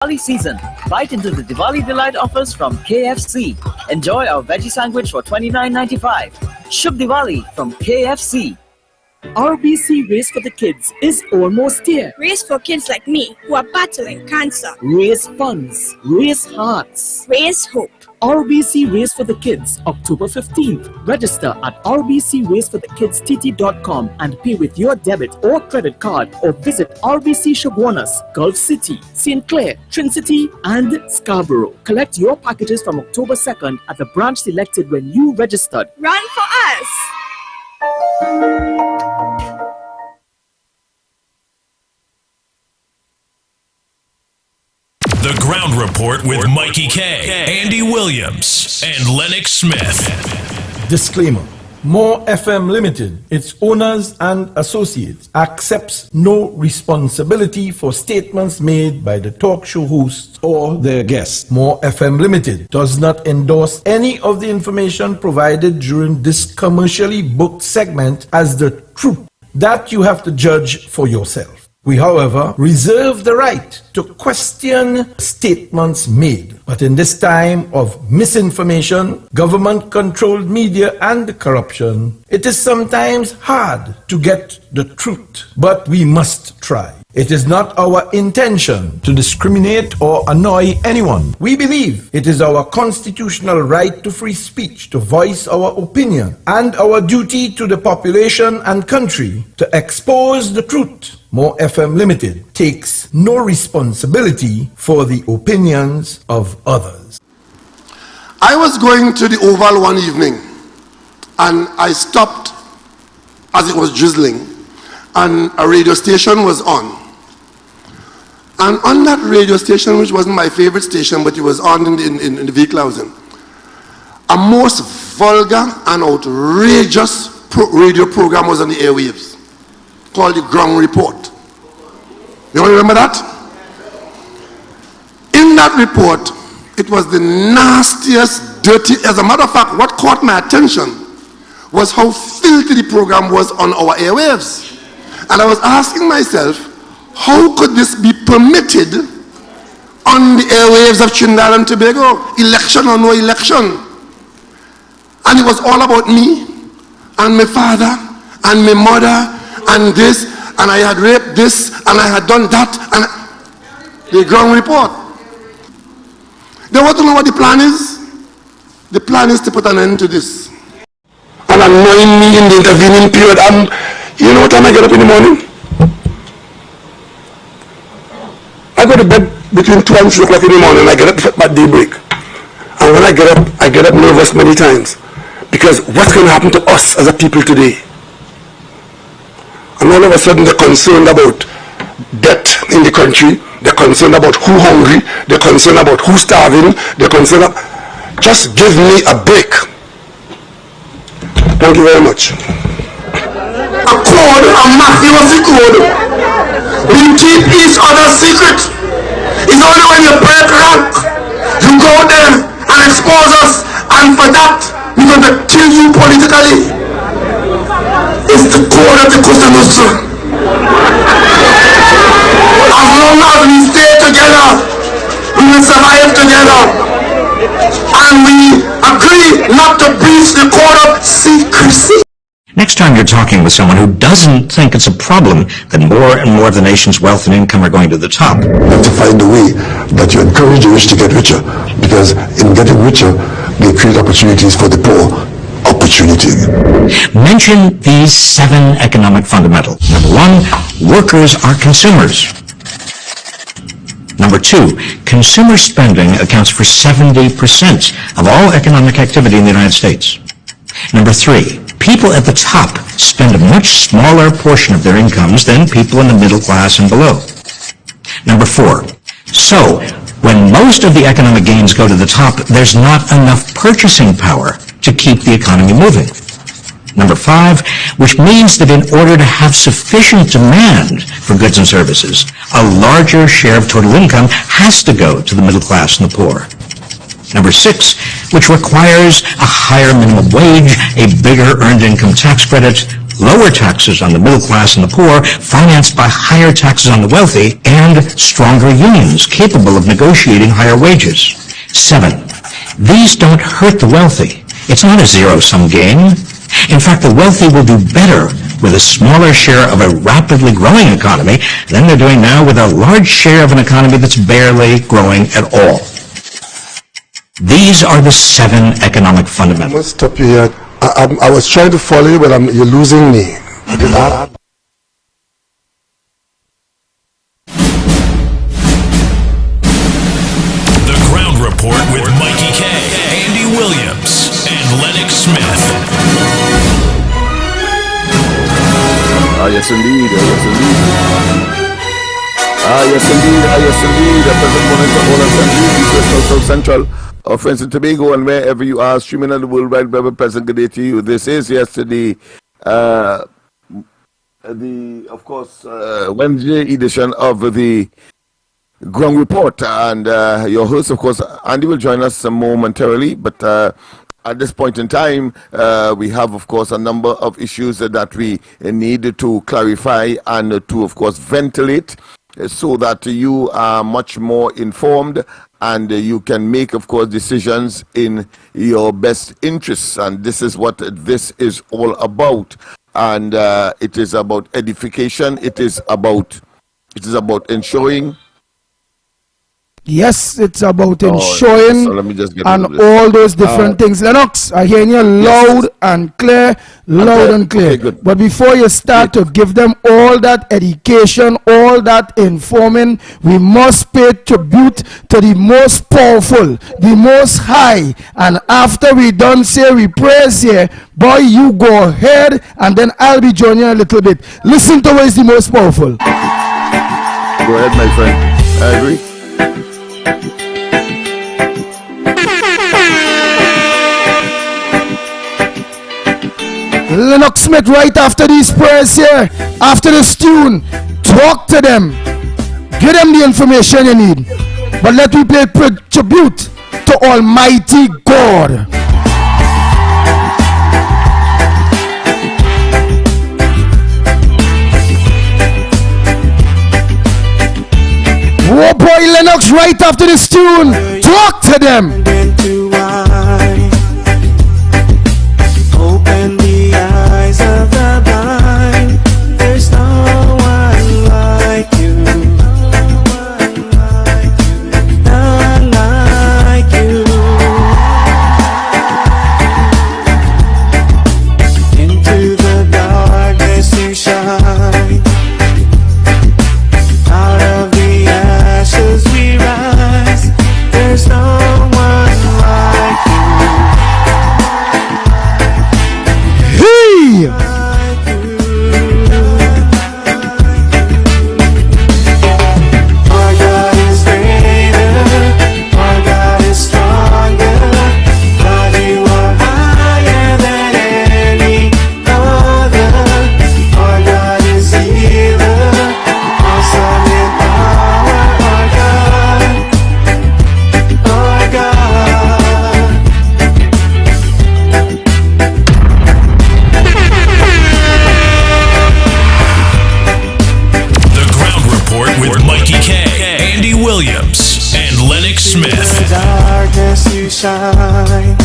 Diwali season. Bite into the Diwali Delight offers from KFC. Enjoy our veggie sandwich for $29.95. Shubh Diwali from KFC. RBC Race for the Kids is almost here. Race for kids like me who are battling cancer. Raise funds. Raise hearts. Raise hope. RBC Race for the Kids, October 15th. Register at rbcraceforthekidst.com and pay with your debit or credit card, or visit RBC Shogunas, Gulf City, St. Clair, Trinity, and Scarborough. Collect your packages from October 2nd at the branch selected when you registered. Run for us! The Ground Report with Mikey K, Andy Williams, and Lennox Smith. Disclaimer. More FM Limited, its owners and associates, accepts no responsibility for statements made by the talk show hosts or their guests. More FM Limited does not endorse any of the information provided during this commercially booked segment as the truth. That you have to judge for yourself. We, however, reserve the right to question statements made. But in this time of misinformation, government-controlled media, and corruption, it is sometimes hard to get the truth. But we must try. It is not our intention to discriminate or annoy anyone. We believe it is our constitutional right to free speech, to voice our opinion, and our duty to the population and country to expose the truth. More FM Limited takes no responsibility for the opinions of others. I was going to the Oval one evening and I stopped as it was drizzling and a radio station was on. And on that radio station, which wasn't my favorite station, but it was on in the vehicle I was in, a most vulgar and outrageous radio program was on the airwaves called the Ground Report. You all remember that? In that report, it was the nastiest, dirty. As a matter of fact, what caught my attention was how filthy the program was on our airwaves. And I was asking myself, how could this be permitted on the airwaves of Trinidad and Tobago, election or no election? And it was all about me and my father and my mother and this, and I had raped this, and I had done that, and the Ground Report. They want to know what the plan is? The plan is to put an end to this. And annoying me in the intervening period. And you know what time I get up in the morning? I go to bed between 2 and 3 o'clock in the morning. I get up at daybreak. And when I get up nervous many times. Because what's going to happen to us as a people today? And all of a sudden they're concerned about debt in the country, they're concerned about who hungry, they're concerned about who's starving, they're concerned about... Just give me a break. Thank you very much. A code, a mafiosi code. We keep each other's secret. It's only when you break rank, you go there and expose us, and for that, we're going to kill you politically. It's the core of the Cosa Nostra. As long as we stay together, we will survive together. And we agree not to breach the code of secrecy. Next time you're talking with someone who doesn't think it's a problem that more and more of the nation's wealth and income are going to the top. You have to find a way that you encourage the rich to get richer. Because in getting richer, they create opportunities for the poor. Mention these 7 economic fundamentals. Number 1, workers are consumers. Number 2, consumer spending accounts for 70% of all economic activity in the United States. Number 3, people at the top spend a much smaller portion of their incomes than people in the middle class and below. Number 4, so when most of the economic gains go to the top, there's not enough purchasing power to keep the economy moving. Number 5, which means that in order to have sufficient demand for goods and services, a larger share of total income has to go to the middle class and the poor. Number 6, which requires a higher minimum wage, a bigger earned income tax credit, lower taxes on the middle class and the poor, financed by higher taxes on the wealthy, and stronger unions capable of negotiating higher wages. 7. These don't hurt the wealthy. It's not a zero-sum game. In fact, the wealthy will do better with a smaller share of a rapidly growing economy than they're doing now with a large share of an economy that's barely growing at all. These are the 7 economic I fundamentals. must stop you here. I was trying to follow you, but you're losing me. The Ground Report with Mikey K, Andy Williams, and Lennox Smith. Yes, indeed. Yes, indeed. Yes, indeed. Yes, indeed. The present morning to all of South Central, Friends in Tobago, and wherever you are, streaming on the World Wide Web, present good day to you. This is yesterday, of course, Wednesday edition of the Ground Report, and your host, of course, Andy, will join us momentarily, but at this point in time, we have, of course, a number of issues that we need to clarify and to, of course, ventilate so that you are much more informed and you can make, of course, decisions in your best interests. And this is what this is all about. And it is about edification. It is about ensuring. Yes, it's about ensuring so let me just get and rid of this. all those different things. Lennox, I hear you loud and clear, loud and clear. Okay, good. But before you start to give them all that education, all that informing, we must pay tribute to the most powerful, the most high. And after we done say we praise here, boy, you go ahead and then I'll be joining you a little bit. Listen to what is the most powerful. Go ahead, my friend. I agree. Lennox Smith, right after these prayers here, after this tune, talk to them, give them the information you need, but let me pay tribute to Almighty God. Oh boy, Lennox, right after this tune, talk to them. Open the eyes of the blind. There's no one like you. None like you. Into the darkness you shine. Out of the ashes we rise. There's no one like you. Our God is greater, our God is stronger. God, you are higher than any other. Our God is healer, awesome in power. Our God, our God. The Ground Report with Mikey K, Andy Williams, and Lennox In the Smith. darkness you shine.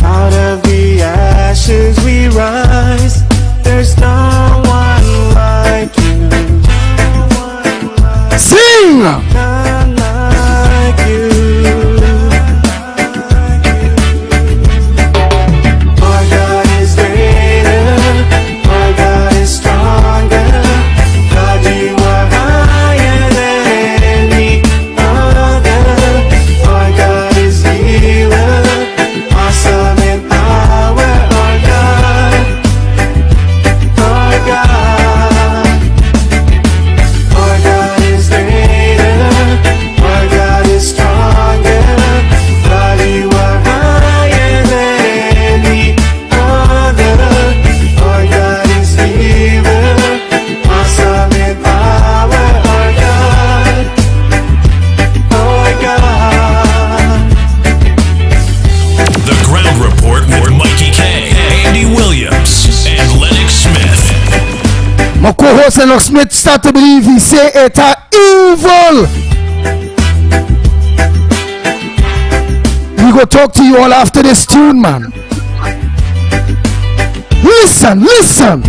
Out of the ashes we rise. There's no one like you. Sing! None like you. Our God is greater, our God is stronger. God, you are higher than any other. Our God is healer, awesome in power. Our God, our God. Our God is greater, co-host Lennox Smith start to believe he say it are evil. We go talk to you all after this tune, man. Listen, listen.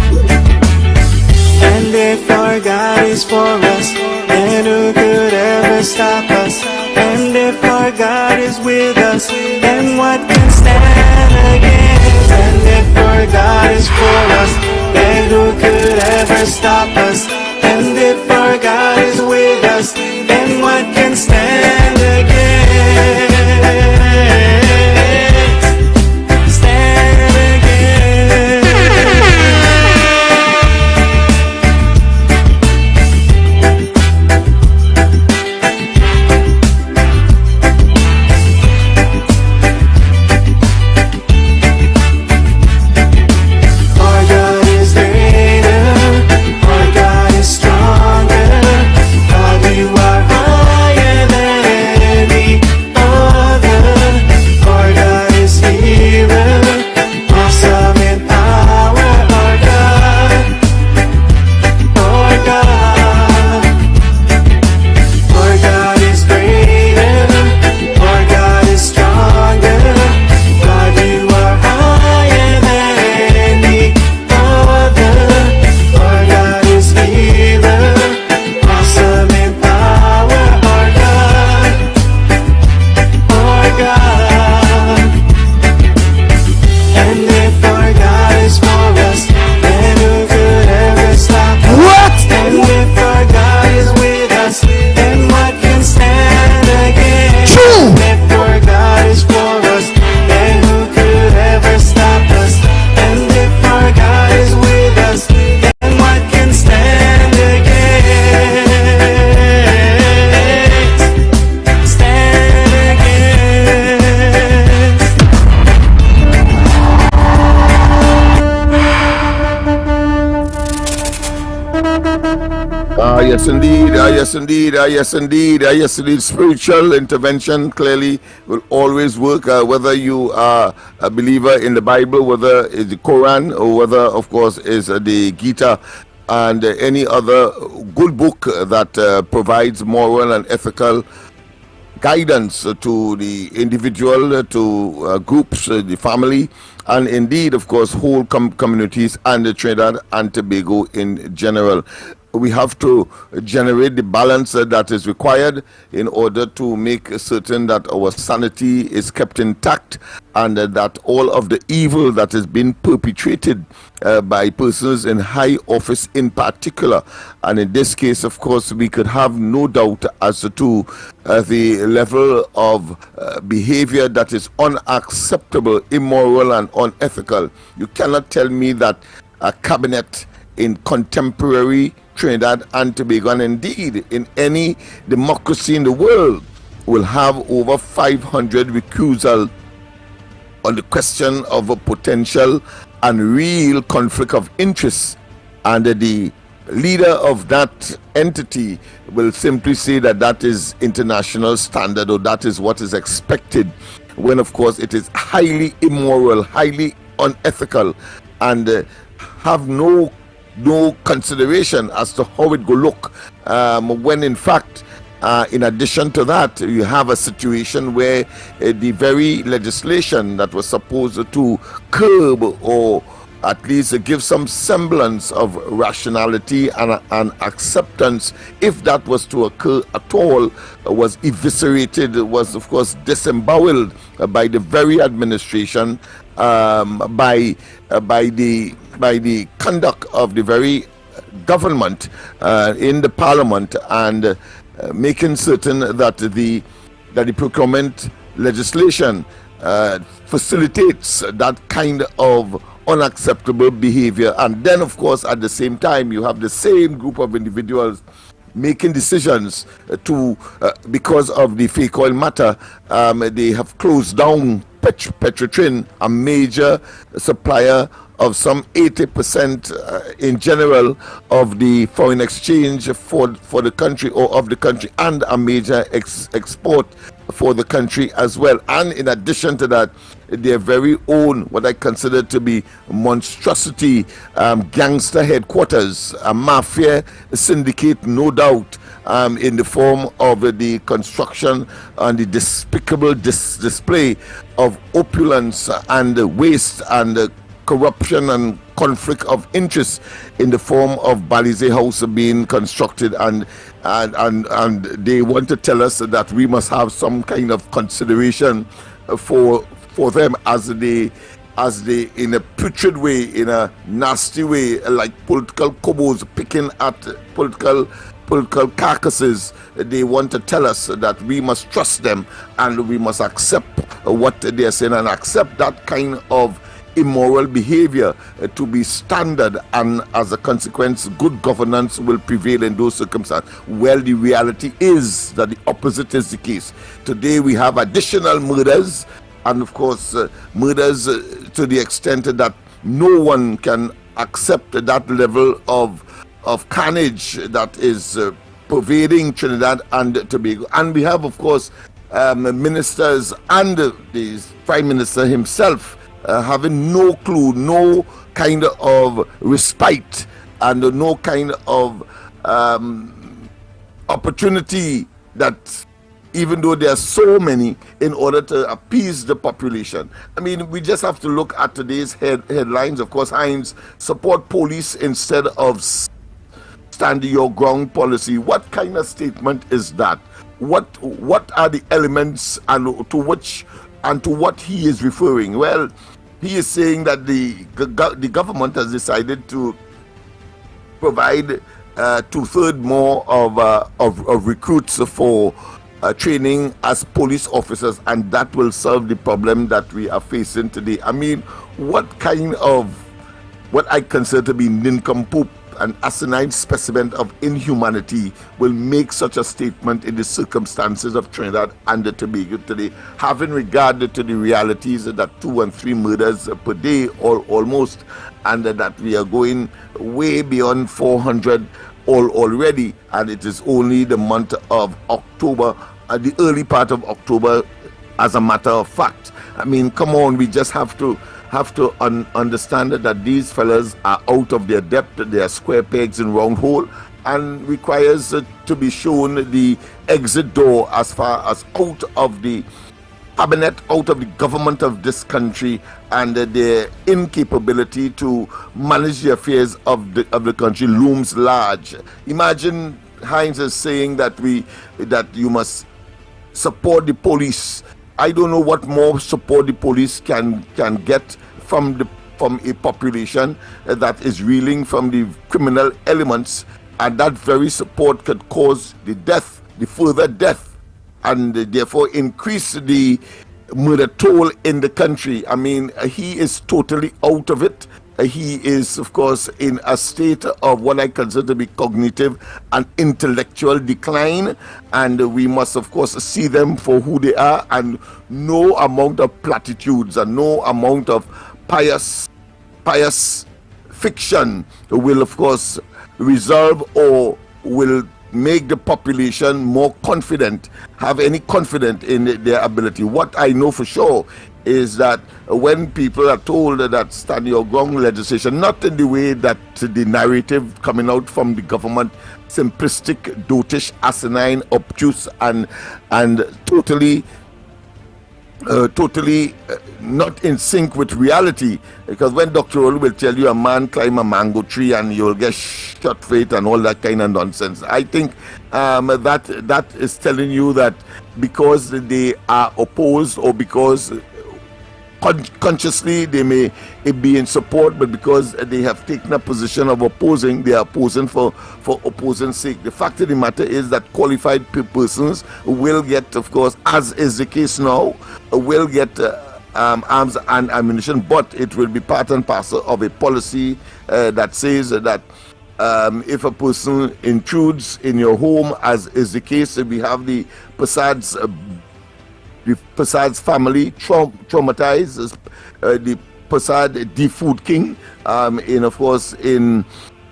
And if our God is for us, then who could ever stop us? And if our God is with us, then what can stand against? And if our God is for us, then who could ever stop us? And if our God is with us, then what can stand against? Stand against. Our God is greater, our God is stronger, God, you are higher than any other. Our God is healer, awesome in power. Our God, our God. Our God is greater, our God is stronger, God, you are higher than any other. Our God is healer, awesome in power. Our God, our God. And if our God is for us, then who could ever stop us? What? And if our God is with us, then what can stand against? True. And if our God is for us, then who could ever stop us? And if our God is with us, then what can stand against? Stand against. Yes, indeed. Yes, indeed. Yes, indeed. Yes, indeed. Spiritual intervention clearly will always work, whether you are a believer in the Bible, whether it's the Quran, or whether, of course, is the Gita and any other good book that provides moral and ethical guidance to the individual, to groups, the family, and indeed, of course, whole communities and Trinidad and Tobago in general. We have to generate the balance that is required in order to make certain that our sanity is kept intact and that all of the evil that is being perpetrated by persons in high office in particular, and in this case, of course, we could have no doubt as to the level of behavior that is unacceptable, immoral, and unethical. You cannot tell me that a cabinet in contemporary Trinidad and Tobago, and indeed in any democracy in the world, will have over 500 recusal on the question of a potential and real conflict of interest, and the leader of that entity will simply say that that is international standard or that is what is expected, when of course it is highly immoral, highly unethical, and have no consideration as to how it will look, when in fact in addition to that, you have a situation where the very legislation that was supposed to curb or at least give some semblance of rationality and acceptance, if that was to occur at all, was eviscerated, was of course disemboweled by the very administration, by the conduct of the very government in the parliament, and making certain that the procurement legislation facilitates that kind of unacceptable behavior. And then of course at the same time you have the same group of individuals making decisions to because of the fake oil matter, they have closed down Petrotrin, a major supplier of some 80% in general of the foreign exchange for the country, or of the country, and a major export for the country as well. And in addition to that, their very own, what I consider to be monstrosity, gangster headquarters, a mafia syndicate, no doubt, in the form of the construction and the despicable display of opulence and waste and corruption and conflict of interest in the form of Balize House being constructed, and they want to tell us that we must have some kind of consideration for them as they in a putrid way, in a nasty way, like political kobos picking at political carcasses. They want to tell us that we must trust them and we must accept what they're saying and accept that kind of immoral behavior to be standard, and as a consequence good governance will prevail in those circumstances. Well, the reality is that the opposite is the case. Today we have additional murders, and of course murders to the extent that no one can accept that level of carnage that is pervading Trinidad and Tobago. And we have, of course, ministers and the Prime Minister himself having no clue, no kind of respite, and no kind of opportunity, that even though there are so many, in order to appease the population. I mean, we just have to look at today's headlines. Of course, Hines, support police instead of stand your ground policy. What kind of statement is that? What are the elements and to what he is referring? Well, he is saying that the government has decided to provide 2/3 more of recruits for training as police officers, and that will solve the problem that we are facing today. I mean, what kind of, what I consider to be nincompoop, an asinine specimen of inhumanity, will make such a statement in the circumstances of Trinidad and Tobago today, having regard to the realities that 2 and 3 murders per day or almost, and that we are going way beyond 400 already, and it is only the month of October, the early part of October, as a matter of fact. I mean, come on, we just have to understand that these fellas are out of their depth. They are square pegs in round hole, and requires to be shown the exit door as far as out of the cabinet, out of the government of this country, and their incapability to manage the affairs of the country looms large. Imagine Hines is saying that you must support the police. I don't know what more support the police can get from a population that is reeling from the criminal elements, and that very support could cause the further death, and therefore increase the murder toll in the country. I mean, he is totally out of it. He is, of course, in a state of what I consider to be cognitive and intellectual decline, and we must, of course, see them for who they are, and no amount of platitudes and no amount of pious fiction will, of course, resolve or will make the population more confident, have any confidence in their ability. What I know for sure is that when people are told that stand your ground legislation, not in the way that the narrative coming out from the government, simplistic, dotish, asinine, obtuse, and totally not in sync with reality. Because when Dr. Olu will tell you a man climb a mango tree and you'll get shot for it and all that kind of nonsense, I think that is telling you that because they are opposed, or because consciously they may be in support, but because they have taken a position of opposing, they are opposing for opposing's sake. The fact of the matter is that qualified persons will get, of course, as is the case now, will get arms and ammunition, but it will be part and parcel of a policy that says that if a person intrudes in your home, as is the case, we have the Persaud's family traumatized, the Persaud, the food king, of course, in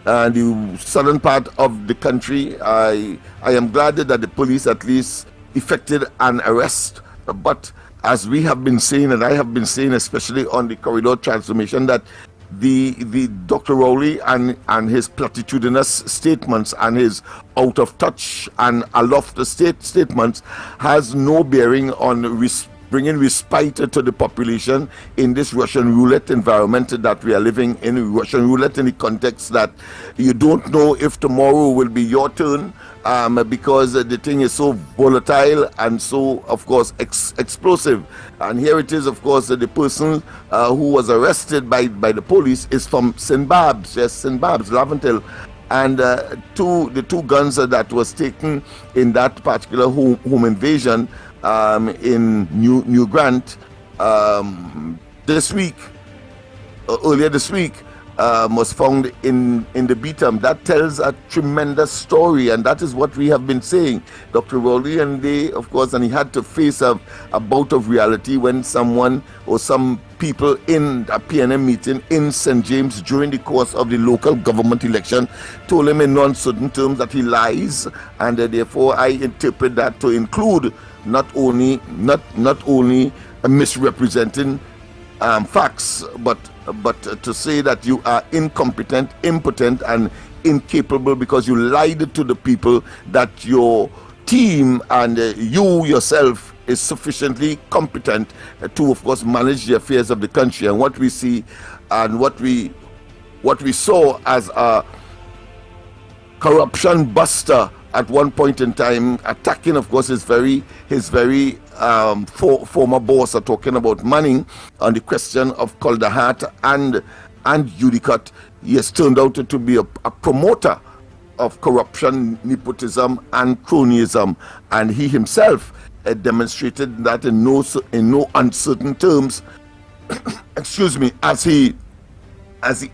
the southern part of the country. I am glad that the police at least effected an arrest, but as we have been saying, and I have been saying, especially on the corridor transformation, that the Dr. Rowley and his platitudinous statements and his out of touch and aloft statements has no bearing on bringing respite to the population in this Russian roulette environment that we are living in. Russian roulette in the context that you don't know if tomorrow will be your turn, because the thing is so volatile and so, of course, explosive. And here it is, of course, the person who was arrested by the police is from St. Barb's, yes, St. Barb's, Laventille. And the two guns that was taken in that particular home invasion in New Grant this week, earlier this week, was found in the Beetham. That tells a tremendous story, and that is what we have been saying. Dr. Rowley and they, of course, and he had to face a bout of reality when someone or some people in a PNM meeting in St. James during the course of the local government election told him in non-certain terms that he lies, and therefore I interpret that to include not only misrepresenting facts, but to say that you are incompetent, impotent, and incapable because you lied to the people that your team and you yourself is sufficiently competent to, of course, manage the affairs of the country. And what we see and what we saw as a corruption buster at one point in time, attacking, of course, his very former boss, are talking about Manning on the question of Calder Heart and Judicat. He has turned out to be a promoter of corruption, nepotism, and cronyism, and he himself demonstrated that in no uncertain terms. excuse me, as he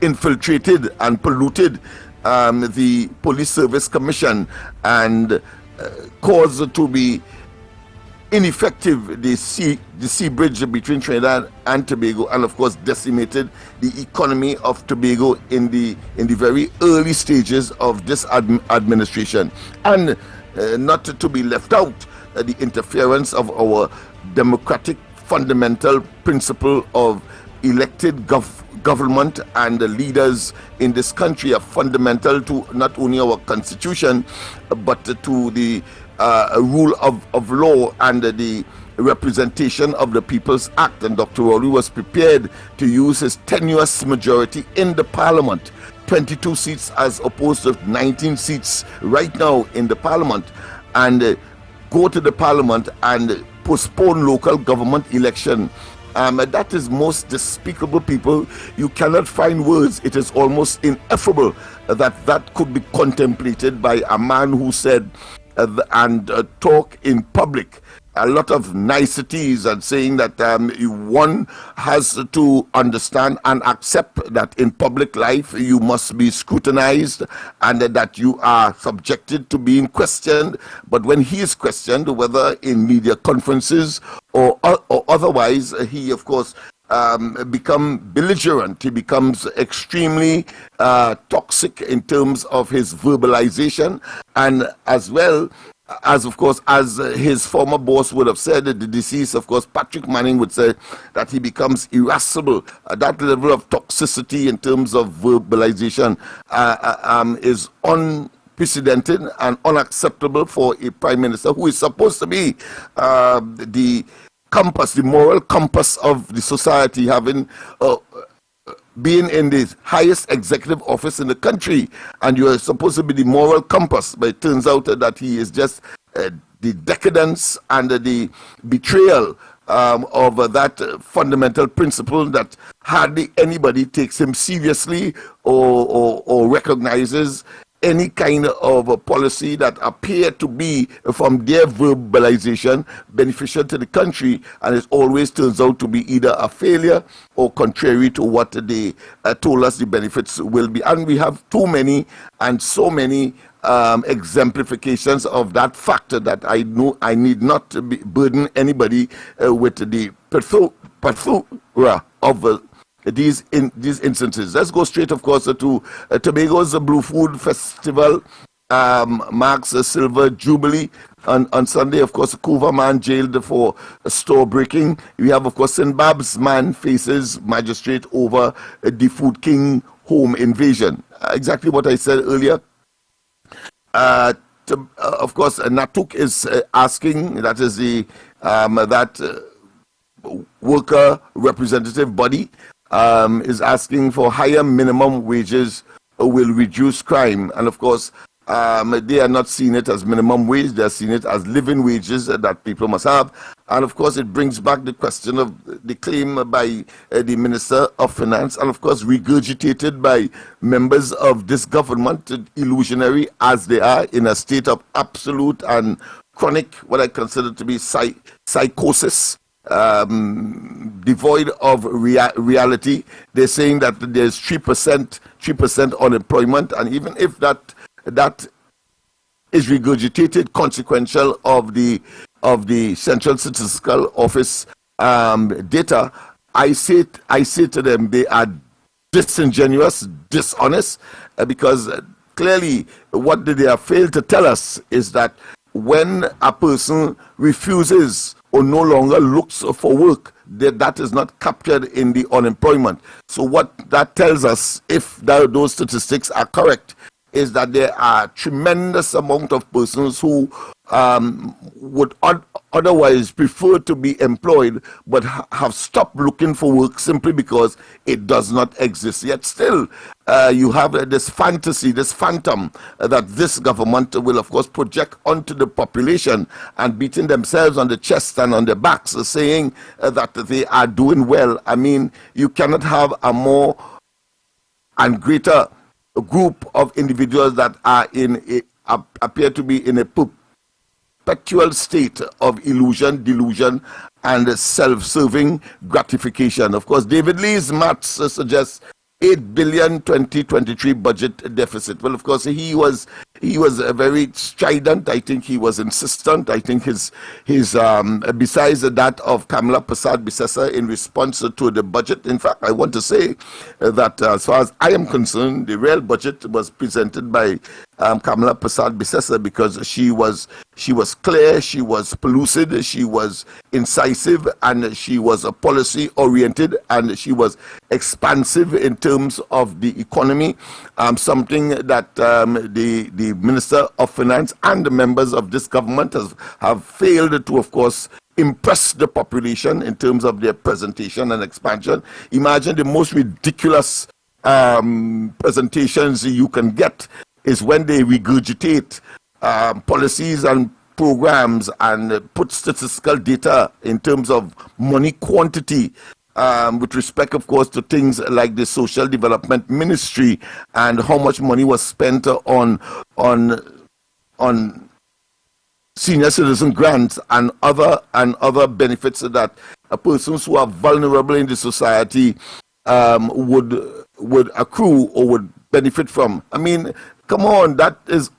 infiltrated and polluted the Police Service Commission and caused to be ineffective the sea bridge between Trinidad and Tobago, and of course decimated the economy of Tobago in the very early stages of this administration. And not to be left out, the interference of our democratic fundamental principle of elected government and the leaders in this country are fundamental to not only our constitution but to the rule of law and the representation of the People's Act. And Dr. Rowley was prepared to use his tenuous majority in the parliament, 22 seats as opposed to 19 seats right now in the parliament, and go to the parliament and postpone local government election. That is most despicable, people. You cannot find words. It is almost ineffable that could be contemplated by a man who said and talk in public a lot of niceties and saying that one has to understand and accept that in public life you must be scrutinized and that you are subjected to being questioned. But when he is questioned, whether in media conferences or otherwise, he of course become belligerent. He becomes extremely toxic in terms of his verbalization, and as well as, of course, as his former boss would have said, the deceased, of course, Patrick Manning would say that he becomes irascible. That level of toxicity in terms of verbalization is unprecedented and unacceptable for a prime minister who is supposed to be the compass, the moral compass of the society, having being in the highest executive office in the country, and you are supposed to be the moral compass, but it turns out that he is just the decadence and the betrayal of that fundamental principle that hardly anybody takes him seriously or recognizes any kind of a policy that appear to be, from their verbalization, beneficial to the country, and it always turns out to be either a failure or contrary to what they told us the benefits will be. And we have too many and so many exemplifications of that factor that I know I need not burden anybody with the plethora of these instances. Let's go straight, of course, to Tobago's Blue Food Festival marks a silver jubilee. On Sunday, of course, Kuva man jailed for store breaking. We have, of course, Sinbab's man faces magistrate over the Food King home invasion. Exactly what I said earlier. Of course, Natuk is asking, that is the worker representative body, is asking for higher minimum wages will reduce crime. And of course, they are not seeing it as minimum wage, they are seeing it as living wages that people must have. And of course, it brings back the question of the claim by the Minister of Finance, and of course, regurgitated by members of this government, illusionary as they are, in a state of absolute and chronic, what I consider to be psychosis, devoid of reality. They're saying that there's 3% unemployment, and even if that is regurgitated, consequential of the Central Statistical Office data, I say to them they are disingenuous, dishonest, because clearly what they have failed to tell us is that when a person refuses or no longer looks for work, that is not captured in the unemployment. So what that tells us, if those statistics are correct, is that there are tremendous amount of persons who would otherwise prefer to be employed but have stopped looking for work simply because it does not exist. Yet still, you have this fantasy, this phantom that this government will, of course, project onto the population, and beating themselves on the chest and on their backs, saying that they are doing well. I mean, you cannot have a more and greater group of individuals that are appear to be in a perpetual state of illusion, delusion, and self-serving gratification. Of course, David Lee's maths suggests 8 billion 2023 budget deficit. Well, of course, he was very strident. I think he was insistent. I think his besides that of Kamala Persad-Bissessar in response to the budget. In fact, I want to say that as far as I am concerned, the real budget was presented by Kamala Persad-Bissessar, because she was clear, she was pellucid, she was incisive, and she was policy oriented, and she was expansive in terms of the economy, something that the Minister of Finance and the members of this government have failed to, of course, impress the population in terms of their presentation and expansion. Imagine the most ridiculous presentations you can get is when they regurgitate policies and programs and put statistical data in terms of money quantity, with respect, of course, to things like the Social Development Ministry and how much money was spent on senior citizen grants and other benefits that persons who are vulnerable in the society would accrue or would benefit from. I mean, come on, that is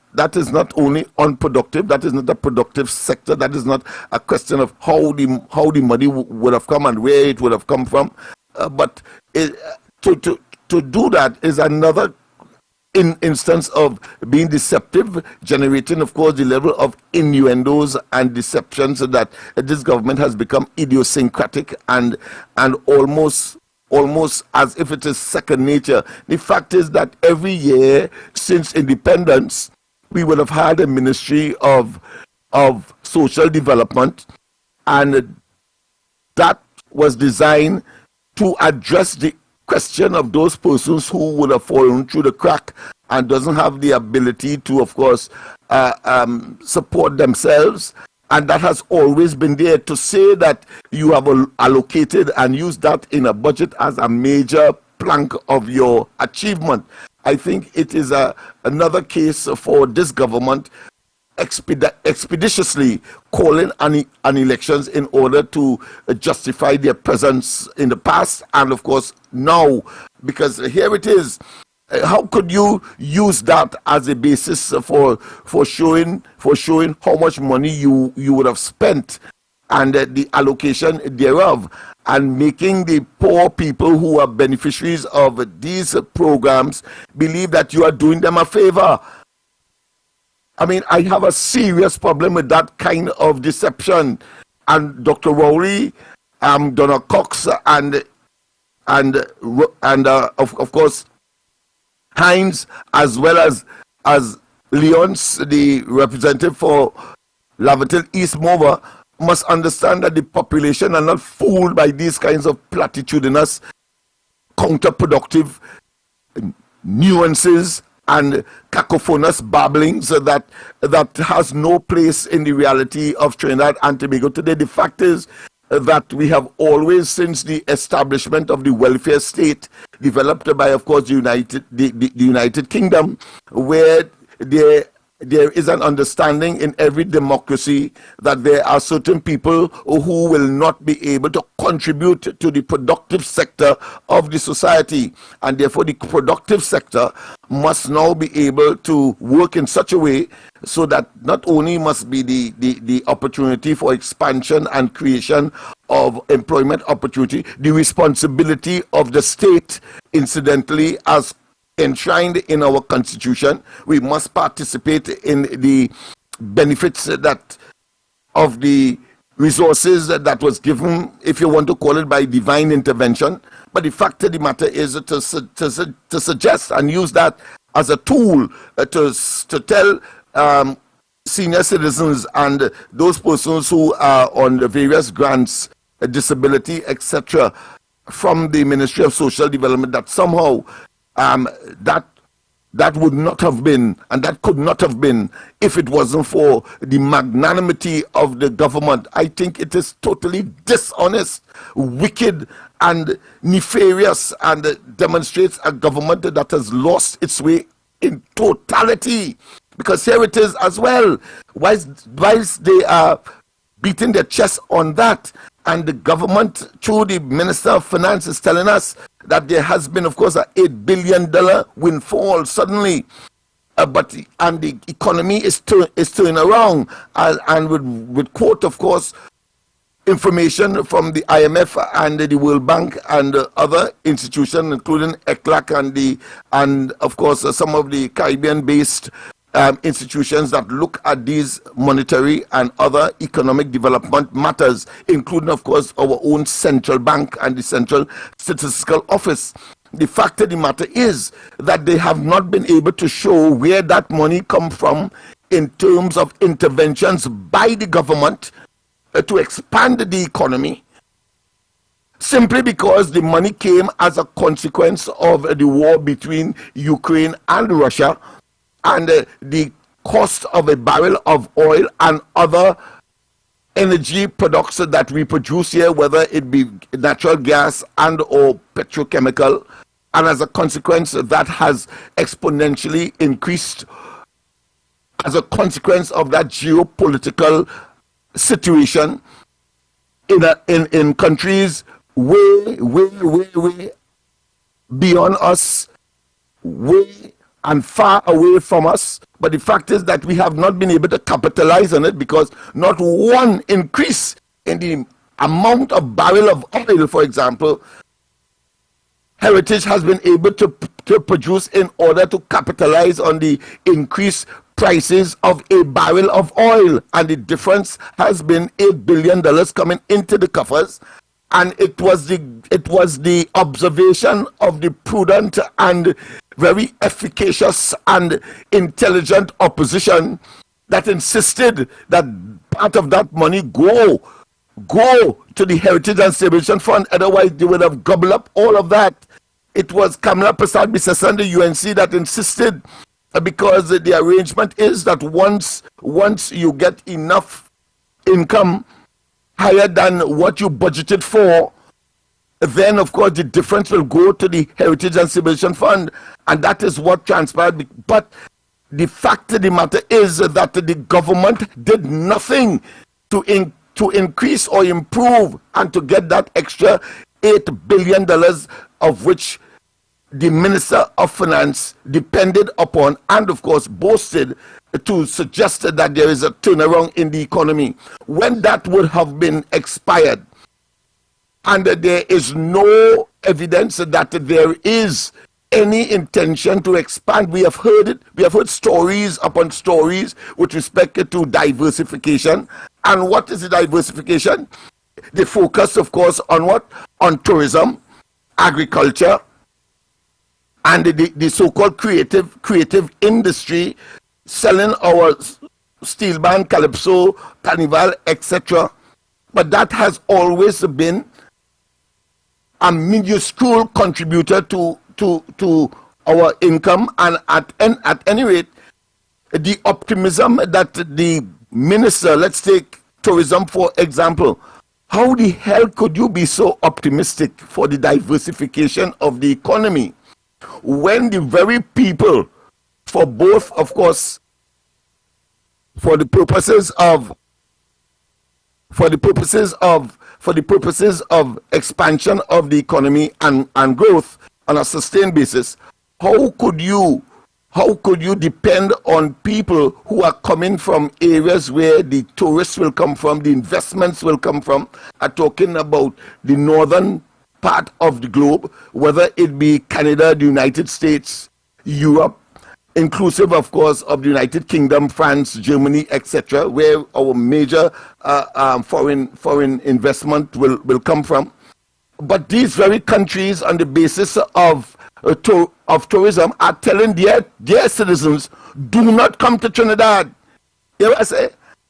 not only unproductive, that is not a productive sector, that is not a question of how the money would have come and where it would have come from, but to do that is another instance of being deceptive, generating, of course, the level of innuendos and deceptions that this government has become idiosyncratic and almost as if it is second nature. The fact is that every year since independence, we would have had a Ministry of Social Development, and that was designed to address the question of those persons who would have fallen through the crack and doesn't have the ability to, of course, support themselves. And that has always been there. To say that you have allocated and used that in a budget as a major plank of your achievement, I think it is another case for this government expeditiously calling an elections in order to justify their presence in the past and, of course, now. Because here it is. How could you use that as a basis for showing how much money you would have spent and the allocation thereof, and making the poor people who are beneficiaries of these programs believe that you are doing them a favor? I mean, I have a serious problem with that kind of deception. And Dr. Rowley, Donald Cox, and of course Hines, as well as Leons, the representative for Laverton East Mover, must understand that the population are not fooled by these kinds of platitudinous, counterproductive nuances and cacophonous babblings that has no place in the reality of Trinidad and Tobago today. The fact is that we have always, since the establishment of the welfare state developed by, of course, the United Kingdom, where there is an understanding in every democracy that there are certain people who will not be able to contribute to the productive sector of the society, and therefore the productive sector must now be able to work in such a way so that not only must be the opportunity for expansion and creation of employment opportunity, the responsibility of the state, incidentally, as enshrined in our constitution, we must participate in the benefits that of the resources that was given, if you want to call it, by divine intervention. But the fact of the matter is to suggest and use that as a tool to tell senior citizens and those persons who are on the various grants, disability, etc., from the Ministry of Social Development, that somehow that would not have been, and that could not have been, if it wasn't for the magnanimity of the government. I think it is totally dishonest, wicked, and nefarious, and demonstrates a government that has lost its way in totality. Because here it is as well, whilst they are beating their chest on that, and the government, through the Minister of Finance, is telling us that there has been, of course, an $8 billion windfall suddenly, but the economy is turning around, and would quote, of course, information from the IMF and the World Bank and other institutions, including ECLAC and of course some of the Caribbean-based institutions that look at these monetary and other economic development matters, including, of course, our own central bank and the Central Statistical Office. The fact of the matter is that they have not been able to show where that money comes from in terms of interventions by the government to expand the economy, simply because the money came as a consequence of the war between Ukraine and Russia, and the cost of a barrel of oil and other energy products that we produce here, whether it be natural gas and or petrochemical, and as a consequence that has exponentially increased as a consequence of that geopolitical situation in countries way beyond us, way and far away from us. But the fact is that we have not been able to capitalize on it, because not one increase in the amount of barrel of oil, for example, Heritage has been able to produce in order to capitalize on the increased prices of a barrel of oil. And the difference has been $8 billion coming into the coffers. And it was the observation of the prudent and very efficacious and intelligent opposition that insisted that part of that money go to the Heritage and Stabilization Fund. Otherwise, they would have gobbled up all of that. It was Kamala Prasad-Bisesa and the UNC that insisted, because the arrangement is that once you get enough income higher than what you budgeted for, then of course the difference will go to the Heritage and Stabilization Fund, and that is what transpired. But the fact of the matter is that the government did nothing to increase or improve and to get that extra $8 billion, of which the Minister of Finance depended upon and of course boasted to suggest that there is a turnaround in the economy, when that would have been expired. And there is no evidence that there is any intention to expand. We have heard it. We have heard stories upon stories with respect to diversification. And what is the diversification? They focus, of course, on what? On tourism, agriculture, and the so-called creative industry, selling our steel band, calypso, carnival, etc. But that has always been a minuscule contributor to our income, and at any rate, the optimism that the minister, let's take tourism for example, how the hell could you be so optimistic for the diversification of the economy when the very people, for both, of course, for the purposes of expansion of the economy and growth on a sustained basis, how could you depend on people who are coming from areas where the tourists will come from, the investments will come from? I'm talking about the northern part of the globe, whether it be Canada, the United States, Europe, inclusive, of course, of the United Kingdom, France, Germany, etc., where our major foreign investment will come from. But these very countries, on the basis of tourism, are telling their citizens, do not come to Trinidad. You know what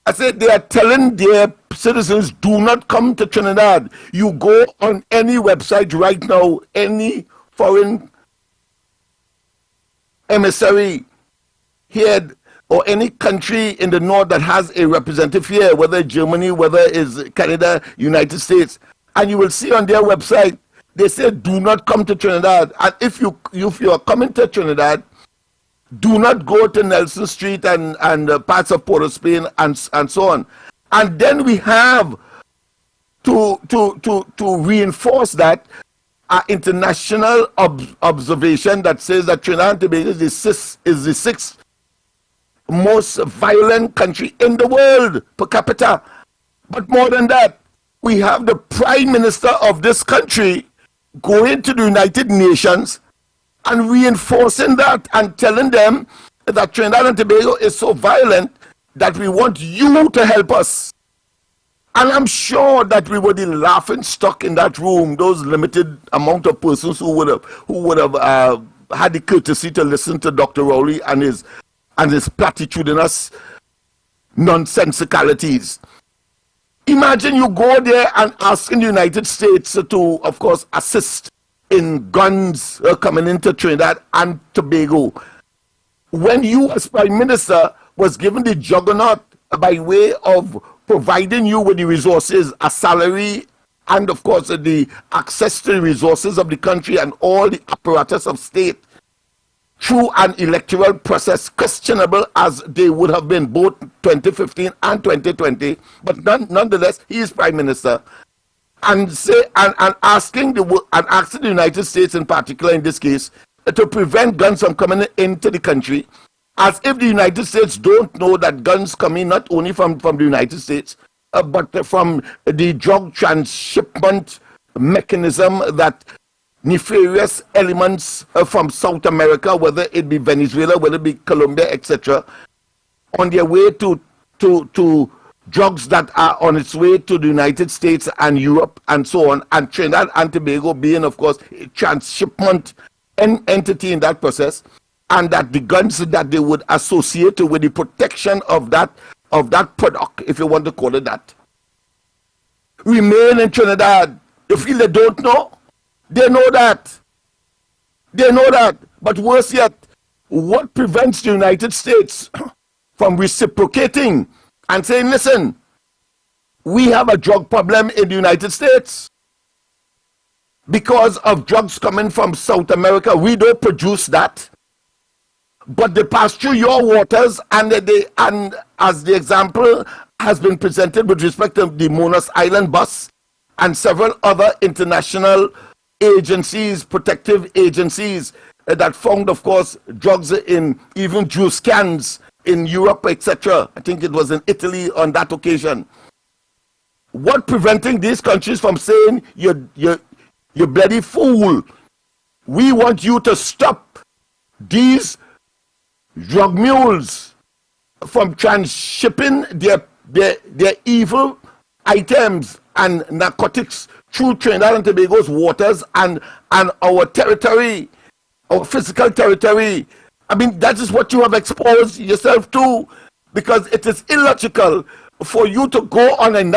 I say they are telling their citizens, do not come to Trinidad. You go on any website right now, any foreign emissary here or any country in the north that has a representative here, whether Germany, whether it's Canada, United States, and you will see on their website, they say, do not come to Trinidad. And if you are coming to Trinidad, do not go to Nelson Street and parts of Port of Spain and so on. And then we have to reinforce that international observation that says that Trinidad and Tobago is the sixth most violent country in the world per capita. But more than that, we have the Prime Minister of this country going to the United Nations and reinforcing that and telling them that Trinidad and Tobago is so violent that we want you to help us. And I'm sure that we were the laughing stock in that room, those limited amount of persons who would have had the courtesy to listen to Dr. Rowley and his platitudinous nonsensicalities. Imagine you go there and asking the United States to, of course, assist in guns coming into Trinidad and Tobago, when you as Prime Minister was given the juggernaut by way of providing you with the resources, a salary, and of course the access to the resources of the country and all the apparatus of state through an electoral process, questionable as they would have been both 2015 and 2020, but nonetheless he is Prime Minister, and asking the United States in particular in this case to prevent guns from coming into the country, as if the United States don't know that guns come in not only from the United States, but from the drug transshipment mechanism that nefarious elements from South America, whether it be Venezuela, whether it be Colombia, etc., on their way to drugs that are on its way to the United States and Europe and so on, and Trinidad and Tobago being, of course, a transshipment entity in that process, and that the guns that they would associate with the protection of that product, if you want to call it that, remain in Trinidad. You feel they don't know? They know that. They know that. But worse yet, what prevents the United States from reciprocating and saying, listen, we have a drug problem in the United States because of drugs coming from South America. We don't produce that, but they pass through your waters, and as the example has been presented with respect to the Monas Island bus and several other international agencies, protective agencies that found, of course, drugs in even juice cans in Europe, etc. I think it was in Italy on that occasion. What preventing these countries from saying, you bloody fool, We want you to stop these drug mules from transshipping their evil items and narcotics through Trinidad and Tobago's waters and our territory, our physical territory. I mean, that is what you have exposed yourself to, because it is illogical for you to go on an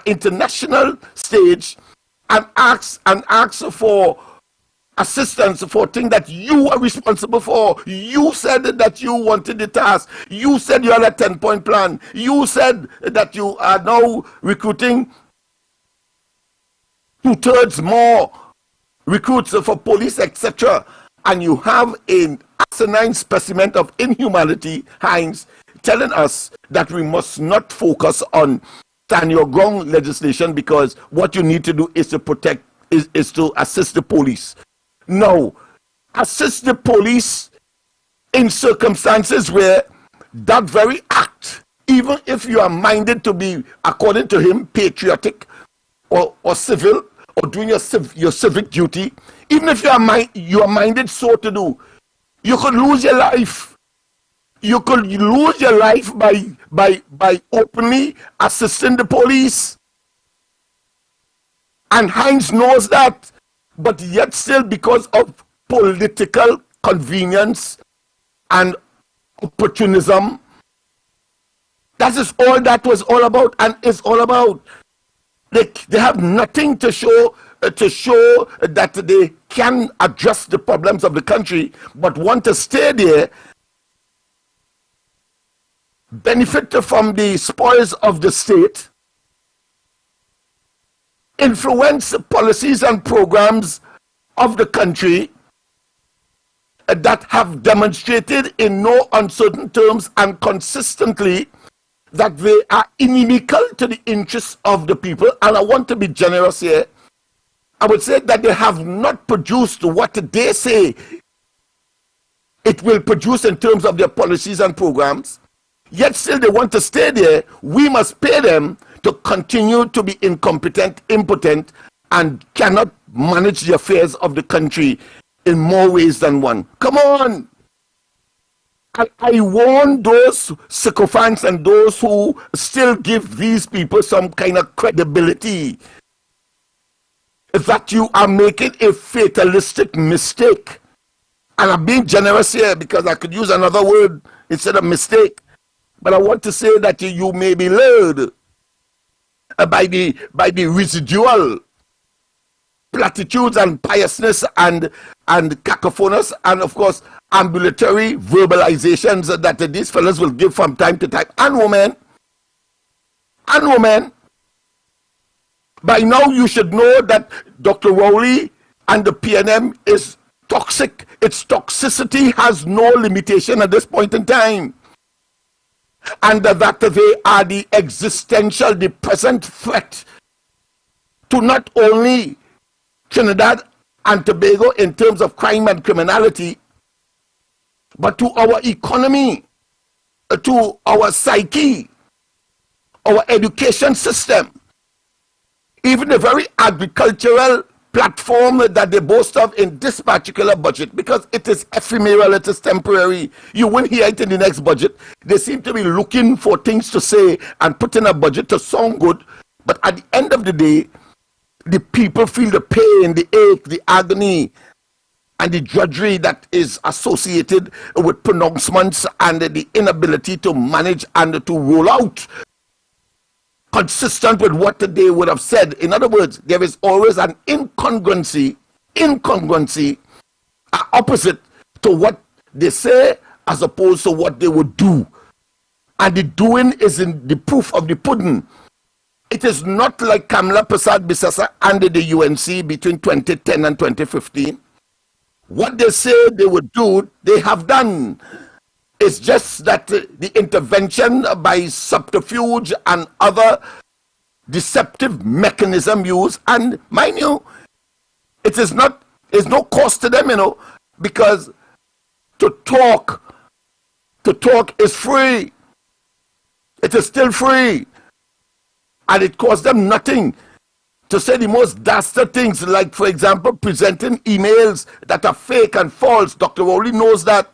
international stage and ask for assistance for things that you are responsible for. You said that you wanted the task. You said you had a 10-point plan. You said that you are now recruiting 2/3 more recruits for police, etc. And you have an asinine specimen of inhumanity, Hines, telling us that we must not focus on stand your ground legislation because what you need to do is to protect, is to assist the police. No, assist the police in circumstances where that very act, even if you are minded to be, according to him, patriotic or civil, or doing your civic duty, even if you are minded so to do, you could lose your life. You could lose your life by openly assisting the police. And Hines knows that, but yet still, because of political convenience and opportunism, that is all that was all about and is all about. They have nothing to show that they can address the problems of the country, but want to stay there, benefit from the spoils of the state, influence policies and programs of the country that have demonstrated in no uncertain terms and consistently that they are inimical to the interests of the people. And I want to be generous here. I would say that they have not produced what they say it will produce in terms of their policies and programs, yet still they want to stay there. We must pay them to continue to be incompetent, impotent, and cannot manage the affairs of the country in more ways than one. Come on! I warn those sycophants and those who still give these people some kind of credibility that you are making a fatalistic mistake. And I'm being generous here because I could use another word instead of mistake. But I want to say that you may be lured by the residual platitudes and piousness and cacophonous and of course ambulatory verbalizations that these fellows will give from time to time. And women, by now you should know that Dr. Rowley and the PNM is toxic. Its toxicity has no limitation at this point in time. And that they are the existential, the present threat to not only Trinidad and Tobago in terms of crime and criminality, but to our economy, to our psyche, our education system, even the very agricultural platform that they boast of in this particular budget, because it is ephemeral, it is temporary. You won't hear it in the next budget. They seem to be looking for things to say and put in a budget to sound good, but at the end of the day, the people feel the pain, the ache, the agony, and the drudgery that is associated with pronouncements and the inability to manage and to roll out consistent with what they would have said. In other words, there is always an incongruency opposite to what they say as opposed to what they would do. And the doing is in the proof of the pudding. It is not like Kamla Prasad Bisasa under the UNC between 2010 and 2015. What they say they would do, they have done. It's just that the intervention by subterfuge and other deceptive mechanism used, and mind you, it's no cost to them, because to talk is free. It is still free. And it costs them nothing. to say the most dastardly things, like, for example, presenting emails that are fake and false. Dr. Rowley knows that.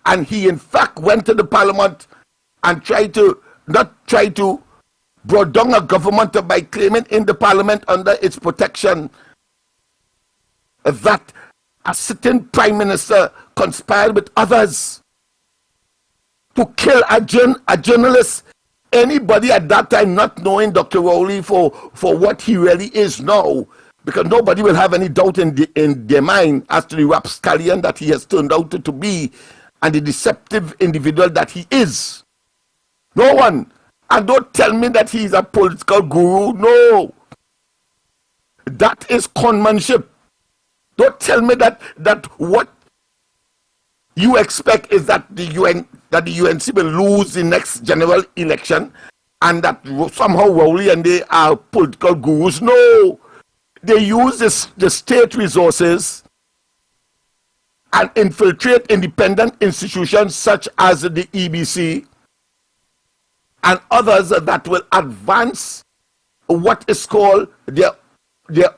And he, in fact, went to the parliament and brought down a government by claiming in the parliament under its protection that a sitting prime minister conspired with others to kill a journalist. Anybody at that time not knowing Dr. Rowley for what he really is now, because nobody will have any doubt in their mind as to the rapscallion that he has turned out to be and the deceptive individual that he is. No one. And don't tell me that he's a political guru. No. That is conmanship. Don't tell me that what you expect is that the UNC will lose the next general election and that somehow Rowley and they are political gurus. No. They use the state resources and infiltrate independent institutions such as the EBC and others that will advance what is called their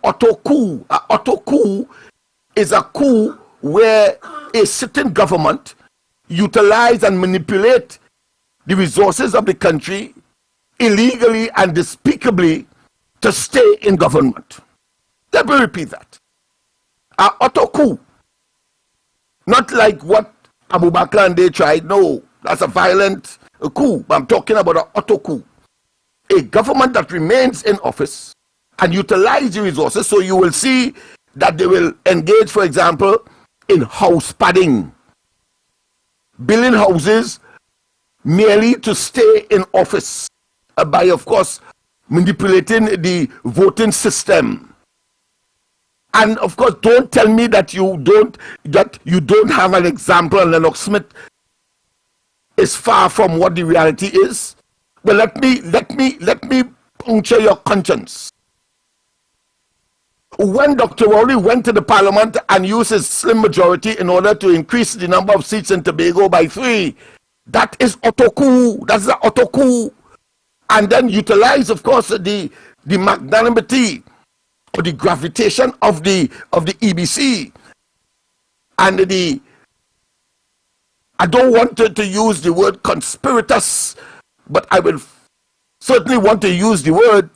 auto coup. An auto coup is a coup where a sitting government utilize and manipulate the resources of the country illegally and despicably to stay in government. Let me repeat that. An auto coup. Not like what Abu Bakr and they tried. No, that's a violent coup. I'm talking about an auto coup. A government that remains in office and utilize the resources. So you will see that they will engage, for example, in house padding, building houses merely to stay in office by, of course, manipulating the voting system. And of course, don't tell me that you don't have an example. And Lennox Smith is far from what the reality is. But let me puncture your conscience. When Dr. Rowley went to the parliament and used his slim majority in order to increase the number of seats in Tobago by 3, that is auto coup. That's the auto coup. And then utilize, of course, the magnanimity or the gravitation of the EBC and I don't want to use the word conspirators, but I will certainly want to use the word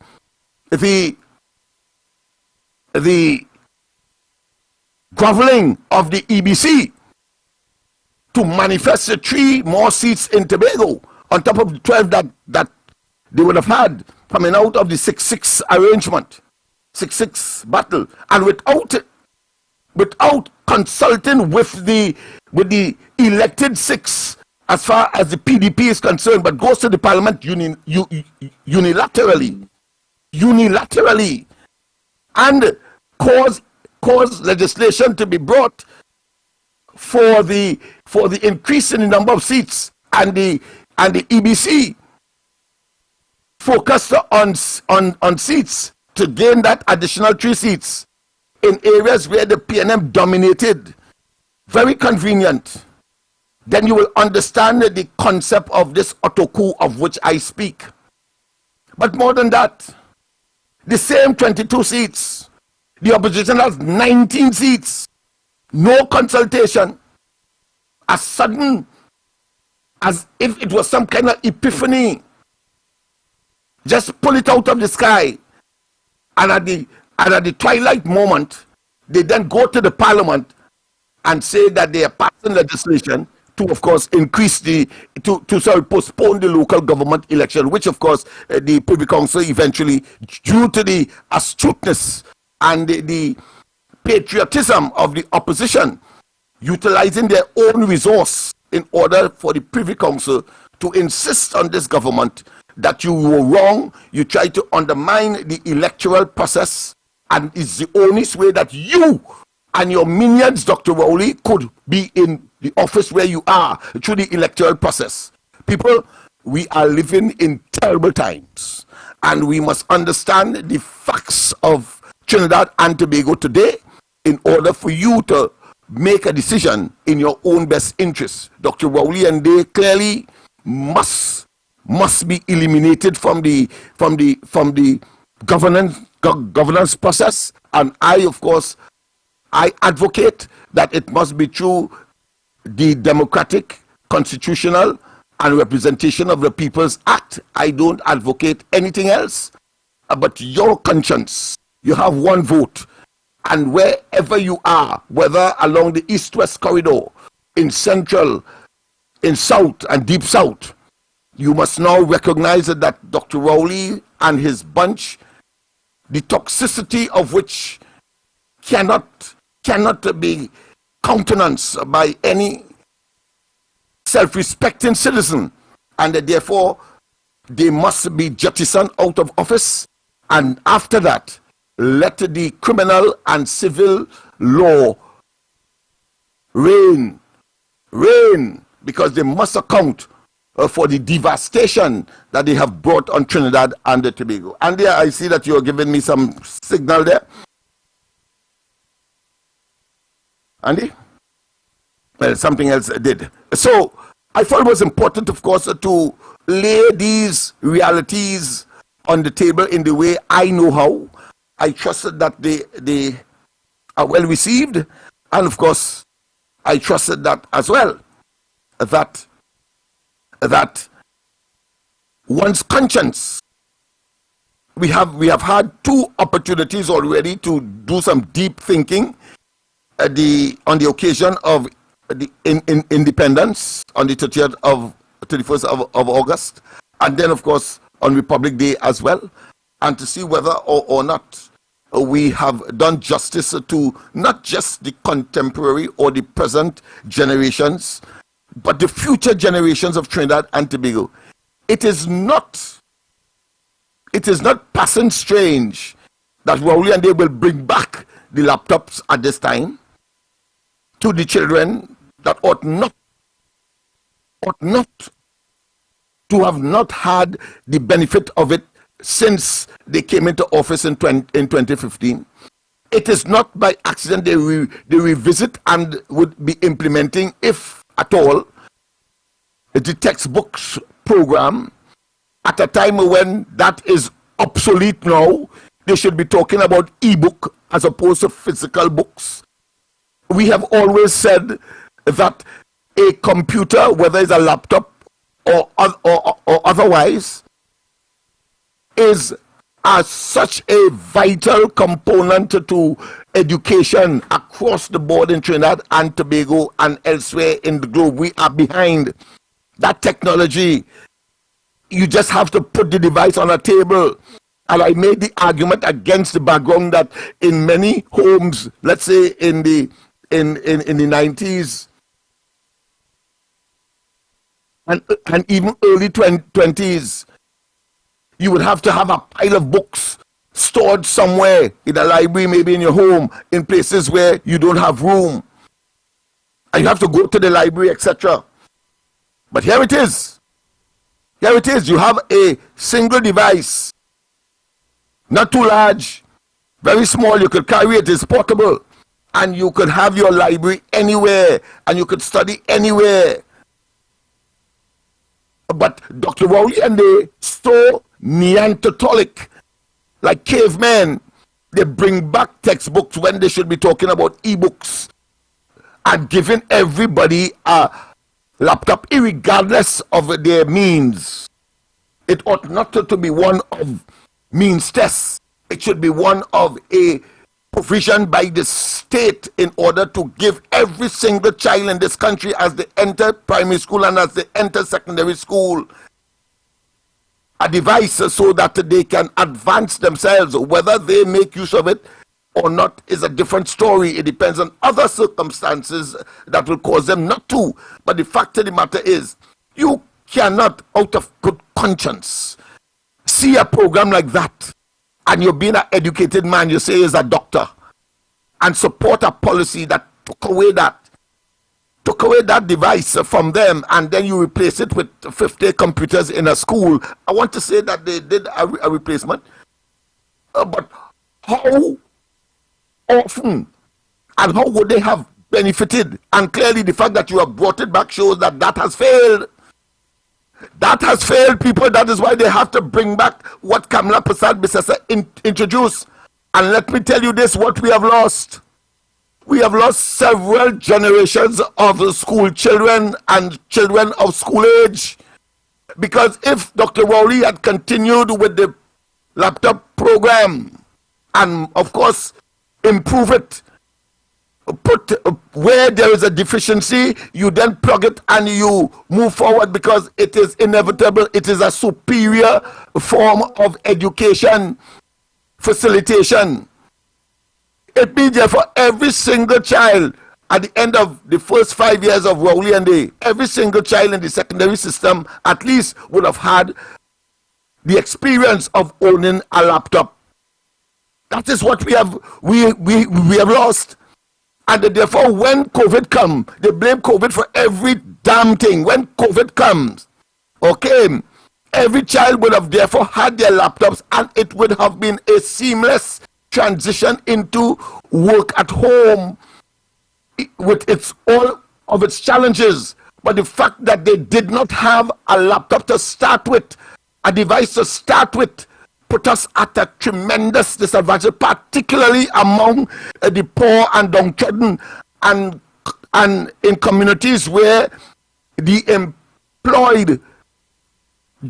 the groveling of the EBC to manifest the 3 more seats in Tobago on top of the 12 that they would have had coming out of the 6-6 arrangement. 6-6 battle, and without consulting with the elected 6 as far as the PDP is concerned, but goes to the parliament unilaterally, and cause legislation to be brought for the increase in the number of seats, and the EBC focused on seats to gain that additional 3 seats in areas where the PNM dominated. Very convenient. Then you will understand the concept of this auto coup of which I speak. But more than that, the same 22 seats, the opposition has 19 seats, no consultation, as sudden as if it was some kind of epiphany. Just pull it out of the sky. And at the twilight moment, they then go to the parliament and say that they are passing legislation to, of course, increase postpone the local government election, which, of course, the Privy Council eventually, due to the astuteness and the patriotism of the opposition, utilizing their own resource in order for the Privy Council to insist on this government that you were wrong, you tried to undermine the electoral process, and it's the only way that you and your minions, Dr. Rowley, could be in the office where you are through the electoral process. People, we are living in terrible times, and we must understand the facts of Trinidad and Tobago today in order for you to make a decision in your own best interest. Dr. Rowley and they clearly must be eliminated from the governance governance process, and I, of course, I advocate that it must be through the democratic, constitutional, and representation of the People's Act. I don't advocate anything else. But your conscience, you have one vote, and wherever you are, whether along the east-west corridor, in central, in south, and deep south, you must now recognize that Dr. Rowley and his bunch, the toxicity of which cannot be countenanced by any self-respecting citizen, and that therefore they must be jettisoned out of office. And after that, let the criminal and civil law reign, because they must account for the devastation that they have brought on Trinidad and Tobago. And there, I see that you are giving me some signal there. Andy? Well, something else did. So I thought it was important, of course, to lay these realities on the table in the way I know how. I trusted that they are well received, and of course, I trusted that as well, that one's conscience. We have had two opportunities already to do some deep thinking on the occasion of the independence on the 31st of August, and then of course on Republic Day as well, and to see whether or not we have done justice to not just the contemporary or the present generations, but the future generations of Trinidad and Tobago. It is not passing strange that Rowley and they will bring back the laptops at this time to the children that ought not to have not had the benefit of it since they came into office in 2015. It is not by accident they revisit and would be implementing, if at all, the textbooks program at a time when that is obsolete now. They should be talking about e-book as opposed to physical books. We have always said that a computer, whether it's a laptop or otherwise, is as such a vital component to education across the board in Trinidad and Tobago and elsewhere in the globe. We are behind that technology. You just have to put the device on a table. And I made the argument against the background that in many homes, let's say in the 90s and even early 20s, you would have to have a pile of books stored somewhere in a library, maybe in your home, in places where you don't have room, and you have to go to the library, etc. But here it is. Here it is. You have a single device, not too large, very small. You could carry it. It's portable, and you could have your library anywhere, and you could study anywhere. But Dr. Rowley and they so Neanderthalic, like cavemen. They bring back textbooks when they should be talking about e-books and giving everybody a laptop, irregardless of their means. It ought not to be one of means tests. It should be one of a provision by the state in order to give every single child in this country, as they enter primary school and as they enter secondary school, a device so that they can advance themselves. Whether they make use of it or not is a different story. It depends on other circumstances that will cause them not to. But the fact of the matter is, you cannot, out of good conscience, see a program like that, and you're being an educated man, you say is a doctor, and support a policy that took away that device from them, and then you replace it with 50 computers in a school. I want to say that they did a replacement, but how often and how would they have benefited? And clearly the fact that you have brought it back shows that that has failed. That has failed people. That is why they have to bring back what Kamla Prasad Bisesa introduced. And let me tell you this, what we have lost. We have lost several generations of school children and children of school age. Because if Dr. Rowley had continued with the laptop program and, of course, improve it, put where there is a deficiency, you then plug it and you move forward, because it is inevitable. It is a superior form of education facilitation. It means therefore every single child at the end of the first 5 years of Rowley and Day, every single child in the secondary system at least would have had the experience of owning a laptop. That is what we have lost. And therefore, when COVID comes, they blame COVID for every damn thing. When COVID comes, okay, every child would have therefore had their laptops, and it would have been a seamless transition into work at home with all of its challenges. But the fact that they did not have a laptop to start with, a device to start with, put us at a tremendous disadvantage, particularly among the poor and downtrodden, and in communities where the employed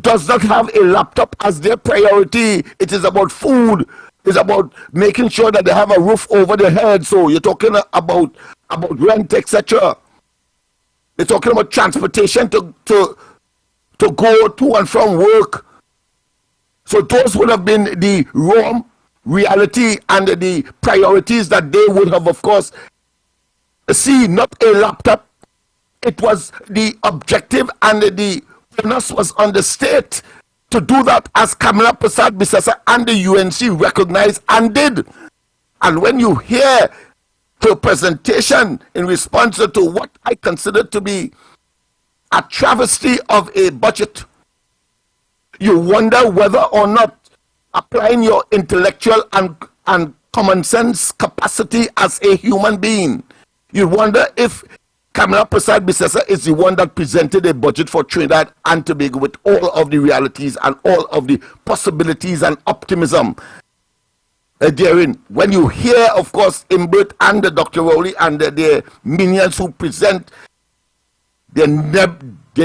does not have a laptop as their priority. It is about food. It's about making sure that they have a roof over their head. So you're talking about rent, etc. You're talking about transportation to go to and from work. So those would have been the raw reality and the priorities that they would have, of course, seen. Not a laptop. It was the objective, and the onus was on the state to do that, as Kamla Prasad Bisesa and the UNC recognized and did. And when you hear her presentation in response to what I consider to be a travesty of a budget, you wonder whether or not applying your intellectual and common sense capacity as a human being, you wonder if Kamla Prasad Bisesa is the one that presented a budget for Trinidad and Tobago with all of the realities and all of the possibilities and optimism therein. When you hear, of course, Imbert and Dr. Rowley and their minions who present their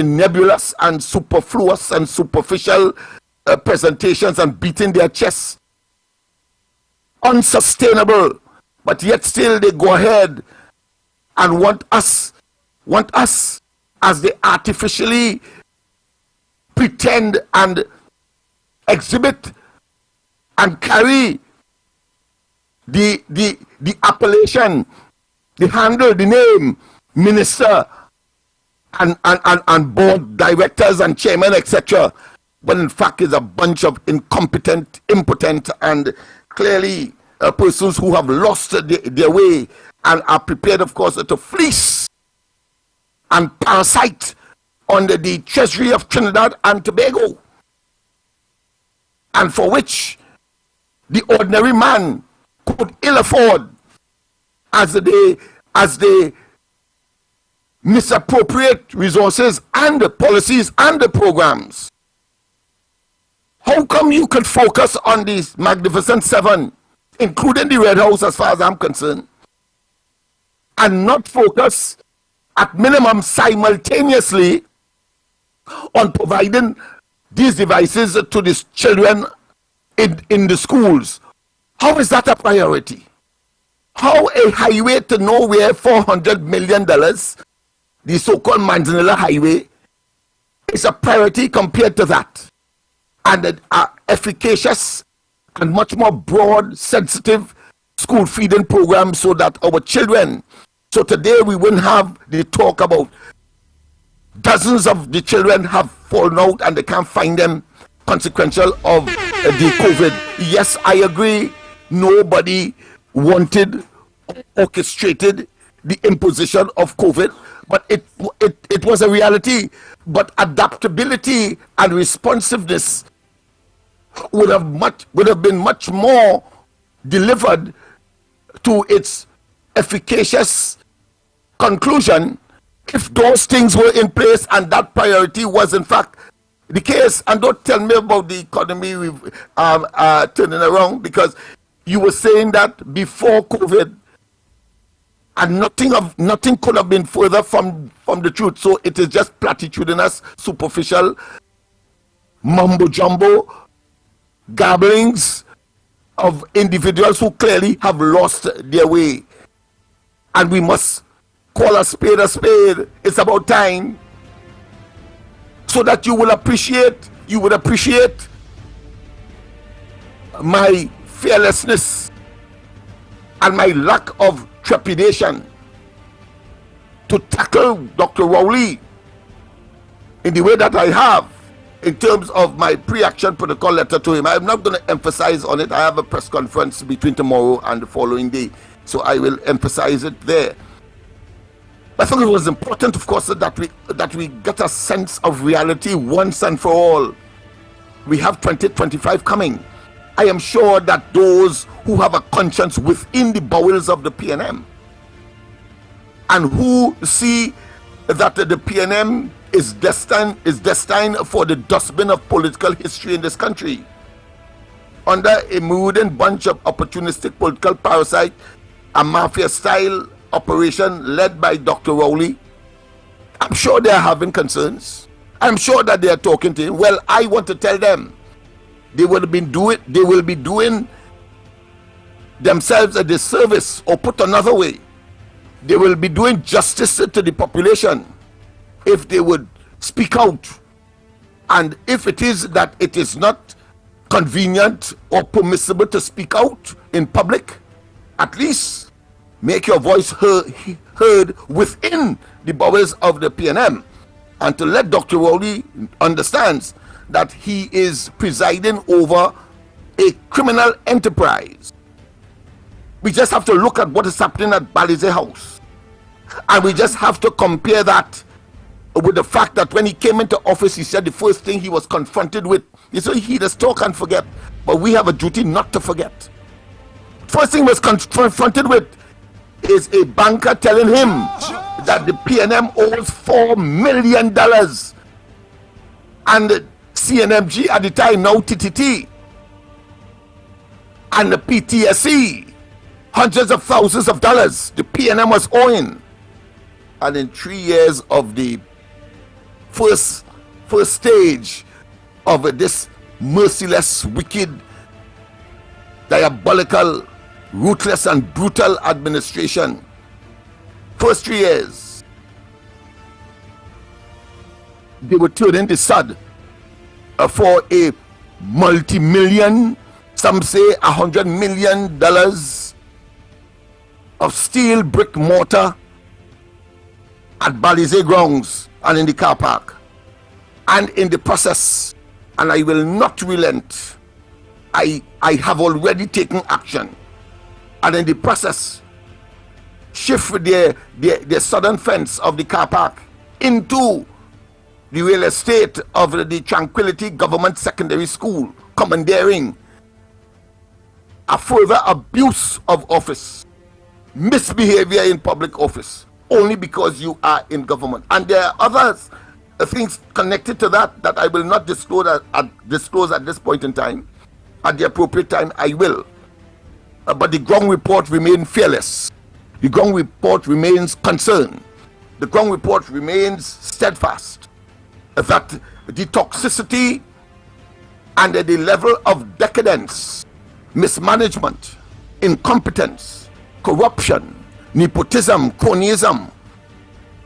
nebulous and superfluous and superficial presentations and beating their chests, unsustainable, but yet still they go ahead and want us as they artificially pretend and exhibit and carry the appellation, the handle, the name, minister and board directors and chairman, etc., when in fact is a bunch of incompetent, impotent, and clearly persons who have lost their way and are prepared, of course, to fleece and parasite under the treasury of Trinidad and Tobago, and for which the ordinary man could ill afford, as they misappropriate resources and the policies and the programs. How come you could focus on these Magnificent Seven, including the Red House as far as I'm concerned, and not focus at minimum simultaneously on providing these devices to these children in the schools? How is that a priority? How a highway to nowhere, $400 million, the so-called Manzanilla Highway, is a priority compared to that? And an efficacious and much more broad, sensitive school feeding program so that our children, so today we wouldn't have the talk about dozens of the children have fallen out and they can't find them consequential of the COVID. Yes, I agree. Nobody wanted, orchestrated the imposition of COVID, but it was a reality. But adaptability and responsiveness would have been much more delivered to its efficacious conclusion if those things were in place and that priority was in fact the case, and don't tell me about the economy we've turning around, because you were saying that before COVID, and nothing could have been further from the truth. So it is just platitudinous, superficial, mumbo jumbo, gabblings of individuals who clearly have lost their way. And we must call a spade a spade. It's about time, so that you would appreciate my fearlessness and my lack of trepidation to tackle Dr. Rowley in the way that I have, in terms of my pre-action protocol letter to him. I'm not going to emphasize on it. I have a press conference between tomorrow and the following day, so I will emphasize it there. I think it was important, of course, that we get a sense of reality once and for all. We have 2025 coming. I am sure that those who have a conscience within the bowels of the PNM, and who see that the PNM is destined for the dustbin of political history in this country, under a moving bunch of opportunistic political parasites, a mafia-style operation led by Dr. Rowley, I'm sure they are having concerns. I'm sure that they are talking to him. Well, I want to tell them, they will be doing themselves a disservice, or put another way, they will be doing justice to the population if they would speak out. And if it is that it is not convenient or permissible to speak out in public, at least make your voice heard within the bowels of the PNM, and to let Dr. Rowley understand that he is presiding over a criminal enterprise. We just have to look at what is happening at Balize House, and we just have to compare that with the fact that when he came into office, he said the first thing he was confronted with, he does talk and forget, but we have a duty not to forget. First thing he was confronted with is a banker telling him that the PNM owes $4 million, and the CNMG at the time, now TTT, and the PTSE, hundreds of thousands of dollars the PNM was owing. And in 3 years of the first stage of this merciless, wicked, diabolical, ruthless and brutal administration, first 3 years, they were turning the sod for a multi-million, some say $100 million of steel brick mortar at Balize grounds and in the car park. And in the process, and I will not relent, I have already taken action, and in the process shift their southern fence of the car park into the real estate of the Tranquility Government Secondary School, commandeering a further abuse of office, misbehavior in public office, only because you are in government. And there are other things connected to that I will not disclose at this point in time. At the appropriate time, I will. But the ground report remains fearless. The ground report remains concerned. The ground report remains steadfast that the toxicity and the level of decadence, mismanagement, incompetence, corruption, nepotism, cronyism,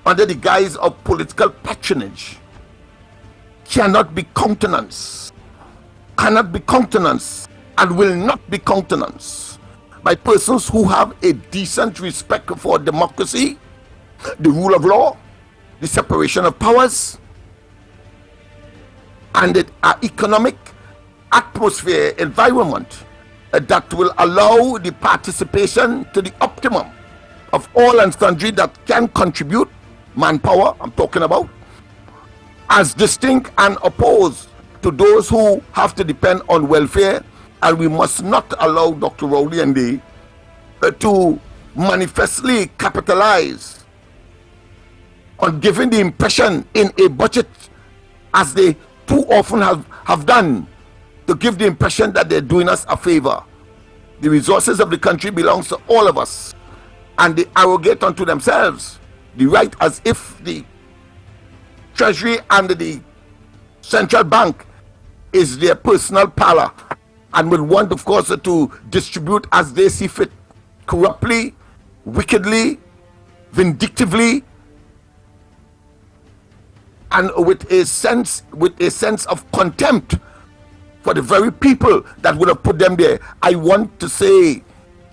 under the guise of political patronage cannot be countenanced, and will not be countenanced by persons who have a decent respect for democracy, the rule of law, the separation of powers, and the economic atmosphere, environment that will allow the participation to the optimum of all and sundry that can contribute, manpower I'm talking about, as distinct and opposed to those who have to depend on welfare. And we must not allow Dr. Rowley and they to manifestly capitalize on giving the impression in a budget, as they too often have done to give the impression that they're doing us a favor. The resources of the country belongs to all of us, and they arrogate unto themselves the right as if the Treasury and the Central Bank is their personal power, and will want, of course, to distribute as they see fit, corruptly, wickedly, vindictively, and with a sense of contempt for the very people that would have put them there. I want to say,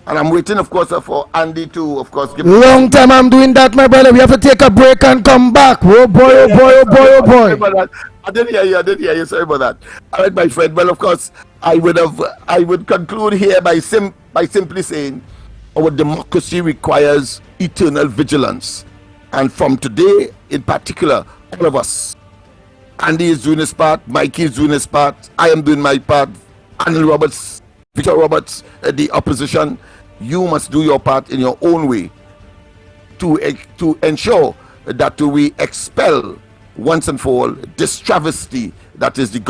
and I'm waiting, of course, for Andy to, of course, give. Long time I'm doing that, my brother. We have to take a break and come back. Oh boy, oh boy, oh boy, oh boy. I didn't hear you. Sorry about that. All right, my friend. Well, of course, I would conclude here by simply saying, our democracy requires eternal vigilance, and from today, in particular, all of us. Andy is doing his part. Mikey is doing his part. I am doing my part. Arnold Roberts, Victor Roberts, the opposition. You must do your part in your own way to ensure that we expel once and for all this travesty that is the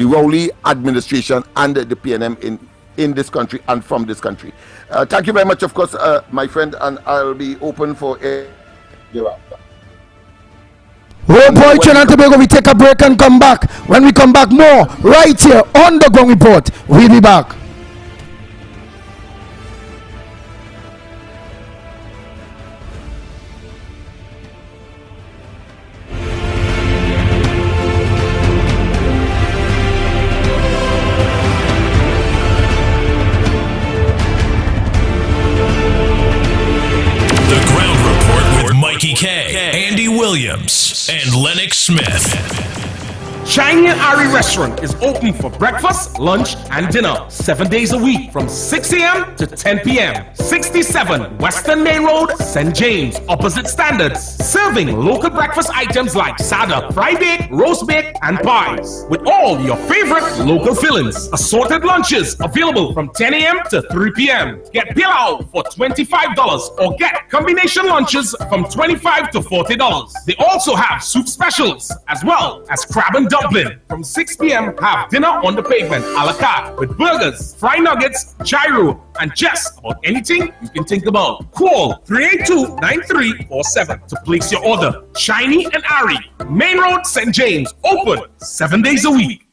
Rowley administration and the PNM in this country and from this country. Thank you very much, of course, my friend, and I'll be open for a thereafter. Oh boy, Trinidad and Tobago, we take a break and come back. When we come back, more right here on the Gong Report. We'll be back. Mikey K, Andy Williams, and Lennox Smith. Shiny and Ari Restaurant is open for breakfast, lunch, and dinner 7 days a week from 6 a.m. to 10 p.m. 67 Western Main Road, St. James, opposite Standards. Serving local breakfast items like sada, fry bake, roast bake, and pies. With all your favorite local fillings. Assorted lunches available from 10 a.m. to 3 p.m. Get pilau for $25 or get combination lunches from $25 to $40. They also have soup specials as well as crab and dumpling. From 6 p.m. have dinner on the pavement a la carte with burgers, fry nuggets, gyro, and just about anything you can think about. Call 382-9347 to place your order. Shiny and Ari, Main Road, St. James, open 7 days a week.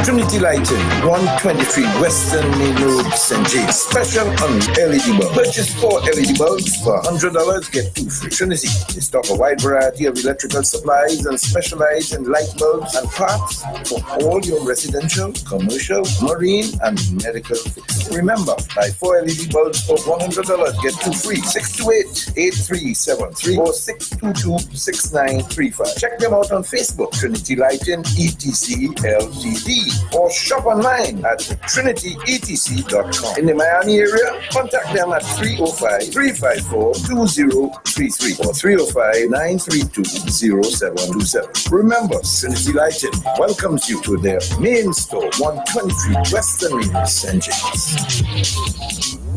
Trinity Lighting, 123 Western Main Road, St. James. Special on LED bulbs. Purchase 4 LED bulbs for $100, get 2 free. Trinity, they stock a wide variety of electrical supplies and specialize in light bulbs and parts for all your residential, commercial, marine, and medical fixtures. Remember, buy 4 LED bulbs for $100, get 2 free. 628-8373 or 622-6935. Check them out on Facebook, Trinity Lighting, ETC LTD. Or shop online at trinityetc.com. In the Miami area, contact them at 305-354-2033 or 305-932-0727. Remember, Trinity Lighting welcomes you to their main store, 123 Western Main, St. James.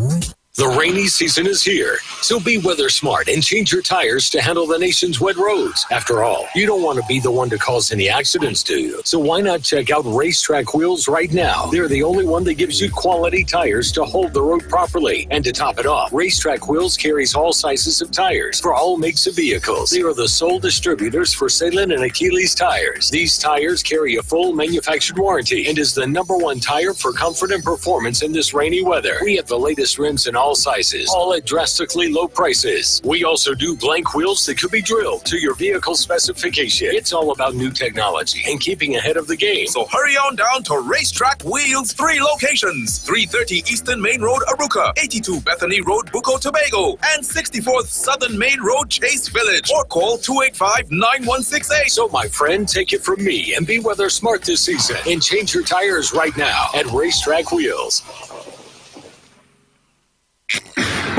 The rainy season is here, so be weather smart and change your tires to handle the nation's wet roads. After all, you don't want to be the one to cause any accidents, do you? So why not check out Racetrack Wheels right now? They're the only one that gives you quality tires to hold the road properly. And to top it off, Racetrack Wheels carries all sizes of tires for all makes of vehicles. They are the sole distributors for Salem and Achilles tires. These tires carry a full manufactured warranty and is the #1 tire for comfort and performance in this rainy weather. We have the latest rims in all sizes, all at drastically low prices. We also do blank wheels that could be drilled to your vehicle specification. It's all about new technology and keeping ahead of the game. So hurry on down to Racetrack Wheels, 3 locations: 330 Eastern Main Road, Aruca, 82 Bethany Road, Bucco, Tobago, and 64th Southern Main Road, Chase Village. Or call 285-9168. So my friend, take it from me and be weather smart this season and change your tires right now at Racetrack Wheels.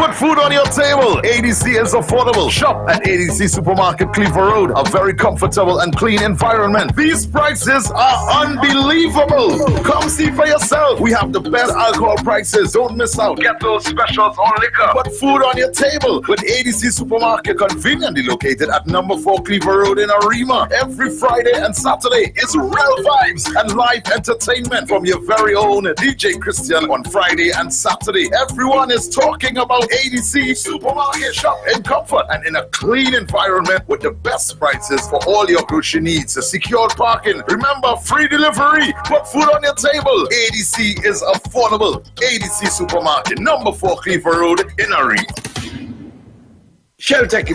Put food on your table. ADC is affordable. Shop at ADC Supermarket, Cleaver Road. A very comfortable and clean environment. These prices are unbelievable. Come see for yourself. We have the best alcohol prices. Don't miss out. Get those specials on liquor. Put food on your table with ADC Supermarket, conveniently located at number 4 Cleaver Road in Arima. Every Friday and Saturday is real vibes and live entertainment from your very own DJ Christian on Friday and Saturday. Everyone is talking about ADC Supermarket. Shop in comfort and in a clean environment with the best prices for all your grocery needs. Secure parking. Remember, free delivery. Put food on your table. ADC is affordable. ADC Supermarket, number 4 Cleaver Road in Arima. Shell Tech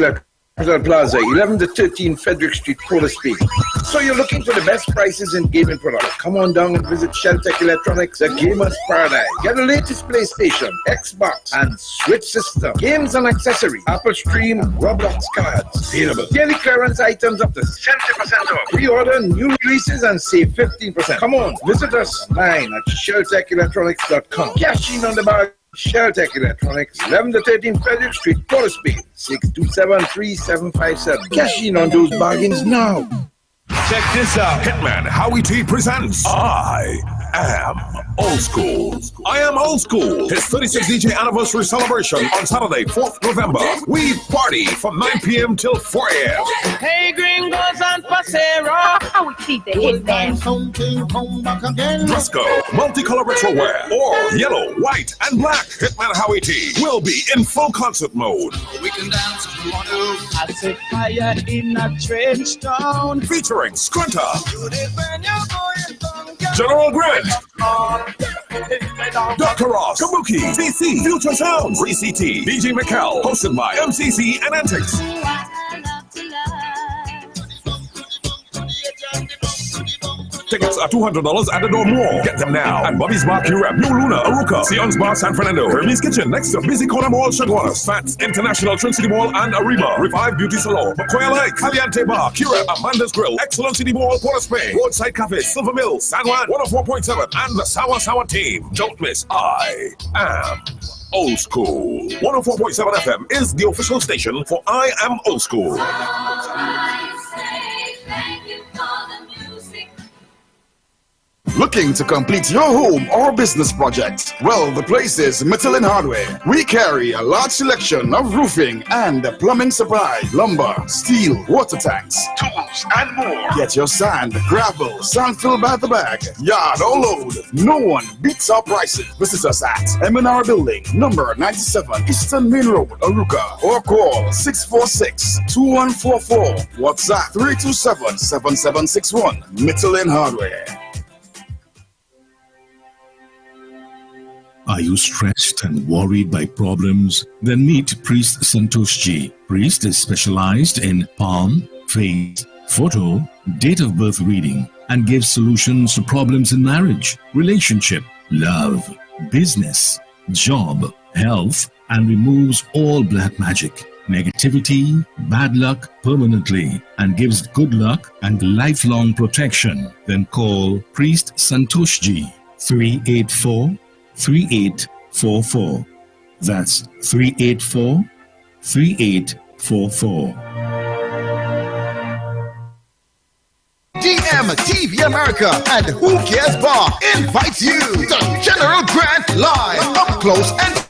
Plaza, 11 to 13 Frederick Street, Porter Street. So you're looking for the best prices in gaming products? Come on down and visit Shell Tech Electronics, the gamer's paradise. Get the latest PlayStation, Xbox, and Switch system, games and accessories, Apple Stream, Roblox cards available. Daily clearance items up to 70% off. Pre-order new releases and save 15%. Come on, visit us online at shelltechelectronics.com. Cash in on the bar. Shell Tech Electronics, 11 to 13 Frederick Street, Porter Street, 627-3757. Cash in on those bargains now. Check this out. Hitman Howie T presents I Am Old School. I Am Old School. His 36th DJ anniversary celebration on Saturday, 4th November. We party from 9 p.m. till 4 a.m. Hey, gringos and pasero. Howie T, the Hitman. Dress code, multicolor retro wear, or yellow, white, and black. Hitman Howie T will be in full concert mode. We can dance if we want to. I set fire in a trench town. Featuring Skrunta, General Grant, Dr. Ross, Kabuki, CC, Future Sounds, Reese T, DJ McCall, hosted by MCC and Antics. Tickets are $200 at the door more. Get them now at Bobby's Bar, Curab, New Luna, Aruca, Sion's Bar, San Fernando, Hermes Kitchen, next to Busy Corner Mall, Chaguanas, Fats International, Trinity Mall, and Arriba, Revive Beauty Salon, McCoy Lake, Caliente Bar, Curab, Amanda's Grill, Excellent City Mall, Port of Spain, Roadside Cafe, Silver Mill, San Juan, 104.7, and the Sawa team. Don't miss I Am Old School. 104.7 FM is the official station for I Am Old School. Looking to complete your home or business project? Well, the place is Michelin Hardware. We carry a large selection of roofing and plumbing supply, lumber, steel, water tanks, tools, and more. Get your sand, gravel, sand fill by the bag, yard or load. No one beats our prices. Visit us at M&R Building, number 97, Eastern Main Road, Aruca, or call 646-2144. WhatsApp 327-7761. Michelin Hardware. Are you stressed and worried by problems? Then meet Priest Santosh Ji. Priest is specialized in palm, face, photo, date of birth reading, and gives solutions to problems in marriage, relationship, love, business, job, health, and removes all black magic, negativity, bad luck permanently, and gives good luck and lifelong protection. Then call Priest Santosh Ji, 384-3844. That's 384-3844. DMTV America and Who Cares Bar invites you to General Grant Live, up close and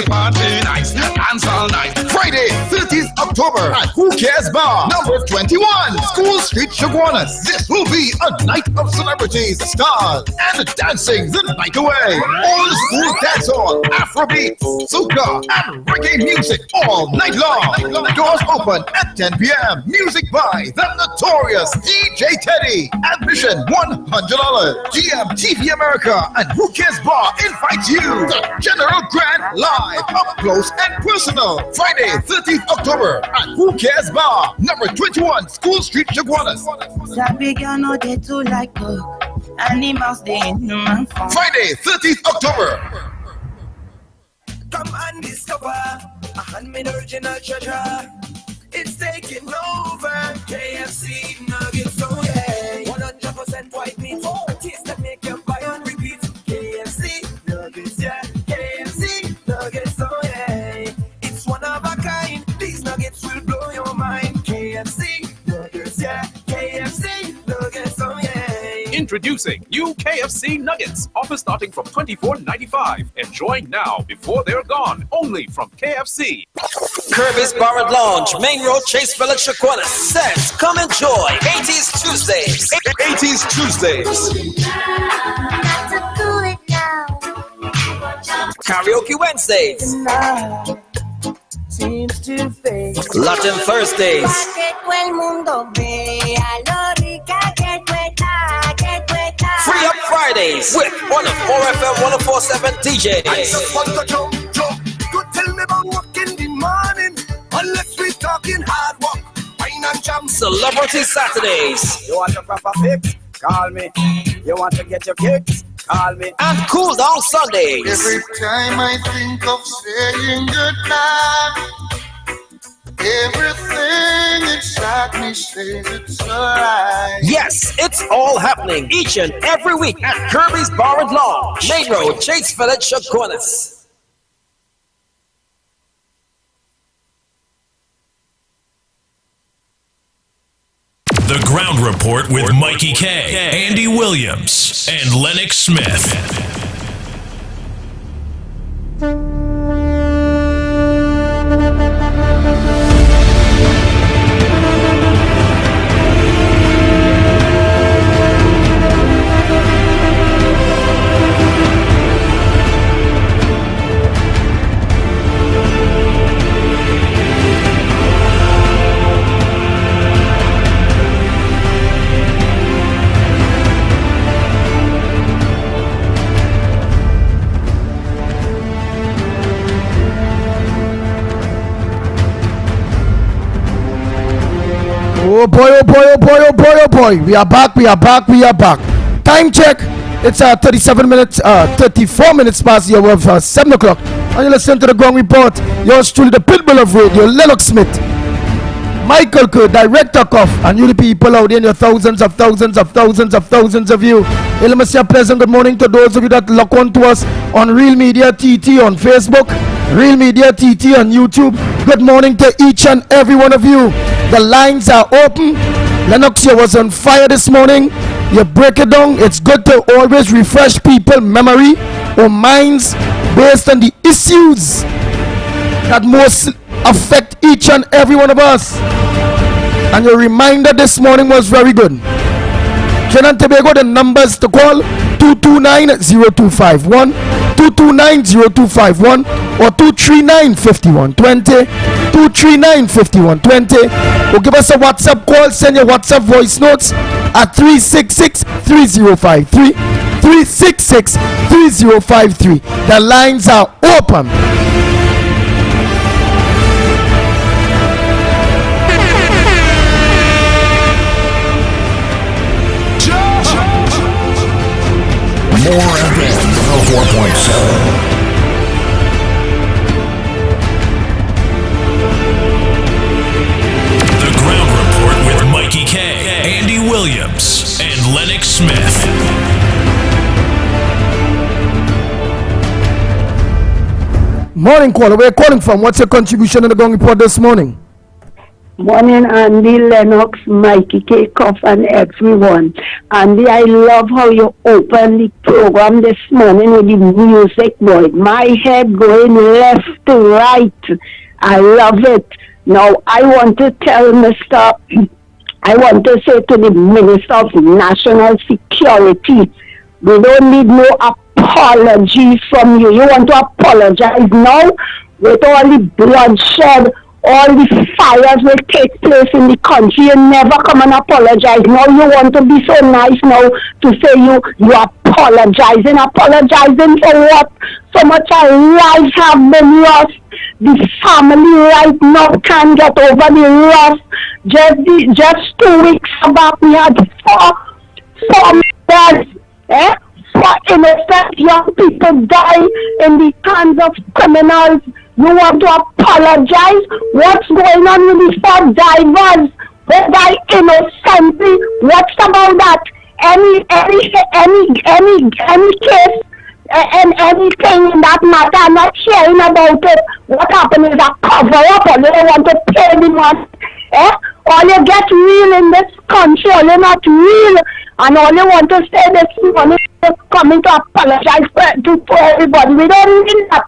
party nights, dance all night. Friday, 30th October at Who Cares Bar, number 21, School Street, Chaguanas. This will be a night of celebrities, stars, and dancing the night away. Old school dancehall, Afrobeat, soca, and reggae music all night long. Doors open at 10 p.m. Music by the notorious DJ Teddy. Admission $100. GMTV America and Who Cares Bar invites you to General Grant Live, up close and personal. Friday, 30th October at Who Cares Bar, number 21, School Street, Chaguanas. Friday, 30th October. Come and discover a handmade original treasure. It's taking over. KFC nuggets, oh yeah. 100% white meat. A taste that make you buy and repeat. KFC nuggets, yeah. KFC nuggets, oh yeah. Introducing new KFC Nuggets. Offer starting from $24.95. Enjoy now before they're gone. Only from KFC. Kirby's Bar and Lounge, Main Road, Chase Village, Shaquana says, come enjoy 80s Tuesdays. 80s Tuesdays. Karaoke Wednesdays. Seems to fade. Latin Thursdays. Free Up Fridays with one of 4FM 104.7 DJs. I just want to jump. Go tell me about work in the morning. Unless we talking hard work, wine and jam. Celebrity Saturdays. You want a proper fix? Call me. You want to get your kicks? Call me. And Cool Down Sundays. Every time I think of saying goodbye, everything inside me says it's alright. Yes, it's all happening each and every week at Kirby's Bar and Lounge, Main Road, Chase Village, Chaguanas. The Ground Report with Mikey K, Andy Williams, and Lennox Smith. Oh boy, oh boy, oh boy, oh boy, oh boy. We are back. Time check. It's 34 minutes past the hour of 7 o'clock. And you listen to the Ground Report. Yours truly, the Pitbull of Radio, Lennox Smith, Michael Kerr, Director Cuff, and you the people out there in your thousands of you. Let me say a pleasant good morning to those of you that lock on to us on Real Media TT on Facebook, Real Media TT on YouTube. Good morning to each and every one of you. The lines are open. Lennox was on fire this morning. You break it down. It's good to always refresh people's memory or minds based on the issues that most affect each and every one of us. And your reminder this morning was very good. Trinidad and Tobago, the numbers to call 229-0251, 229-0251, or 239-5120, 239-5120. Or give us a WhatsApp call, send your WhatsApp voice notes at 366-3053, 366-3053. The lines are open. More FM 104.7. The Ground Report with Mikey K, Andy Williams, and Lennox Smith. Morning caller, where are you calling from? What's your contribution in the Ground Report this morning? Morning, Andy, Lennox, Mikey K, Cuff, and everyone. Andy, I love how you opened the program this morning with the music, boy. My head going left to right. I love it. Now, I want to say to the Minister of National Security, we don't need no apology from you. You want to apologize now with all the bloodshed, all the fires will take place in the country. You never come and apologize. Now you want to be so nice now to say you apologizing. Apologizing for what? So much our lives have been lost. The family right now can't get over the loss. Just 2 weeks back we had four deaths. Four innocent young people die in the hands of criminals. You want to apologize? What's going on with these four divers? They die innocently. What's about that? Any case and anything in that matter? I'm not sharing about it. What happened is a cover up, or they don't want to pay the money. All you get real in this country, or you're not real. And all you want to say this morning is coming to apologize for everybody. We don't need that.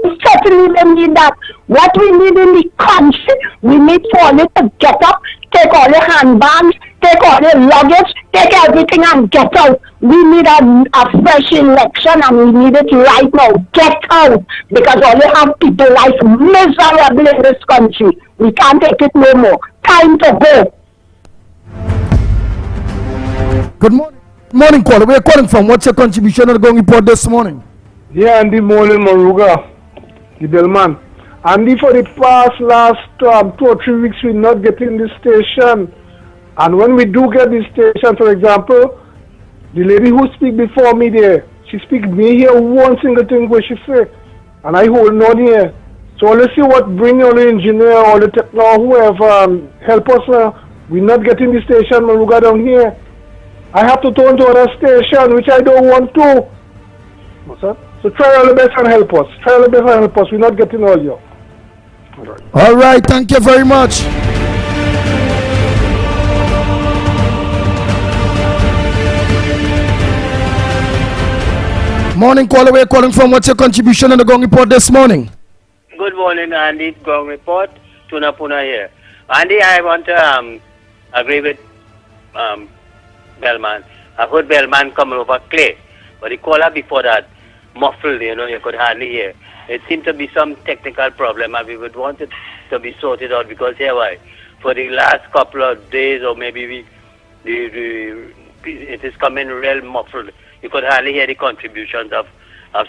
We certainly don't need that. What we need in the country, we need for you to get up, take all your handbags, take all your luggage, take everything and get out. We need a fresh election and we need it right now. Get out. Because all you have people life miserable in this country. We can't take it no more. Time to go. Good morning. Morning, caller. Where are you calling from? What's your contribution to the Gong Report this morning? Yeah, and the morning, Moruga, the bellman. And for the last 2 or 3 weeks, we're not getting this station. And when we do get this station, for example, the lady who speak before me there, she speak me here one single thing where she say, and I hold on here. So let's see what bring all the engineer or the technology, whoever help us now. We're not getting the station, Moruga, down here. I have to turn to another station, which I don't want to. So try all the best and help us. Try all the best and help us. We're not getting all you. All right, thank you very much. Morning, caller. Where are you calling from? What's your contribution on the Gong Report this morning? Good morning, Andy. Gong Report. Tuna Puna here. Andy, I want to agree with Bellman. I heard Bellman coming over Clay, but the caller before that muffled, you could hardly hear. It seemed to be some technical problem and we would want it to be sorted out because here why? For the last couple of days or maybe week, it is coming real muffled. You could hardly hear the contributions of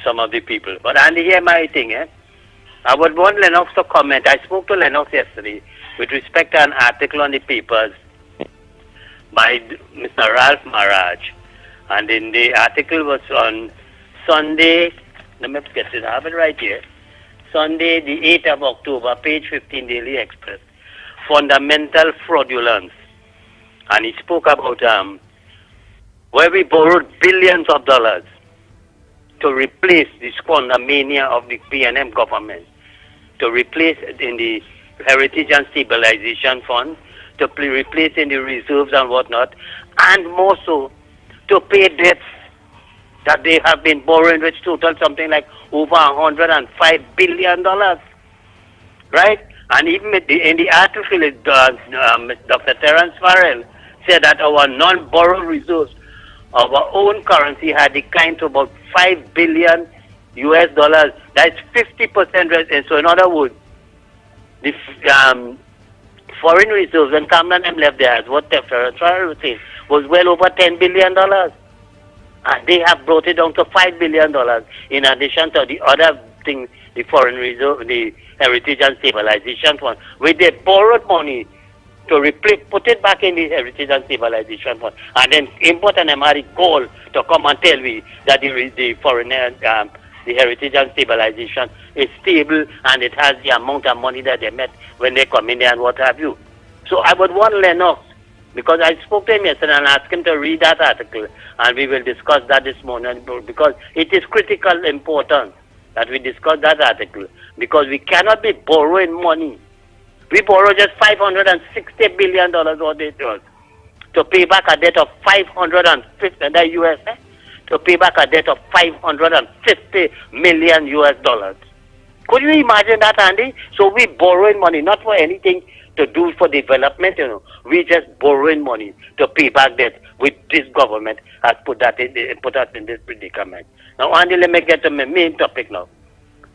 some of the people. But Andy, hear my thing, I would want Lennox to comment. I spoke to Lennox yesterday with respect to an article on the papers by Mr. Ralph Maraj, and in the article was on Sunday, let me get it, I have it right here, Sunday the 8th of October, page 15, Daily Express, fundamental fraudulence, and he spoke about where we borrowed billions of dollars to replace the squandermania of the PNM government, to replace it in the Heritage and Stabilization Fund, to replace in the reserves and whatnot, and more so to pay debts that they have been borrowing, which total something like over $105 billion, right? And even in the article, Dr. Terence Farrell said that our non-borrowed reserves of our own currency had declined to about $5 billion US. That's 50%. So in other words, the foreign reserves, when Kamlan M left there, as what Terence Farrell was saying, was well over $10 billion. And they have brought it down to $5 billion in addition to the other thing, the foreign reserve, the Heritage and Stabilization Fund, where they borrowed money to replace, put it back in the Heritage and Stabilization Fund, and then import an MRE call to come and tell me that the foreign, the Heritage and Stabilization is stable and it has the amount of money that they met when they come in there and what have you. So I would want Lennox, because I spoke to him yesterday and asked him to read that article, and we will discuss that this morning, because it is critical importance that we discuss that article, because we cannot be borrowing money. We borrow just $560 billion what it was, to pay back a debt of $550 US, to pay back a debt of $550 million US. Could you imagine that, Andy? So we borrowing money, not for anything to do for development, we just borrowing money to pay back debt, which this government has put us in this predicament. Now, Andy, let me get to my main topic now.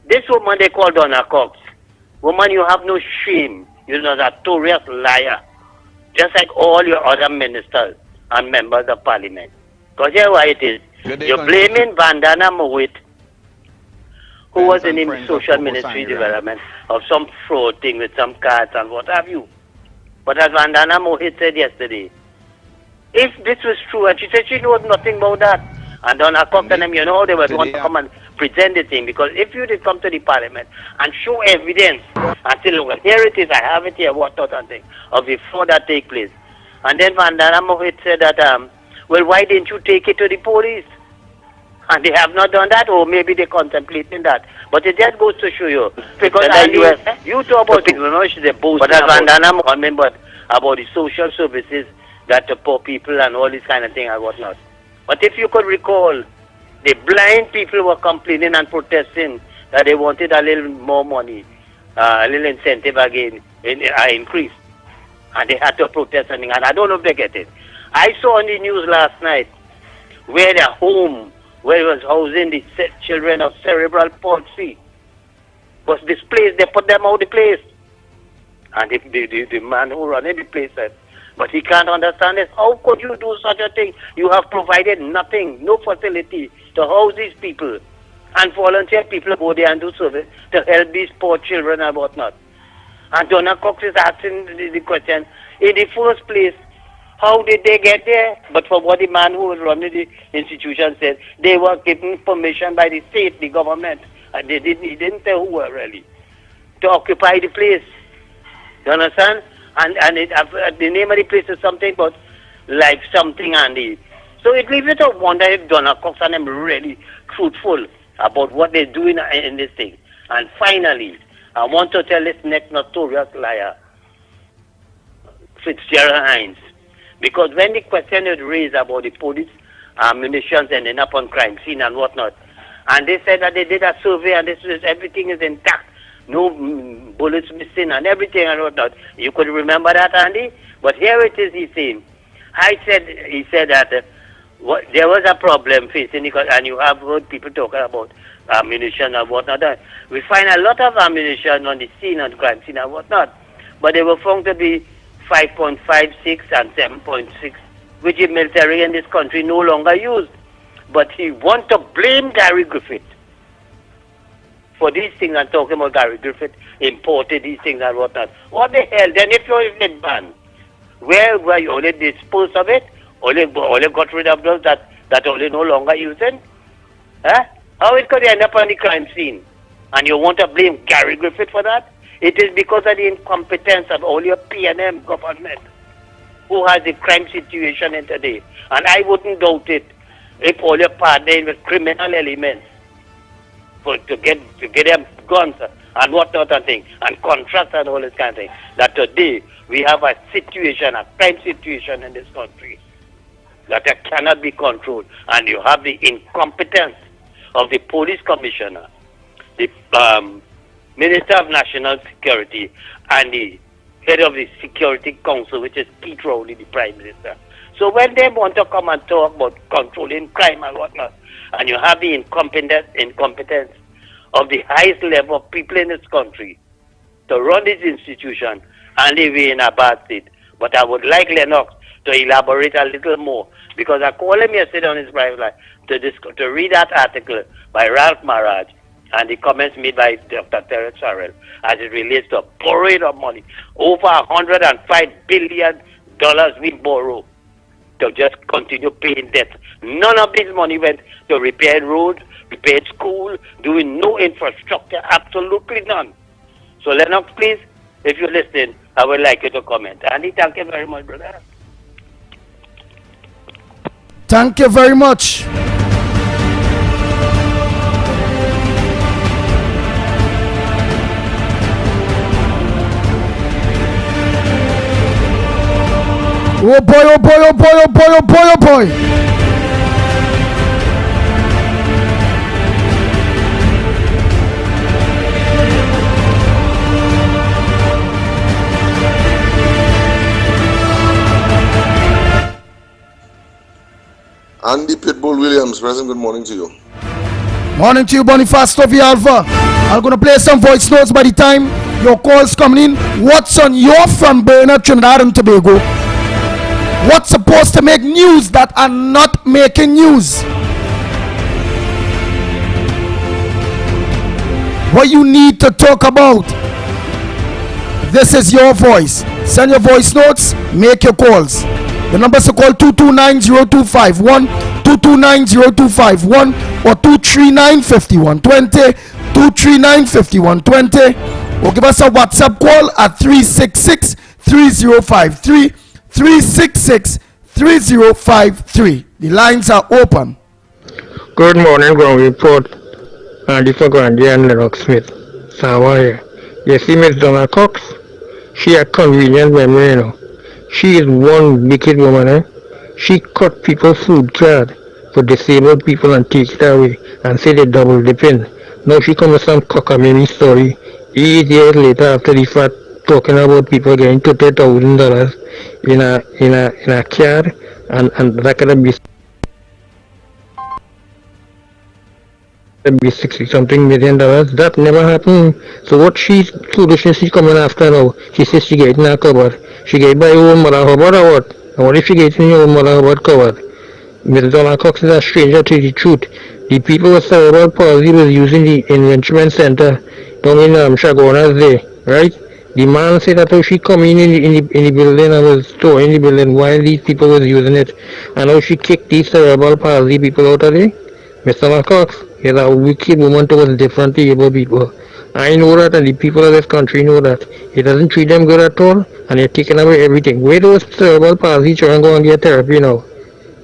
This woman they call Donna Cox. Woman, you have no shame. You're a notorious liar, just like all your other ministers and members of parliament. Because here's why it is. You're blaming Vandana Mohit, who was in the social ministry development, of some fraud thing with some cards and what have you. But as Vandana Mohit said yesterday, if this was true, and she said she knows nothing about that, and Donna Cox and them, they would want to come and present the thing, because if you did come to the parliament and show evidence and say, look, here it is, I have it here, what not and thing, of the fraud that take place. And then Vandana Mohit said that, well, why didn't you take it to the police? And they have not done that, or maybe they're contemplating that. But it just goes to show you, because you talk about people, she's a boast, but as Vandana Mohit, but about the social services that the poor people and all this kind of thing and whatnot. But if you could recall, the blind people were complaining and protesting that they wanted a little more money, a little incentive again, increase. And they had to protest and I don't know if they get it. I saw on the news last night where their home, where it was housing the children of cerebral palsy, was displaced. They put them out of the place. And the man who ran the place said, but he can't understand this. How could you do such a thing? You have provided nothing, no facility to house these people. And volunteer people go there and do service to help these poor children and whatnot. And Donna Cox is asking the question, in the first place, how did they get there? But for what the man who was running the institution said, they were given permission by the state, the government, and he didn't tell who were really, to occupy the place. You understand? And the name of the place is something but like something Andy. So it leaves you to wonder if Donna Cox and them really truthful about what they're doing in this thing. And finally, I want to tell this next notorious liar, Fitzgerald Hines, because when the question is raised about the police munitions ending up on crime scene and whatnot, and they said that they did a survey and everything is intact, no bullets missing and everything and whatnot. You could remember that, Andy? But here it is, he's saying. He said that there was a problem facing the country, and you have heard people talking about ammunition and whatnot. We find a lot of ammunition on the scene, on the crime scene and whatnot, but they were found to be 5.56 and 7.6, which the military in this country no longer used. But he wants to blame Gary Griffith for these things and talking about Gary Griffith imported these things and whatnot. What the hell? Then if you're banned, where were you only disposed of it? Only got rid of those that only no longer using? Huh? How it could end up on the crime scene? And you want to blame Gary Griffith for that? It is because of the incompetence of all your PNM government who has the crime situation in today. And I wouldn't doubt it if all your partnering with criminal elements to get them guns and whatnot and things, and contracts and all this kind of thing, that today we have a situation, a crime situation in this country that cannot be controlled. And you have the incompetence of the police commissioner, the Minister of National Security, and the head of the Security Council, which is Pete Rowley, the Prime Minister. So when they want to come and talk about controlling crime and whatnot, and you have the incompetence of the highest level of people in this country to run this institution, and they were in a bad state. But I would like Lennox to elaborate a little more, because I called him yesterday on his private line to read that article by Ralph Maraj and the comments made by Dr. Terence Farrell as it relates to borrowing of money. Over $105 billion we borrow to just continue paying debt. None of this money went to repair roads, repair school, doing no infrastructure, absolutely none. So Lennox, please, if you're listening, I would like you to comment. Andy, thank you very much, brother. Thank you very much. Oh boy, oh boy, oh boy, oh boy, oh boy, oh boy. Andy Pitbull Williams, present, good morning to you. Morning to you, Boniface Tovi Alva. I'm going to play some voice notes by the time your calls coming in. What's on your front burner, Trinidad and Tobago? What's supposed to make news that are not making news? What you need to talk about? This is your voice. Send your voice notes, make your calls. The numbers to call 229-0251, 229-0251 or 239-5120, 239-5120, or give us a WhatsApp call at 366-3053, 366-3053. The lines are open. Good morning, Ground Report. This is Grandy and Lennox Smith. So, you see Miss Donna Cox? She a convenient memory, you know. She is one wicked woman, eh? She cut people's food card for disabled people and take it away and say they double dipping. Now she come with some cockamamie story 8 years later after the fact, talking about people getting $30,000 in a card and that could be 60 something $1 million. That never happened. So what she's foolishness she's coming after now? She says she get in her cupboard. She get by her own mother Hubbard or what? And what if she gets in her own mother Hubbard cupboard? Mr. Donald Cox is a stranger to the truth. The people with cerebral palsy was using the enrichment center down in Chaguanas there, right? The man said that how she come in the building and was storing the building while these people was using it. And how she kicked these cerebral palsy people out of there. Mr. Donald Cox is a wicked woman towards different able people. I know that and the people of this country know that. It doesn't treat them good at all and they're taking away everything. Where those cerebral palsy children go and get therapy now?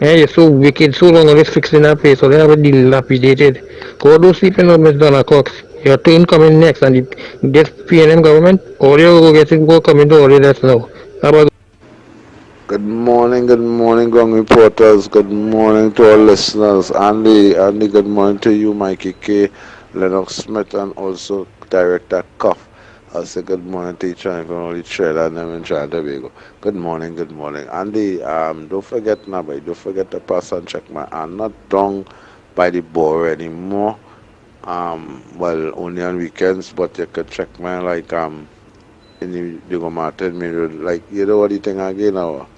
Yeah, you're so wicked, so long always fixing that place, so they have it dilapidated. Go do sleeping on Miss Donna Cox. Your turn coming next, and this PNM government, all you go get it, go come into all of that now. How about Good morning, Gong reporters. Good morning to our listeners. Andy, good morning to you, Mikey K, Lennox Smith, and also Director Cuff. I'll say good morning to each and every one of the trailer and them in Trinidad and Tobago. Good morning. Andy, don't forget now, boy, don't forget to pass and check my I'm not down by the bar anymore. Well, only on weekends, but you could check my like in the Diego Martin Road. Like, you know what you think again now?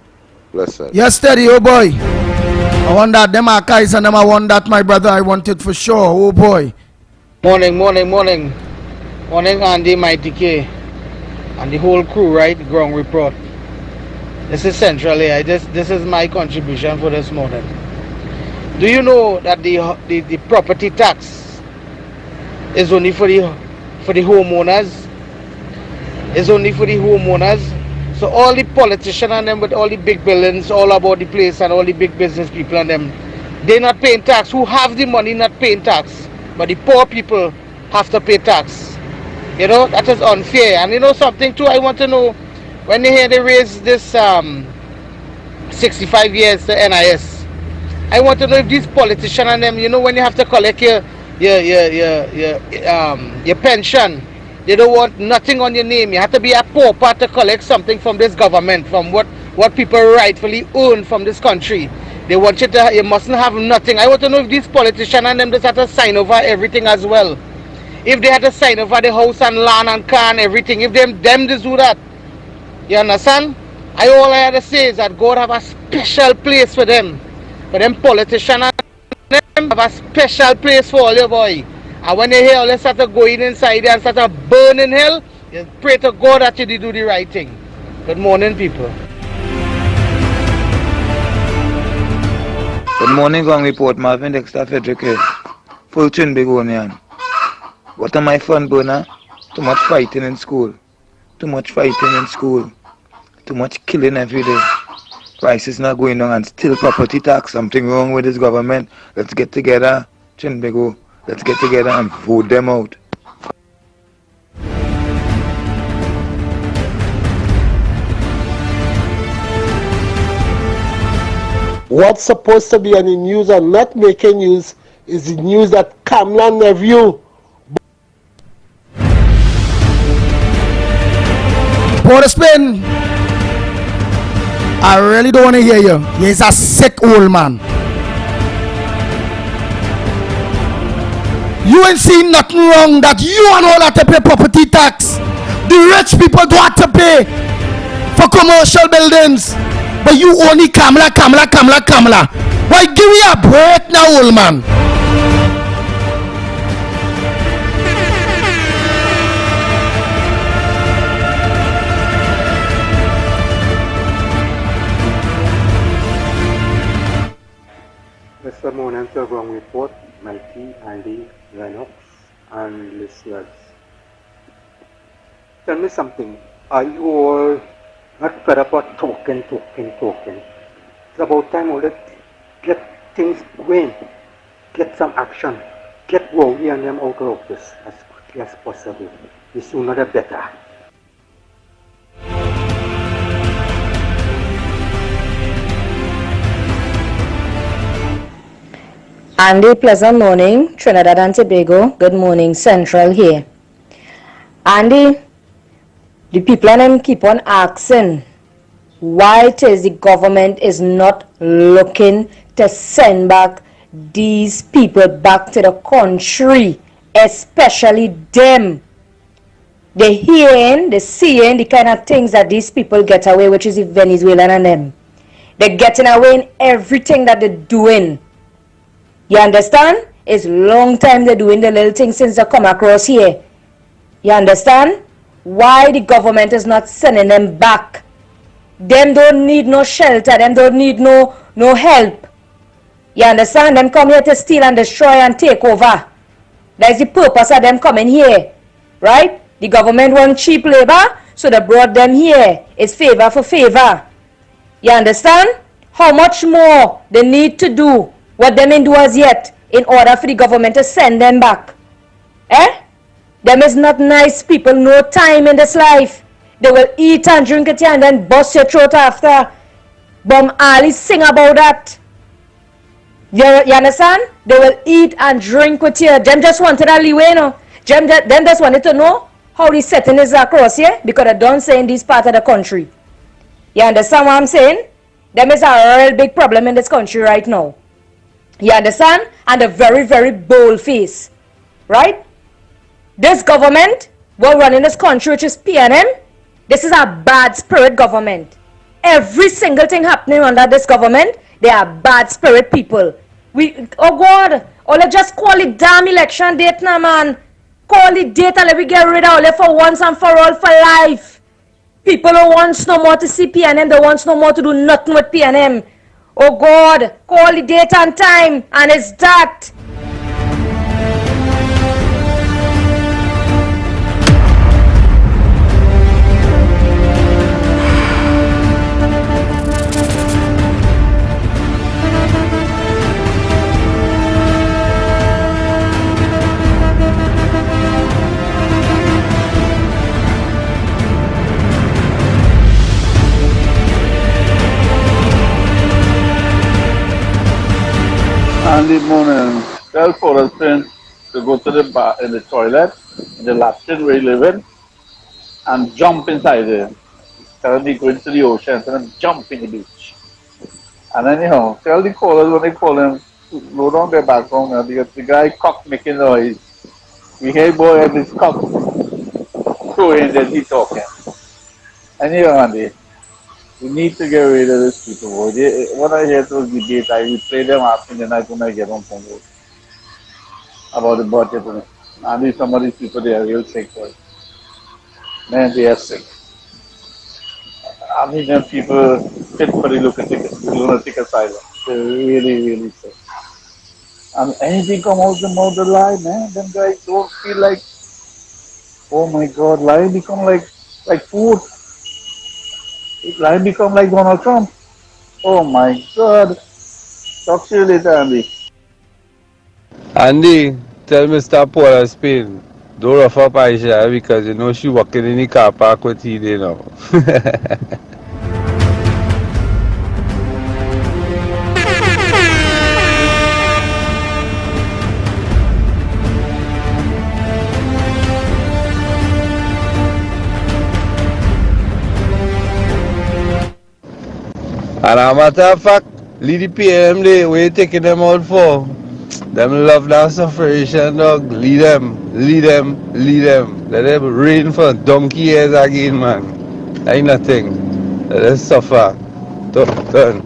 Bless her. Yes, steady, oh boy. I want that them archives and them I want that, my brother. I want it for sure, oh boy. Morning, Andy, Mighty K, and the whole crew, right? Ground Report. This is Central AI. This is my contribution for this morning. Do you know that the property tax is only for the homeowners? It's only for the homeowners. So all the politicians and them with all the big buildings all about the place and all the big business people and them, they're not paying tax. Who have the money not paying tax? But the poor people have to pay tax. You know, that is unfair. And you know something too, I want to know, when they hear they raise this 65 years to NIS, I want to know if these politicians and them, you know, when you have to collect your pension, they don't want nothing on your name. You have to be a pauper to collect something from this government, from what people rightfully own from this country. They want you mustn't have nothing. I want to know if these politicians and them just have to sign over everything as well. If they had to sign over the house and land and car and everything, if them just do that, you understand? All I had to say is that God have a special place for them politicians and them have a special place for all your boy. And when they hear all they start to go inside there and start to burn in hell, you pray to God that you do the right thing. Good morning, people. Good morning, Gong Report. Marvin Dexter Frederick here. Full Trinbagonian. What am I fun, Burner? Too much fighting in school. Too much killing every day. Prices not going down and still property tax. Something wrong with this government. Let's get together, Trinbago. Let's get together and vote them out. What's supposed to be on the news and not making news is the news that Kamla Nephew. Border Spin, I really don't want to hear you. He's a sick old man. You ain't seen nothing wrong that you and all have to pay property tax. The rich people don't have to pay for commercial buildings. But you only Kamla. Why, give me a break now, old man. Mr. Morning to Ground Report, Mikey, Andy, Lennox, and listeners. Tell me something. Are you all not fed up of talking? It's about time all that get things going. Get some action. Get Rowie and them out of office as quickly as possible. The sooner the better. Andy, pleasant morning, Trinidad and Tobago. Good morning, Central here. Andy, the people and them keep on asking why it is the government is not looking to send back these people back to the country, especially them. They're hearing, they're seeing the kind of things that these people get away, which is the Venezuelan and them. They're getting away in everything that they're doing. You understand? It's long time they're doing the little things since they come across here. You understand? Why the government is not sending them back? Them don't need no shelter. Them don't need no help. You understand? Them come here to steal and destroy and take over. That's the purpose of them coming here. Right? The government want cheap labor, so they brought them here. It's favor for favor. You understand? How much more they need to do what them ain't do as yet in order for the government to send them back? Eh? Them is not nice people, no time in this life. They will eat and drink it and then bust your throat after. Bum Ali sing about that. You understand? They will eat and drink with you. Them just wanted a leeway, no? Them just wanted to know how the setting is across here because they don't say in this part of the country. You understand what I'm saying? Them is a real big problem in this country right now. You understand? And a very, very bold face. Right? This government will run in this country, which is PNM. This is a bad spirit government. Every single thing happening under this government, they are bad spirit people. Oh God, let's just call it damn election date now, man. Call it date and let me get rid of it for once and for all for life. People don't want no more to see PNM. They want no more to do nothing with PNM. Oh God, call the date and time, and it's that. Andy morning, tell Forrest to go to the bar in the toilet, in the latrine where you live in, and jump inside there. Tell me go into the ocean and jump in the beach. And then tell the callers when they call him, load on their background because the guy cock making noise. We hear boy and this cock crowing that he talking. And Andy, we need to get rid of these people. When I hear those debates, I will play them after the night when I get home from work about the budget. And some of these people, they are real sick. Man, they are sick. I mean, them people fit for the lunatic asylum. They're really, really sick. And anything come out of the lie, man, them guys don't feel like, oh my God, lie become like food. Lie become like Donald Trump. Oh my God. Talk to you later, Andy. Andy, tell Mr. Paula Spain, don't rough up Aisha because you know she walking in the car park with you there now. And a matter of fact, lead the PM there, where you taking them out for? Them love that sufferation, dog. Lead them. Let them rain for donkey years again, man. Ain't nothing. Let them suffer. Turn.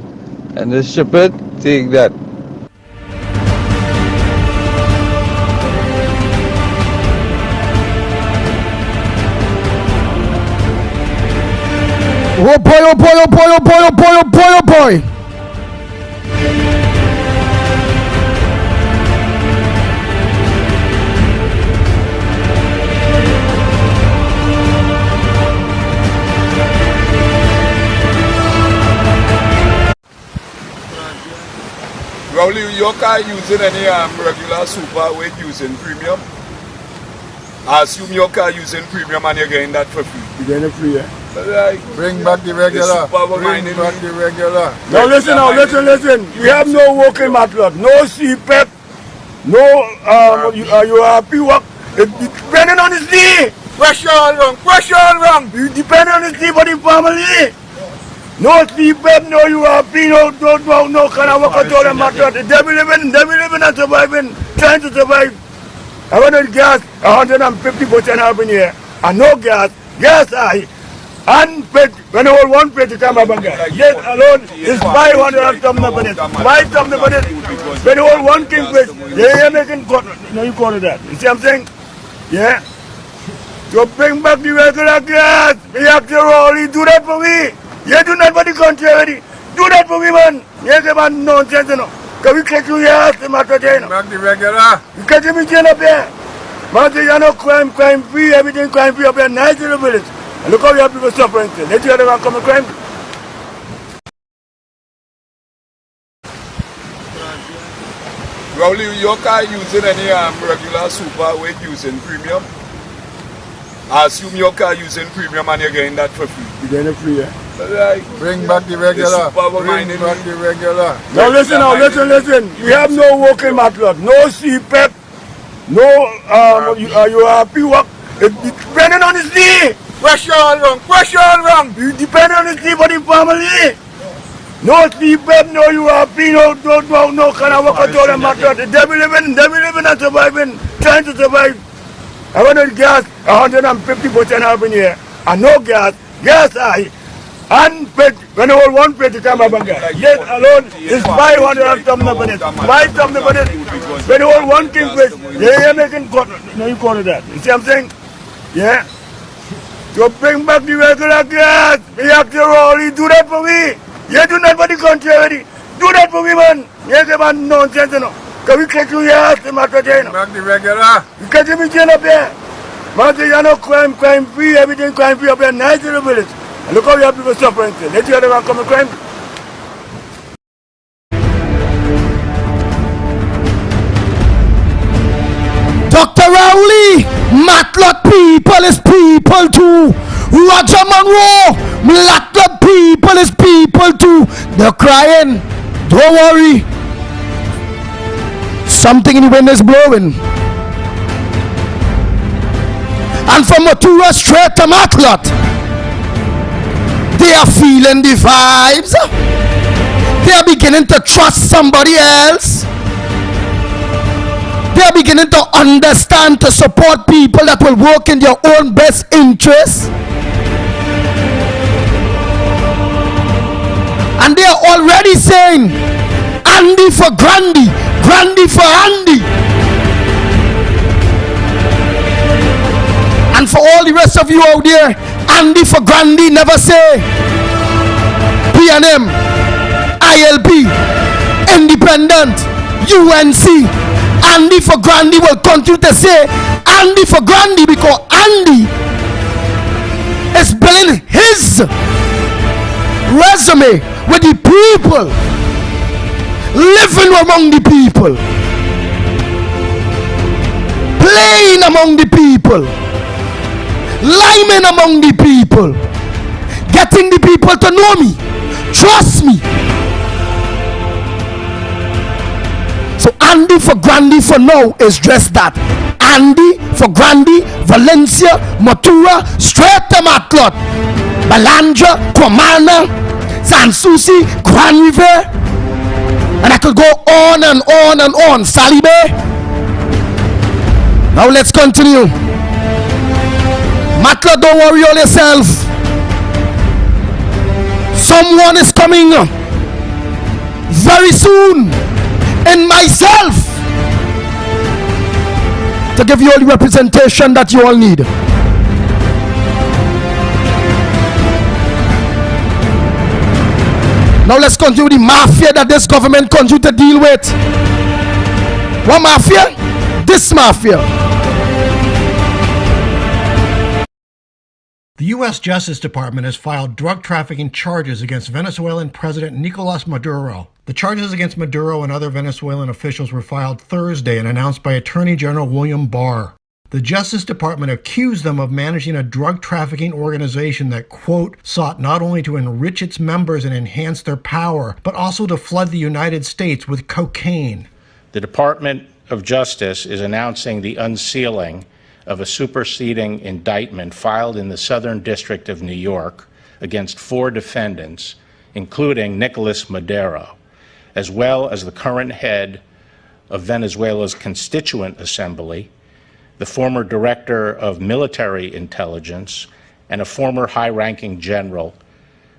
And the shepherd, take that. Oh boy, oh boy, oh boy, oh boy, oh boy, oh boy, oh boy. Rowley, your car using any regular super with using premium? I assume your car using premium and you're getting that for free. You're getting it free, yeah? Bring back the regular. Bring back the regular. Now listen, we have no working backlog, no CPEP, No, you happy work. Depending on his knee. Pressure all wrong. You depend on his knee for the family. No sleep bed, no you happy, no kind of work at all the matter. They be living and surviving, trying to survive. I want to gas 150% up in here. And no gas high. And when you hold one plate to come up and get. Yes, alone is 500 something for it. 5 something for it. When you hold one king plate, they are making you call that. You see what I'm saying? Yeah? So bring back the regular gas. We have to only do that for me. You do that for the country already. Do that for me, man. You give man nonsense, you know. Can we catch you here? The matter, you know. Back the regular. You catch me jail up here. Man, you know, crime free, everything crime free up here. Nice little village. And look how you have people suffering. Let you other come and crime. Rowley, your car using any regular super with using premium? I assume your car using premium and you're getting that for free. You're getting it free, yeah? Right. Bring back the regular. Bring back the regular. Now listen. We have no working backlog, no CPEP, no you happy work. Depending on his knee. Pressure all wrong. You depend on his knee for the family. No CPEP, no you happy, no kind of work at all the matter. They be living and surviving, trying to survive. I want to gas 150% up in here. And no gas high. And when you hold one plate to come up and get. Yes, alone is 500 something for it. 5 something for it. When you hold one king plate, they are making you call that. You see what I'm saying? Yeah? So bring back the regular gas. We have to only do that for me. You do that for the country already. Do that for me, man. You give man nonsense, you know. Can we catch you here? The matter, you know. Back the regular. You catch me jail up here. Man, you know, crime free, everything crime free up here. Nice little village. And look how you have people suffering. Let you other come and crime. Dr. Rowley, Matlock people is people too. Roger Monroe, Matlock people is people too. They're crying. Don't worry. Something in the wind is blowing. And from Matura straight to Matlock, they are feeling the vibes. They are beginning to trust somebody else. They are beginning to understand, to support people that will work in their own best interests. And they are already saying, Andy for Grandy, Grandy for Andy. And for all the rest of you out there, Andy for Grandy, never say PNM, ILP, Independent, UNC. Andy for Grandy will continue to say Andy for Grandy, because Andy is building his resume with the people, living among the people, playing among the people, liming among the people, getting the people to know me, trust me. So Andy for Grandy for now is just that. Andy for Grandy, Valencia, Matura, straight to Matlock, Balandra, Comana, Sanssouci, Grand River, and I could go on and on and on. Salibe. Now let's continue. Matlock, don't worry all yourself. Someone is coming very soon in myself to give you all the representation that you all need. Now let's continue the mafia that this government continue to deal with. What mafia? This mafia. The U.S. Justice Department has filed drug trafficking charges against Venezuelan President Nicolas Maduro. The charges against Maduro and other Venezuelan officials were filed Thursday and announced by Attorney General William Barr. The Justice Department accused them of managing a drug trafficking organization that, quote, sought not only to enrich its members and enhance their power, but also to flood the United States with cocaine. The department of Justice is announcing the unsealing of a superseding indictment filed in the Southern District of New York against 4 defendants, including Nicolas Maduro, as well as the current head of Venezuela's Constituent Assembly, the former director of military intelligence, and a former high-ranking general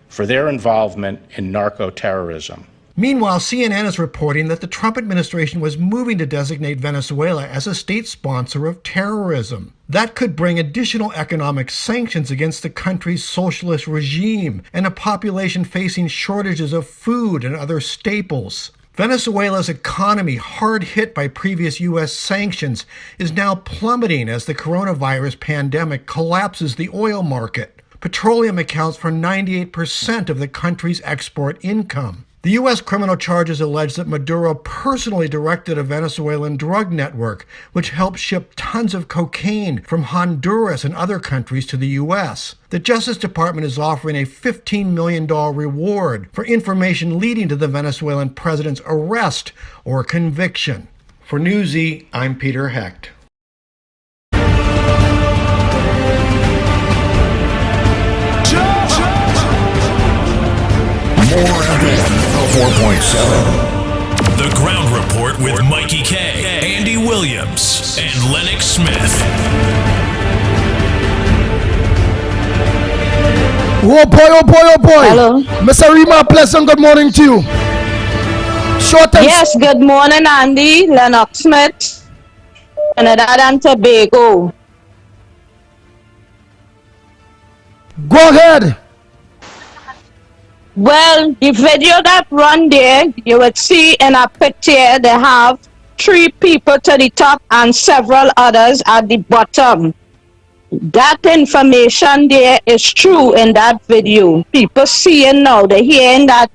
for their involvement in narco-terrorism. Meanwhile, CNN is reporting that the Trump administration was moving to designate Venezuela as a state sponsor of terrorism. That could bring additional economic sanctions against the country's socialist regime and a population facing shortages of food and other staples. Venezuela's economy, hard hit by previous U.S. sanctions, is now plummeting as the coronavirus pandemic collapses the oil market. Petroleum accounts for 98% of the country's export income. The U.S. criminal charges allege that Maduro personally directed a Venezuelan drug network, which helped ship tons of cocaine from Honduras and other countries to the U.S. The Justice Department is offering a $15 million reward for information leading to the Venezuelan president's arrest or conviction. For Newsy, I'm Peter Hecht. More FM 4.7. The Ground Report with Mikey K, Andy Williams, and Lennox Smith. Oh boy, oh boy, oh boy. Hello. Mr. Rima, pleasant good morning to you. Short and Yes, good morning, Andy, Lennox Smith, Trinidad and Tobago. Go ahead. Well, the video that run there, you would see in a picture they have 3 people to the top and several others at the bottom. That information there is true in that video. People seeing now, they're hearing that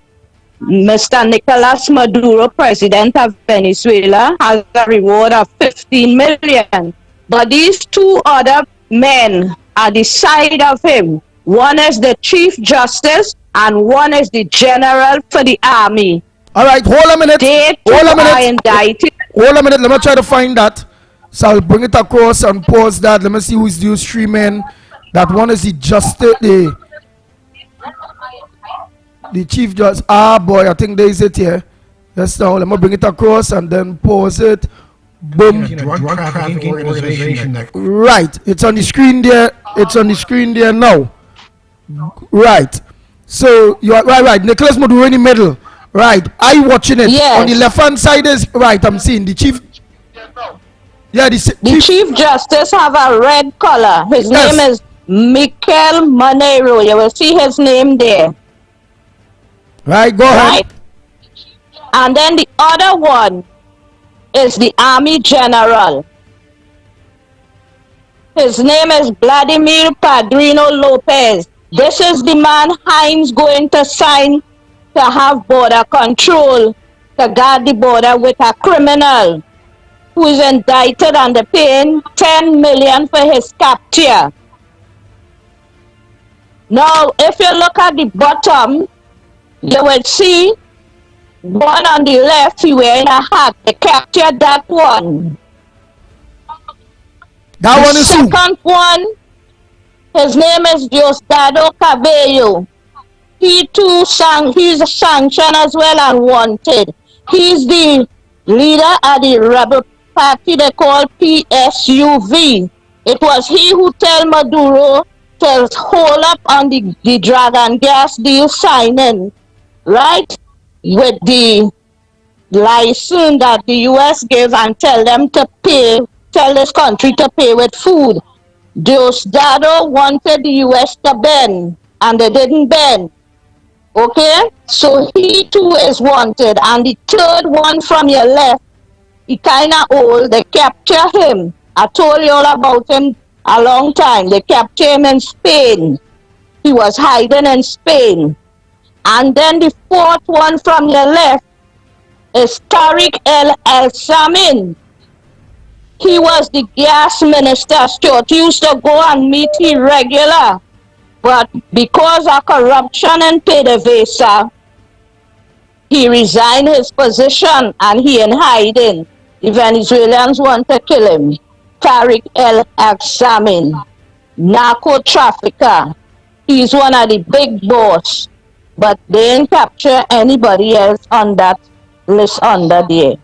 Mr. Nicolas Maduro, president of Venezuela, has a reward of 15 million. But these 2 other men at the side of him, one is the Chief Justice and one is the General for the Army. All right, hold a minute. Hold a minute. Indicted. Hold a minute. Let me try to find that. So I'll bring it across and pause that. Let me see who's those 3 men. That one is the Justice, the Chief Justice. Ah, boy, I think there is it here. Yes, now let me bring it across and then pause it. Boom. Drug trafficking organization. Right. It's on the screen there. It's on the screen there now. Right. So you are right. Nicolas Maduro in the middle. Right. I watching it. Yes. On the left hand side is right. I'm seeing the chief. Yeah, the Chief Justice have a red color. His name is Mikel Monero. You will see his name there. Right. Go ahead. And then the other one is the Army General. His name is Vladimir Padrino Lopez. This is the man Hines going to sign to have border control, to guard the border with a criminal who is indicted and paying 10 million for his capture. Now, if you look at the bottom, you will see one on the left, he wearing a hat. They captured that one. That one is who? Second one, his name is Diosdado Cabello. He too he's sanctioned as well and wanted. He's the leader of the rebel party they call PSUV. It was he who tell Maduro to hold up on the Dragon gas deal signing, right? With the license that the US gave and tell them to pay, tell this country to pay with food. Diosdado wanted the US to bend, and they didn't bend. Okay? So he too is wanted. And the third one from your left, he kinda old, they capture him. I told you all about him a long time. They captured him in Spain. He was hiding in Spain. And then the fourth one from your left is Tariq El Samin. He was the gas minister. Stuart used to go and meet him regular. But because of corruption in PDVSA, he resigned his position and he in hiding. The Venezuelans want to kill him. Tariq El-Examin, narco trafficker. He's one of the big boss, but they didn't capture anybody else on that list under there.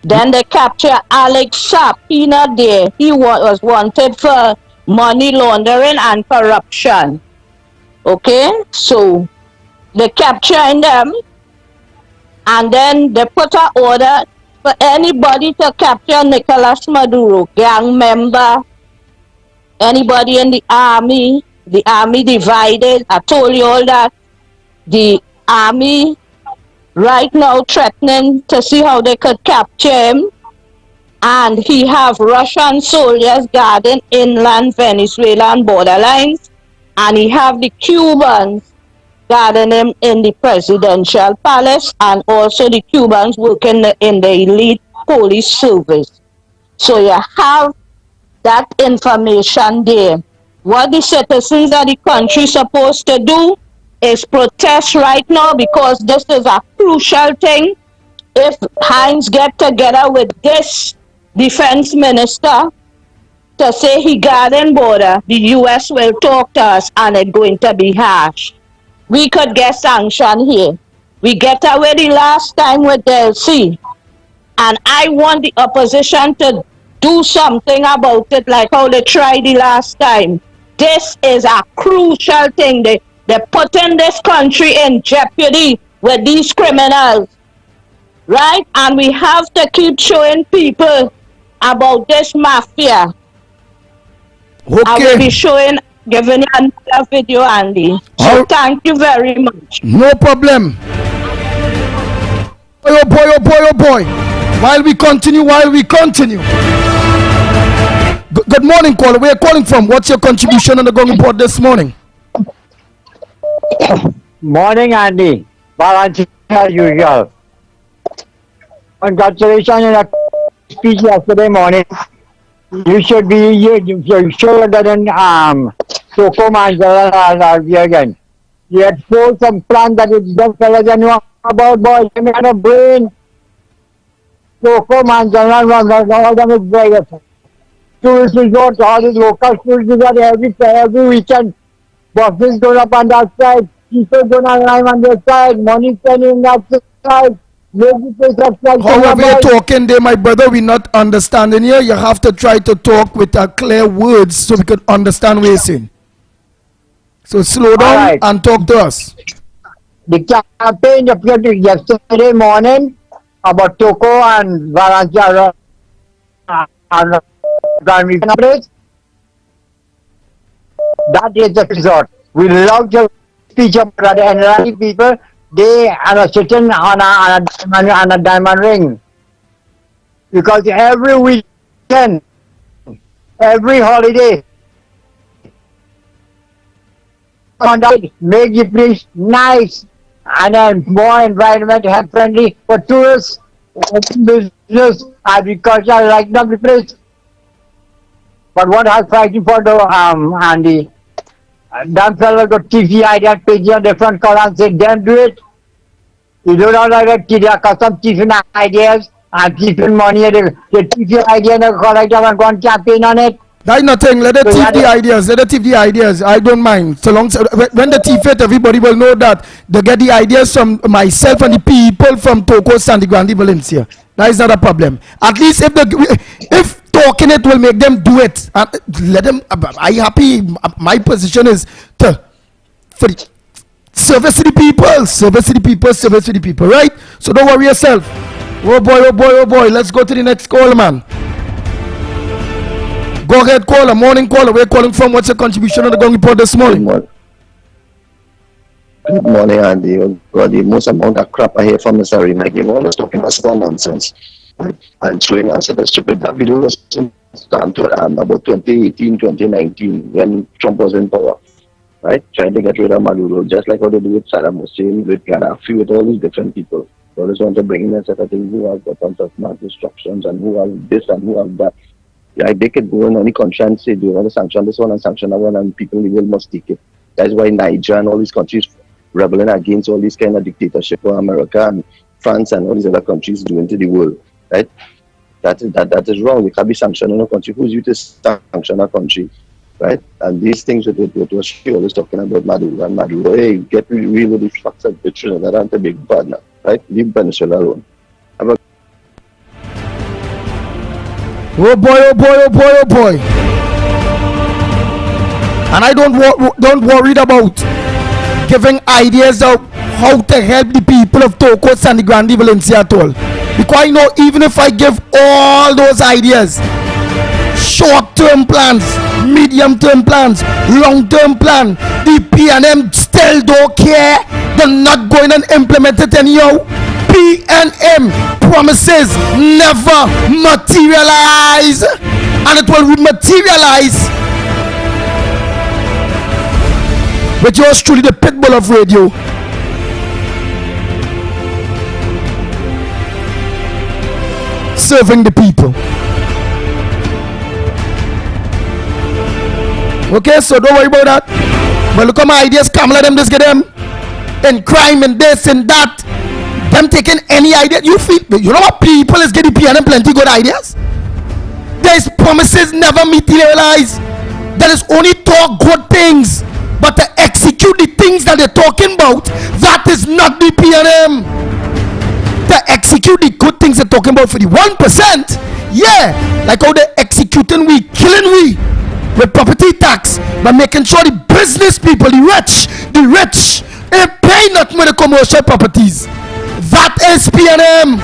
Then they capture Alex Sapp. He not there. He was wanted for money laundering and corruption. Okay, so they capturing them, and then they put an order for anybody to capture Nicolas Maduro, gang member, anybody in the army divided. I told you all that. The army right now threatening to see how they could capture him, and he have Russian soldiers guarding inland Venezuelan borderlines, and he have the Cubans guarding him in the presidential palace, and also the Cubans working in the elite police service. So you have that information there. What the citizens of the country supposed to do is protest right now, because this is a crucial thing. If Hines get together with this defense minister to say he guarding border, the U.S. will talk to us, and it's going to be harsh. We could get sanctioned here. We get away the last time with DLC, and I want the opposition to do something about it, like how they tried the last time. This is a crucial thing. They're putting this country in jeopardy with these criminals, right? And we have to keep showing people about this mafia. Okay. I will be giving you another video, Andy. So thank you very much. No problem. Oh boy, oh boy, oh boy. While we continue. Good morning, caller. Where are you calling from? What's your contribution on the Gong Report this morning? Morning, Andy. Volunteer as usual. Congratulations on your speech yesterday morning. You should be you should have done Toko Manjala last year again. You had sold some plan that you don't fellas know about, boys. You had a brain. Toko Manjala all them is Vegas. Tourist resorts, all these local tourist resorts every weekend. Buses going up on that side, people going on this side, money spending on that side. However you're talking there, my brother, we're not understanding you. You have to try to talk with clear words so we can understand what you're saying. So slow down and talk to us. The campaign appeared yesterday morning about Toko and Valencia and place. That is the resort. We love the speech of the NRI people. They are sitting on a diamond ring. Because every weekend, every holiday, make the place nice and then more environment health friendly for tourists, business, agriculture, like the place. But what I was fighting for though, Andy, damn fellow got TV ideas, pages on different color and said, don't do it. You don't know like that, custom keeping ideas and keeping money, the TV idea and the collect and go on campaign on it. That's nothing. Let the thief the ideas. Let the thief the ideas. I don't mind. So long when the thief it, everybody will know that they get the ideas from myself and the people from Toko, Sandy Grande, Valencia. That is not a problem. At least if talking it will make them do it, and let them. I happy. My position is for the service to the people, service to the people, service to the people. Right? So don't worry yourself. Oh boy, oh boy, oh boy. Let's go to the next call, man. Go ahead, caller. Morning caller. Where are you calling from? What's your contribution on the Gong Report this morning? Good morning, Andy. Oh God, the most amount of crap I hear from Mr. Remake. You're always talking about small nonsense. And showing us the stupid. That video was about 2018, 2019, when Trump was in power. Right? Trying to get rid of Maduro, just like how they do with Saddam Hussein, with Gaddafi, with all these different people. They always want to bring in a set of things who have weapons of mass destructions and who have this and who have that. Like they could go in any country and say, do you want to sanction this one and sanction that one, and people will must take it. That's why Niger and all these countries rebelling against all these kind of dictatorship for America and France and all these other countries doing to the world. right? That is wrong. We can't be sanctioning a country. Who's you to sanction a country, right? And these things what she always talking about Maduro and Maduro. Hey, get real with the facts of the Trinidad and the big partner, right? Leave Venezuela alone. Oh boy, oh boy, oh boy, oh boy. And I don't worried about giving ideas of how to help the people of Toco, San Grande, Valencia at all. Because I know even if I give all those ideas, short-term plans, medium-term plans, long-term plan, the PNM still don't care. They're not going to implement it anyhow. PNM promises never materialize, and it will materialize with yours truly, the pitbull of radio. Serving the people. Okay, so don't worry about that. But look at my ideas come, let them just get them in crime and this and that. Them taking any idea. You know what, people is getting PNM plenty good ideas. There's promises never materialize. There is only talk good things, but to execute the things that they're talking about, that is not the PNM. To execute the good things they're talking about for the 1%, yeah, like how they're executing we, killing we with property tax, by making sure the business people, the rich ain't paying nothing with the commercial properties. That is PNM.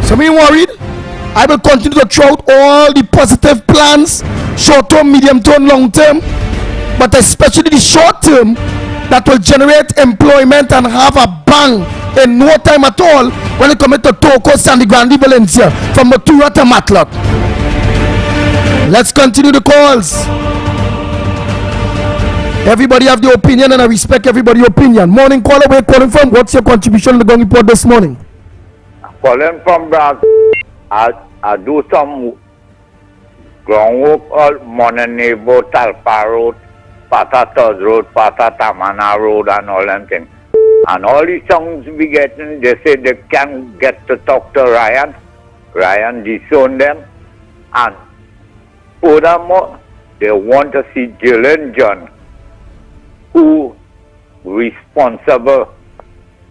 So me worried. I will continue to throw out all the positive plans, short term, medium term, long term, but especially the short term that will generate employment and have a bang in no time at all when it comes to Toco, San Grande, Valencia, from Matura to Matlock. Let's continue the calls. Everybody have their opinion, and I respect everybody's opinion. Morning caller, where calling from? What's your contribution to the Gong Report this morning? Calling from Brazil. I do some groundwork all Montenegro, Talpa Road, Pata Third Road, Pata Tamana Road, and all them things. And all these songs we getting, they say they can get to talk to Ryan. Ryan disowned them. And furthermore, they want to see Jalen John, who responsible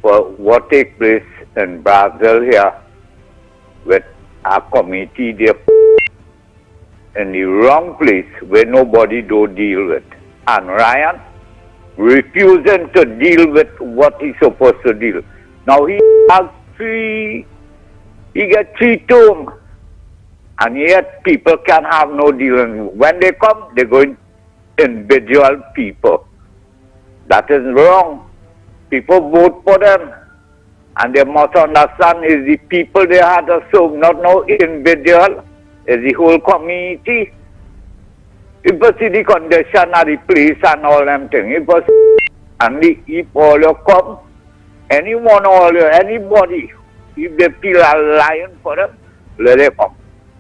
for what take place in Brazil here with a committee there in the wrong place where nobody do deal with. And Ryan refusing to deal with what he's supposed to deal. Now he get 3 terms, and yet people can have no dealing. When they come, they're going individual people. That is wrong. People vote for them, and they must understand is the people they had to serve, not no individual, is the whole community. People see the condition of the place and all them things. If all you come, anyone or anybody, if they feel a lion for them, let them come.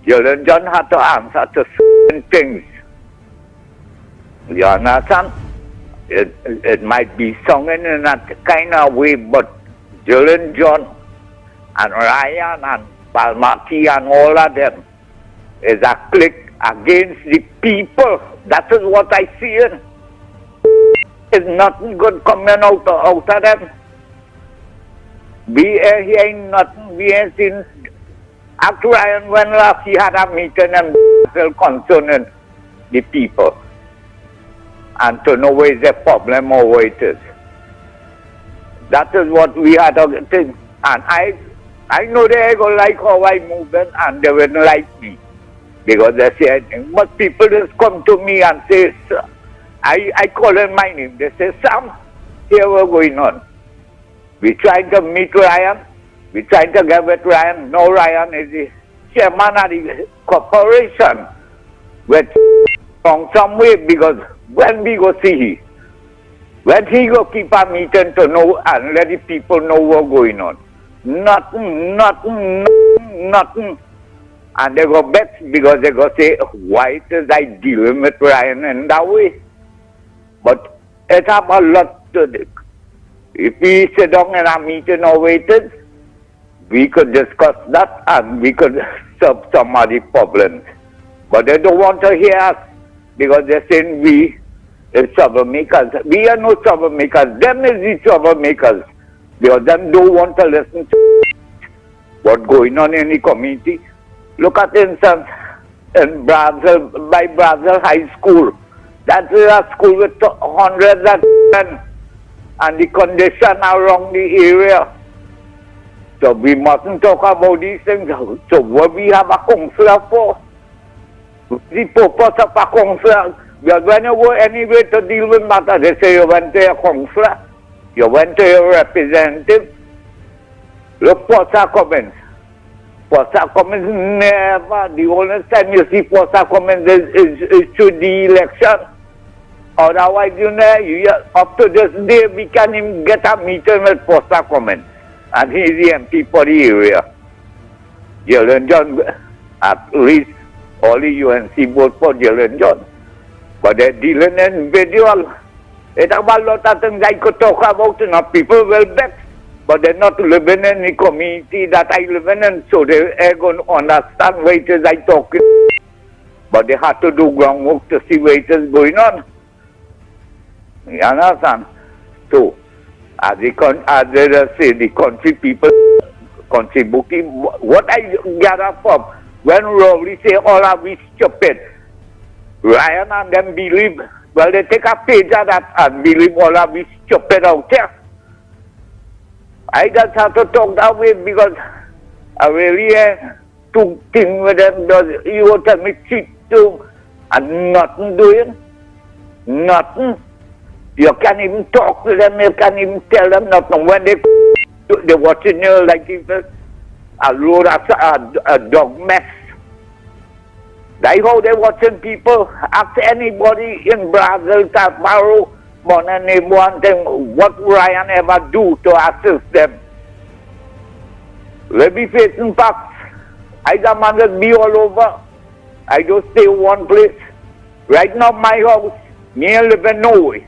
Jalen John had to answer to certain things. You understand? It might be sung in that kind of way, but Jalen John and Ryan and Palmati and all of them is a clique against the people. That is what I see. It's nothing good coming out of them. We ain't hearing nothing. We ain't seen. After Ryan, when last he had a meeting and concerning the people, and to know where is the problem or where it is. That is what we had to think. And I know they ain't gonna like how I move in, and they wouldn't like me. Because they say, but people just come to me and say, I call them my name. They say, Sam, here we're going on. We trying to meet Ryan. We trying to get with Ryan. No, Ryan is the chairman of the corporation. With from some way, because when we go see him, when he go keep a meeting to know and let the people know what's going on. Nothing. And they go bet because they go say, why is I dealing with Ryan in that way? But it have a lot to do. If we sit down in a meeting or waited, we could discuss that and we could solve some of the problems. But they don't want to hear us because they're saying we are troublemakers. We are no troublemakers. Them is the troublemakers because them don't want to listen to what's going on in the community. Look at instance in Brazil, by Brazil High School. That's a school with hundreds of men and the condition around the area. So we mustn't talk about these things. So what we have a counselor for? The purpose of a counselor, because when you go anywhere to deal with matters, they say you went to a counselor, you went to your representative. Look, for comments. For comments never, the only time you see for comments is to the election. Otherwise, you know, up to this day, we can't even get a meeting with Foster comments. And he's the MP for the area. Jalen John, at least all the UNC vote for Jalen John. But they're dealing individual. It's about a lot of things I could talk about, you know, people will bet. But they're not living in the community that I live in, so they're going to understand where it is I talking. But they have to do groundwork to see where it is going on. You understand? So, as they say, the country people contributing, what I gather from, when Rowley say all of we stupid, Ryan and them believe, well, they take a page of that and believe all of we stupid out there. I just have to talk that way because I really took things with them. You tell me cheat too and nothing doing. Nothing. You can't even talk to them, you can't even tell them nothing. When they're watching you like a load of a dog mess. That's how they're watching people. Ask anybody in Brazil, Taparo, Bonanebo, what Ryan ever do to assist them. Let me facing facts. I demand to be all over. I just stay one place. Right now, my house, me live in Norway.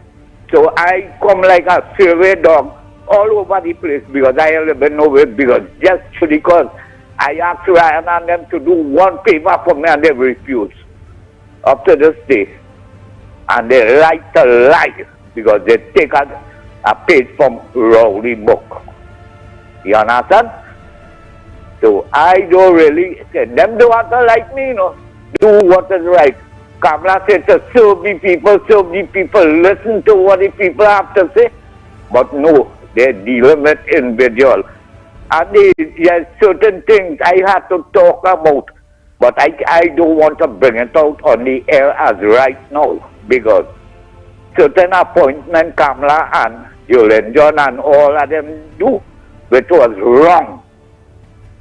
So I come like a survey dog all over the place because I live in Norway just because I asked Ryan and them to do one favor for me and they refuse. Up to this day. And they like to lie because they take a page from Rowley book. You understand? So I don't really, them don't have to like me, you know. Do what is right. Kamala said to serve the people, listen to what the people have to say. But no, they're dealing with individual. And there's certain things I have to talk about, but I don't want to bring it out on the air as right now, because certain appointment Kamala and Jalen John and all of them do, which was wrong.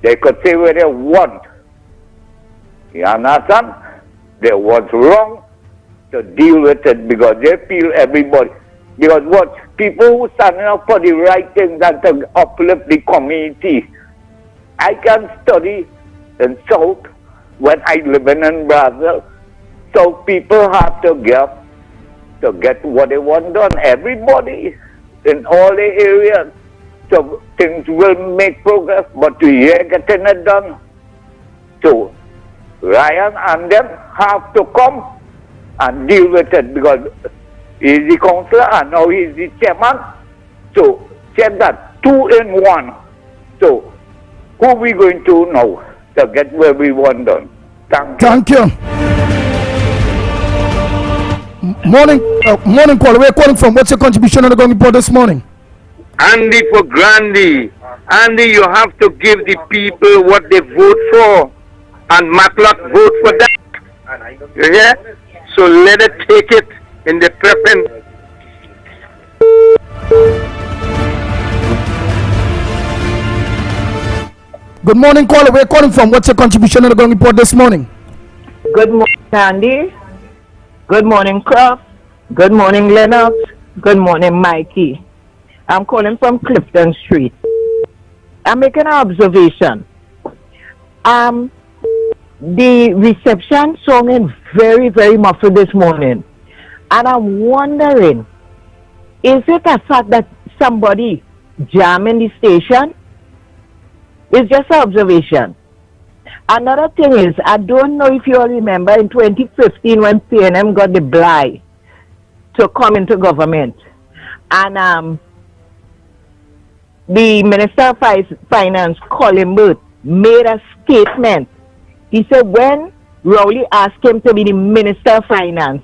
They could say what they want. You understand? They was wrong to deal with it because they feel everybody. Because what? People who standing up for the right things and to uplift the community. I can study in South when I live in Brazil. So people have to get what they want done. Everybody in all the areas. So things will make progress, but we are getting it done. So Ryan and them have to come and deal with it because he's the councillor and now he's the chairman. So check that, 2 in 1. So who are we going to now to get where we want done? Thank you. Morning caller. Where are you calling from? What's your contribution on the Gong report this morning? Andy for Grandy. Andy, you have to give the people what they vote for. And Matlock vote for that. You hear? So let it take it in the prepping. Good morning, caller. Where are you calling from? What's your contribution on the Gong report this morning? Good morning, Andy. Good morning, Croft. Good morning, Lennox. Good morning, Mikey. I'm calling from Clifton Street. I'm making an observation. The reception sounded very, very muffled this morning. And I'm wondering, is it a fact that somebody jamming the station? It's just an observation. Another thing is, I don't know if you all remember in 2015 when PNM got the blight to come into government. And the Minister of Finance, Colin Burt, made a statement. He said when Rowley asked him to be the Minister of Finance,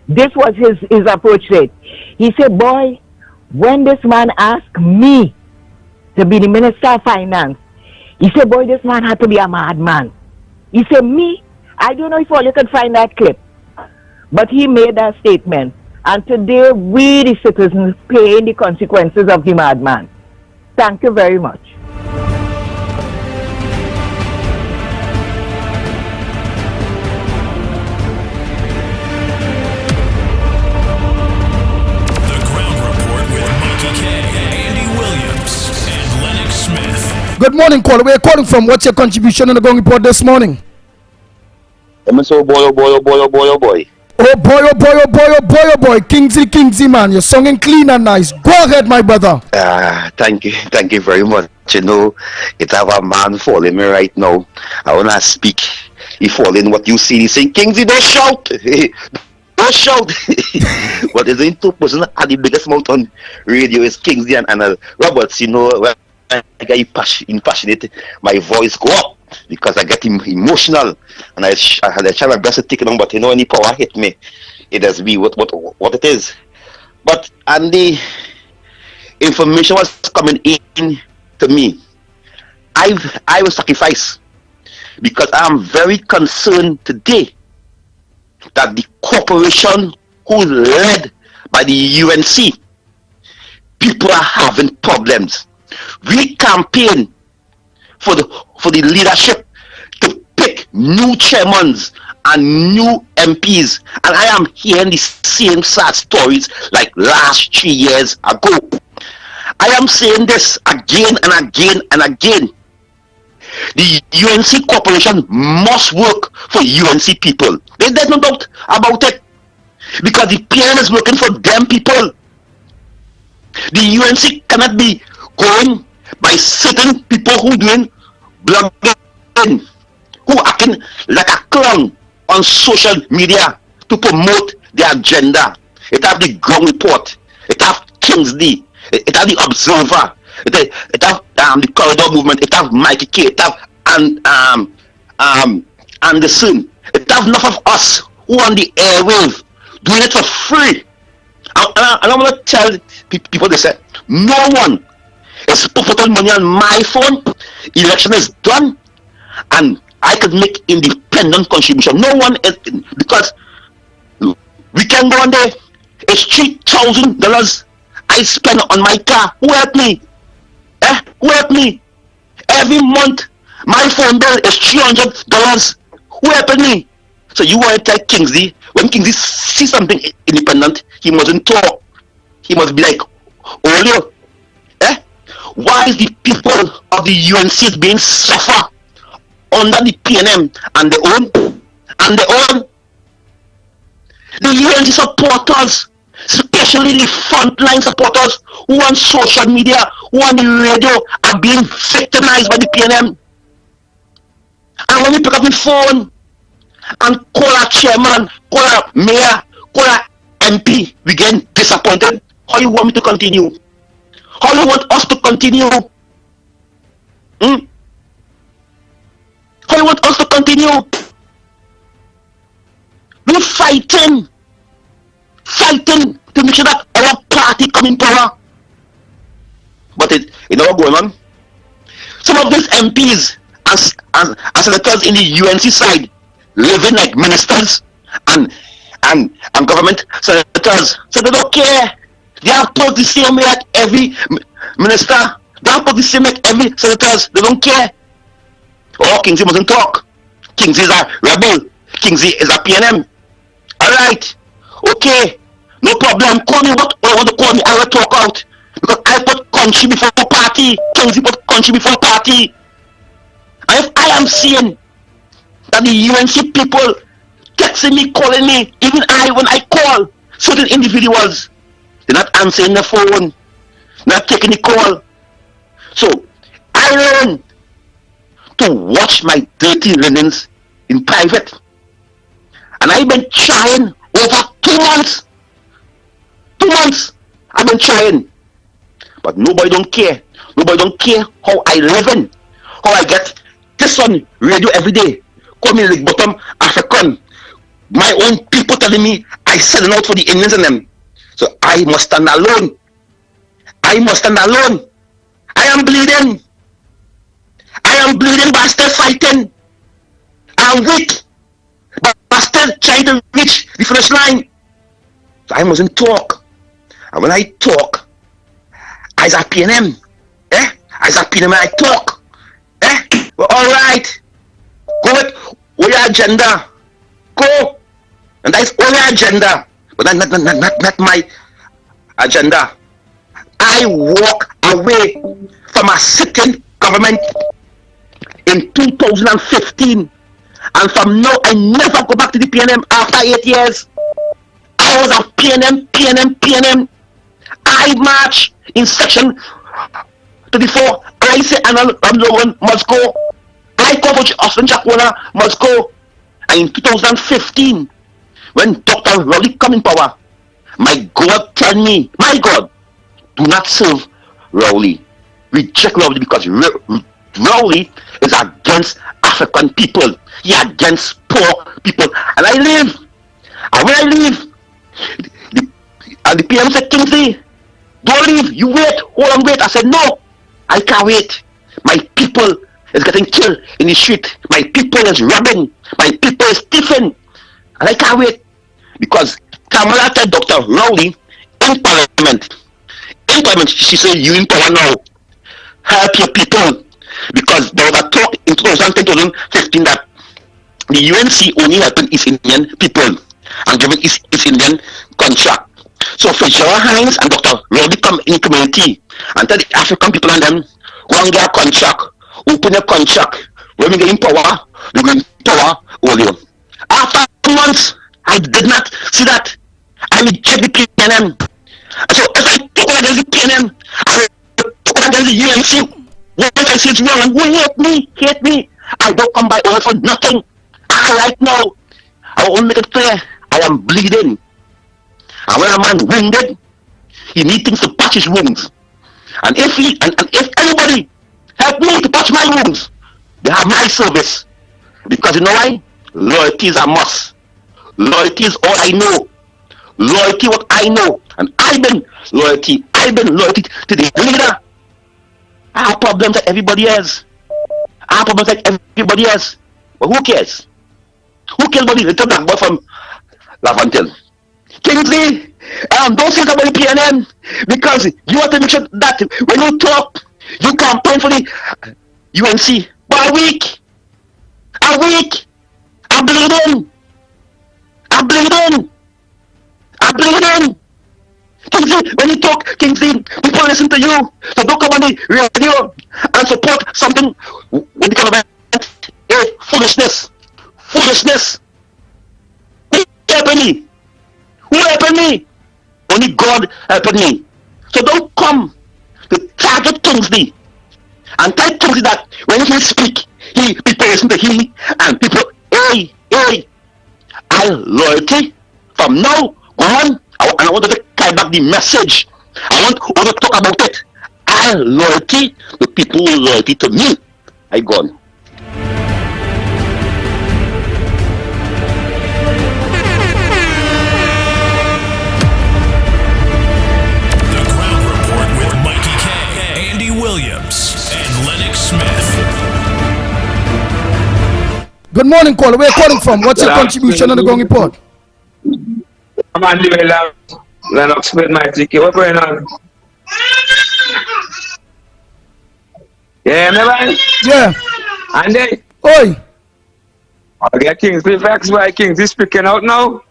this was his approach to it. He said, boy, when this man asked me to be the Minister of Finance, he said, boy, this man had to be a madman. He said, me, I don't know if all you can find that clip, but he made that statement. And today, we, the citizens, paying the consequences of the madman. Thank you very much. Good morning, caller. Where are you calling from? What's your contribution on the Gong Report this morning? I'm so boy. Oh boy, oh boy, oh boy, oh boy, oh boy, oh boy. Kingsy, man. You're singing clean and nice. Go ahead, my brother. Thank you very much. You know, it's have a man following me right now. I wanna speak. He following what you see. He saying, Kingsy, don't shout. Don't shout. But there's only two person at the biggest mouth on radio is Kingsy and Roberts, you know. I get passionate, my voice go up because I get emotional, and I try my best to take it on, but you know, any power hit me, it does be what it is. But and the information was coming in to me. I will sacrifice because I'm very concerned today that the corporation who is led by the UNC, people are having problems. We campaign for the leadership to pick new chairmen and new MPs, and I am hearing the same sad stories like last 3 years ago. I am saying this again and again and again. The UNC corporation must work for UNC people. There's no doubt about it, because the PN is working for them people. The UNC cannot be going by certain people who doing blogging, who acting like a clown on social media to promote their agenda. It have the Ground Report, it have Kingsley, it have the Observer, it have the Corridor Movement, it have Mikey K, it have Anderson, it have enough of us who on the airwave doing it for free. And I want to tell people, they say, no one is putting money on my phone. Election is done, and I could make independent contribution. No one is, because we can go on there. It's $3,000 I spend on my car. Who help me? Who help me? Every month my phone bill is $300. Who help me? So you want to tell Kingsley, when Kingsley see something independent, he mustn't talk. He must be like, Olio. Why is the people of the UNC being suffer under the PNM and the own? The UNC supporters, especially the frontline supporters who on social media, who on the radio, are being victimized by the PNM. And when you pick up the phone and call a chairman, call a mayor, call a MP, we get disappointed. How you want me to continue? How you want us to continue? How you want us to continue? We're fighting to make sure that our party come in power. But it never going on. Some of these MPs and senators in the UNC side living like ministers and government senators, so they don't care. They are put the same way like every minister. They are put the same like every senators. They don't care. Oh, Kingsley mustn't talk. Kingsley is a rebel. Kingsley is a PNM. Alright. Okay. No problem. Call me what you want to call me. I will talk out. Because I put country before party. Kingsley put country before party. And if I am seeing that the UNC people texting me, calling me, even when I call certain individuals, they're not answering the phone, not taking the call. So I learned to watch my dirty linens in private. And I've been trying over 2 months. 2 months I've been trying. But nobody don't care. Nobody don't care how I live in. How I get this on radio every day. Call me the bottom African. My own people telling me I selling out for the Indians and them. So I must stand alone. I must stand alone. I am bleeding. I am bleeding, but I'm still fighting. I'm weak, but I'm still trying to reach the finish line. So I mustn't talk. And when I talk, I's a PNM. I's a PNM and I talk. Well, alright. Go with your agenda. Go. And that's all your agenda. But not my agenda. I walk away from a sitting government in 2015. And from now, I never go back to the PNM after 8 years. I was a PNM. I march in section 34. I say Lowen must go. I cover Austin Chakwana must go. And in 2015, when Dr. Rowley come in power, my God tell me, my God, do not serve Rowley. Reject Rowley because Rowley is against African people. He against poor people. And I leave. And when I leave, the PM said, Kingsley, don't leave. You wait. Hold on, wait. I said, no, I can't wait. My people is getting killed in the street. My people is robbing. My people is thieving. And I can't wait. Because Kamala said Dr. Rowley in Parliament. In Parliament, she said, you in power now. Help your people. Because there was a talk in 2015 that the UNC only helping East Indian people and giving East Indian contract. So Fitzgerald Hines and Dr. Rowley come in the community and tell the African people and them, go and get a contract, open a contract. When we get in power, we get in power only. After months, I did not see that. I reject the PNM. So if I talk against the PNM, I talk against the UNC. What I say it's wrong, and who hate me. I don't come by over for nothing. Right now, I will make it clear, I am bleeding. And when a man wounded, he needs things to patch his wounds. And if anybody help me to patch my wounds, they have my service. Because you know why? Loyalty is a must. Loyalty is all I know. Loyalty what I know. And I've been loyalty to the leader. I have problems like everybody else. But who cares? Who cares about the little black boy from Laventille? Kingsley, don't say about the PNM because you want to make sure that when you talk, you campaign for the UNC. But I'm weak. I'm bleeding. Kingsley, when you talk, Kingsley, people listen to you. So don't come on the radio and support something with the government. Foolishness. Who helping me? Only God helping me. So don't come to target Kingsley and tell Kingsley that when he speak, people listen to him and people, I loyalty from now on. I want to carry back the message. I want to talk about it. I loyalty, the people loyalty to me. I gone. Williams and Lennox Smith. Good morning, caller. Where are you calling from? What's your contribution on the Ground Report? I'm Andy Williams, Lennox Smith, my ticket. What's going on? Yeah, man. Yeah. Andy. Oi. I get Kingsley Vex by Kingsley speaking out now.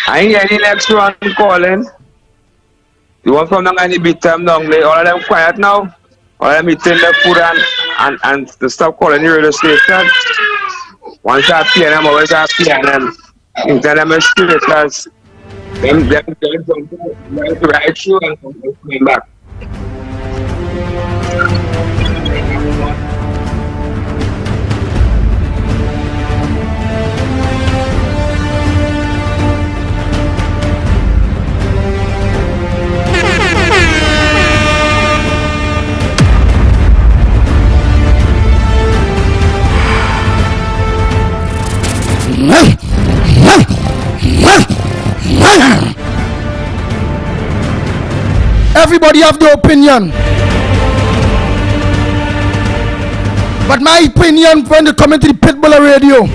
I ain't getting next one calling. You want from any big time down there, all of them quiet now. All of them eating their food and to stop calling the radio station. Once I PNM, always I PNM. Tell them straight because them right through and coming back. Everybody have their opinion. But my opinion when it coming to the Pitbull radio,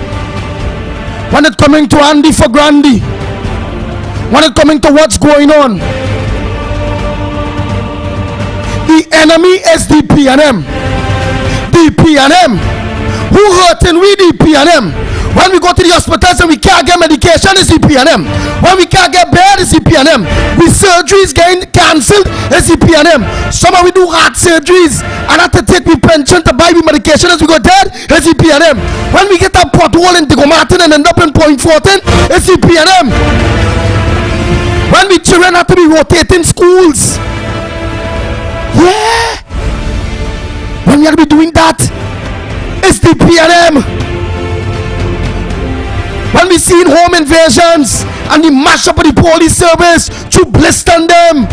when it coming to Andy for Grandy, when it coming to what's going on, the enemy is the PNM. The PNM. Who hurting we the PNM? When we go to the hospitals and we can't get medication, it's the PNM. When we can't get bed, it's the PNM. The surgeries getting cancelled, it's the PNM. Some of we do heart surgeries and have to take we pension to buy we medication as we go dead, it's the PNM. When we get a pothole in Digo Martin and end up in Point 14, it's the PNM. When we children have to be rotating schools, yeah. When we have to be doing that, it's the PNM. When we see home invasions and the mash up of the police service to blister them.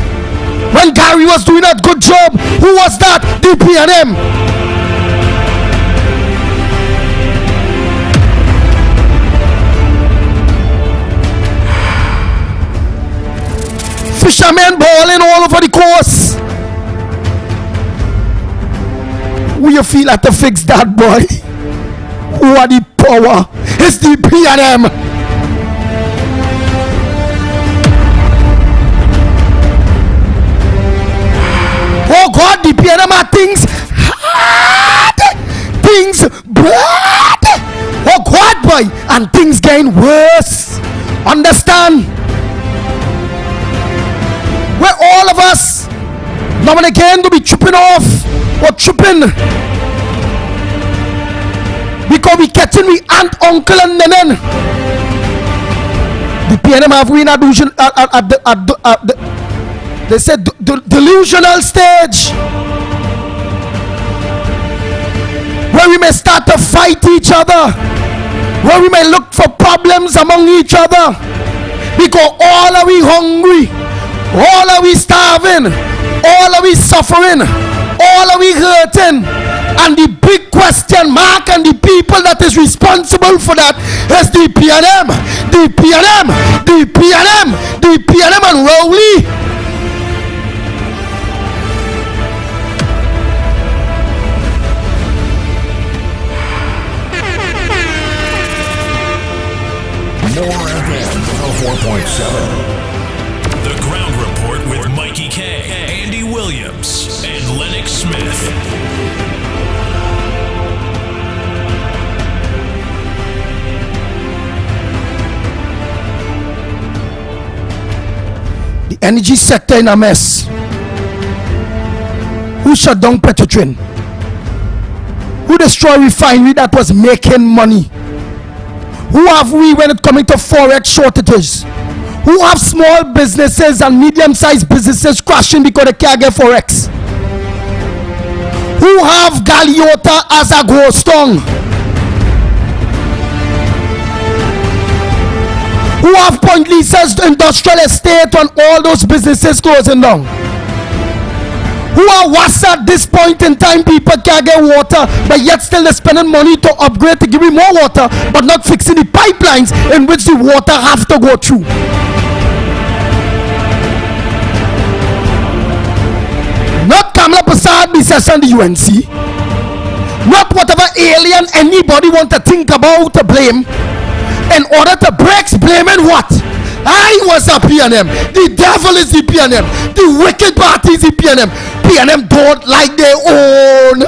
When Gary was doing a good job, who was that? The PNM. Fishermen balling all over the coast. Who you feel have to fix that, boy? Who are the power? It's the PNM. Oh God, the PNM are things hard, things bad. Oh God, boy, and things getting worse. Understand? Where all of us now and again to be tripping off or tripping because we catching we aunt, uncle and nenen. The PNM have we in a delusion, they said delusional stage where we may start to fight each other, where we may look for problems among each other because all are we hungry, all are we starving, all are we suffering, all are we hurting. And the big question mark and the people that is responsible for that is the PNM, the PNM, the PNM, the PNM and Rowley. More FM 104.7. The Ground Report with Mikey K, Andy Williams, and Lennox Smith. The energy sector in a mess. Who shut down Petrotrin? Who destroyed refinery that was making money? Who have we when it coming to forex shortages? Who have small businesses and medium-sized businesses crashing because they can't get forex? Who have Galiota as a ghost town? Who have Point Lisa's industrial estate on all those businesses closing down? Who are was at this point in time people can't get water, but yet still they're spending money to upgrade to give me more water, but not fixing the pipelines in which the water have to go through. Not Kamala Prasad business and the UNC. Not whatever alien anybody want to think about to blame. In order to break blaming what? I was a PNM. The devil is the PNM. The wicked party is the PNM. PNM don't like their own.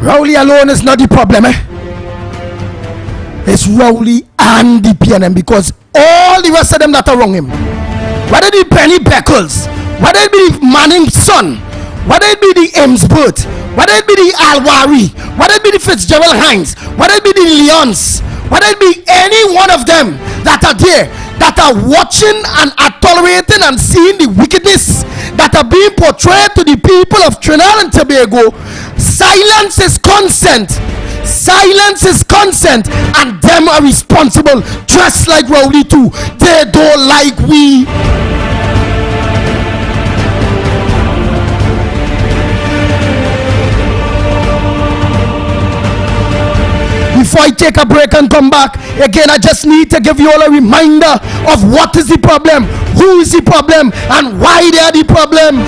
Rowley alone is not the problem, eh? is Rowley and the PNM, because all the rest of them that are wrong him, whether it be Benny Beckles, whether it be Manning's son, whether it be the Amesbert, whether it be the Alwari, whether it be the Fitzgerald Hines, whether it be the Leons, whether it be any one of them that are there, that are watching and are tolerating and seeing the wickedness that are being portrayed to the people of Trinidad and Tobago, silence is consent. Silence is consent, and them are responsible, just like Rowley too. They don't like we. Before I take a break and come back, again, I just need to give you all a reminder of what is the problem, who is the problem, and why they are the problem.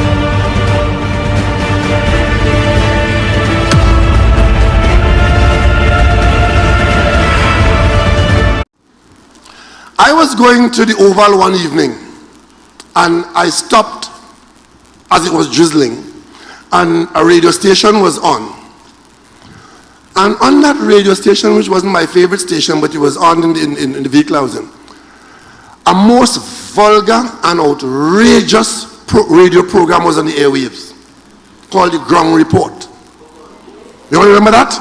I was going to the Oval one evening, and I stopped as it was drizzling, and a radio station was on. And on that radio station, which wasn't my favorite station, but it was on in the vehicle I was in, a most vulgar and outrageous radio program was on the airwaves, called the Ground Report. You all remember that?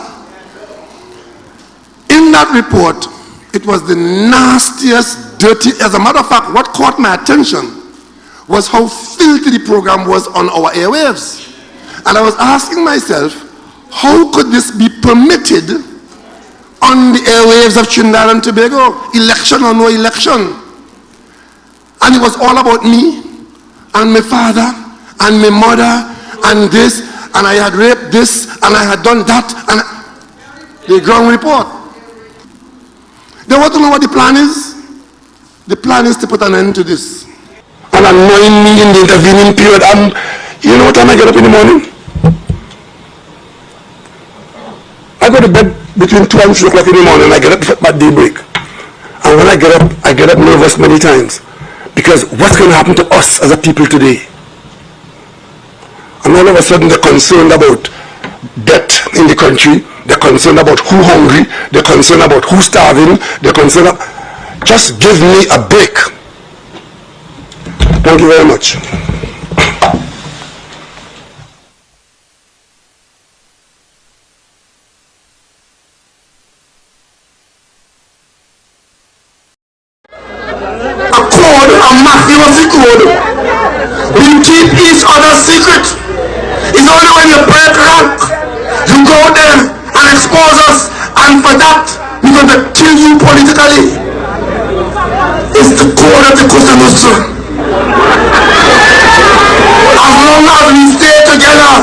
In that report, it was the nastiest, dirty. As a matter of fact, what caught my attention was how filthy the program was on our airwaves. And I was asking myself, how could this be permitted on the airwaves of Trinidad and Tobago, election or no election? And it was all about me and my father and my mother and this, and I had raped this and I had done that, and the Ground Report. They want to know what the plan is. The plan is to put an end to this. And annoying me in the intervening period. And you know what time I get up in the morning? I go to bed between 2 and 3 o'clock in the morning. I get up at daybreak. And when I get up nervous many times. Because what's going to happen to us as a people today? And all of a sudden they're concerned about debt in the country. They're concerned about who hungry. They're concerned about who starving. They're concerned about... Just give me a break. Thank you very much. A Matthew of the code. We keep each other's secret. It's only when you break rank, you go there and expose us, and for that, we're going to kill you politically. It's the code of the Cosa Nostra. As long as we stay together,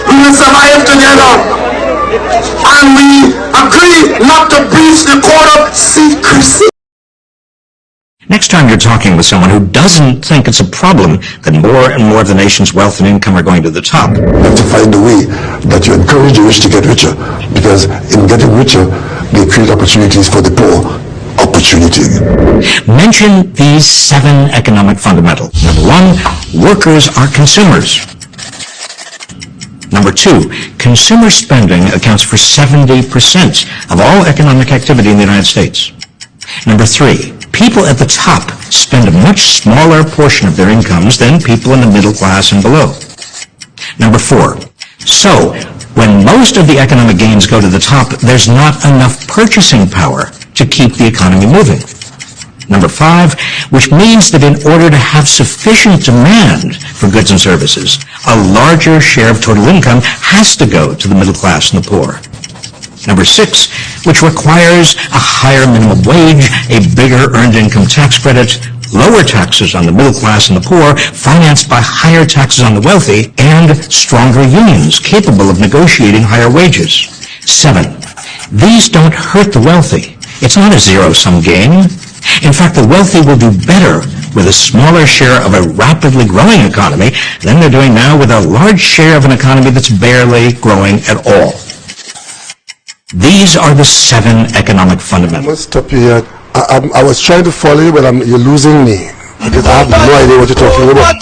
we will survive together. And we agree not to breach the code of secrecy. Next time you're talking with someone who doesn't think it's a problem that more and more of the nation's wealth and income are going to the top. You have to find a way that you encourage the rich to get richer, because in getting richer, they create opportunities for the poor. Opportunity. Mention these 7 economic fundamentals. Number 1, workers are consumers. Number 2, consumer spending accounts for 70% of all economic activity in the United States. Number 3, people at the top spend a much smaller portion of their incomes than people in the middle class and below. Number 4, so when most of the economic gains go to the top, there's not enough purchasing power to keep the economy moving. Number 5, which means that in order to have sufficient demand for goods and services, a larger share of total income has to go to the middle class and the poor. Number 6, which requires a higher minimum wage, a bigger earned income tax credit, lower taxes on the middle class and the poor, financed by higher taxes on the wealthy, and stronger unions capable of negotiating higher wages. 7, these don't hurt the wealthy. It's not a zero-sum game. In fact, the wealthy will do better with a smaller share of a rapidly growing economy than they're doing now with a large share of an economy that's barely growing at all. These are the 7 economic fundamentals. I must stop you here. I was trying to follow you, but you're losing me. Because I have no idea what you're talking about.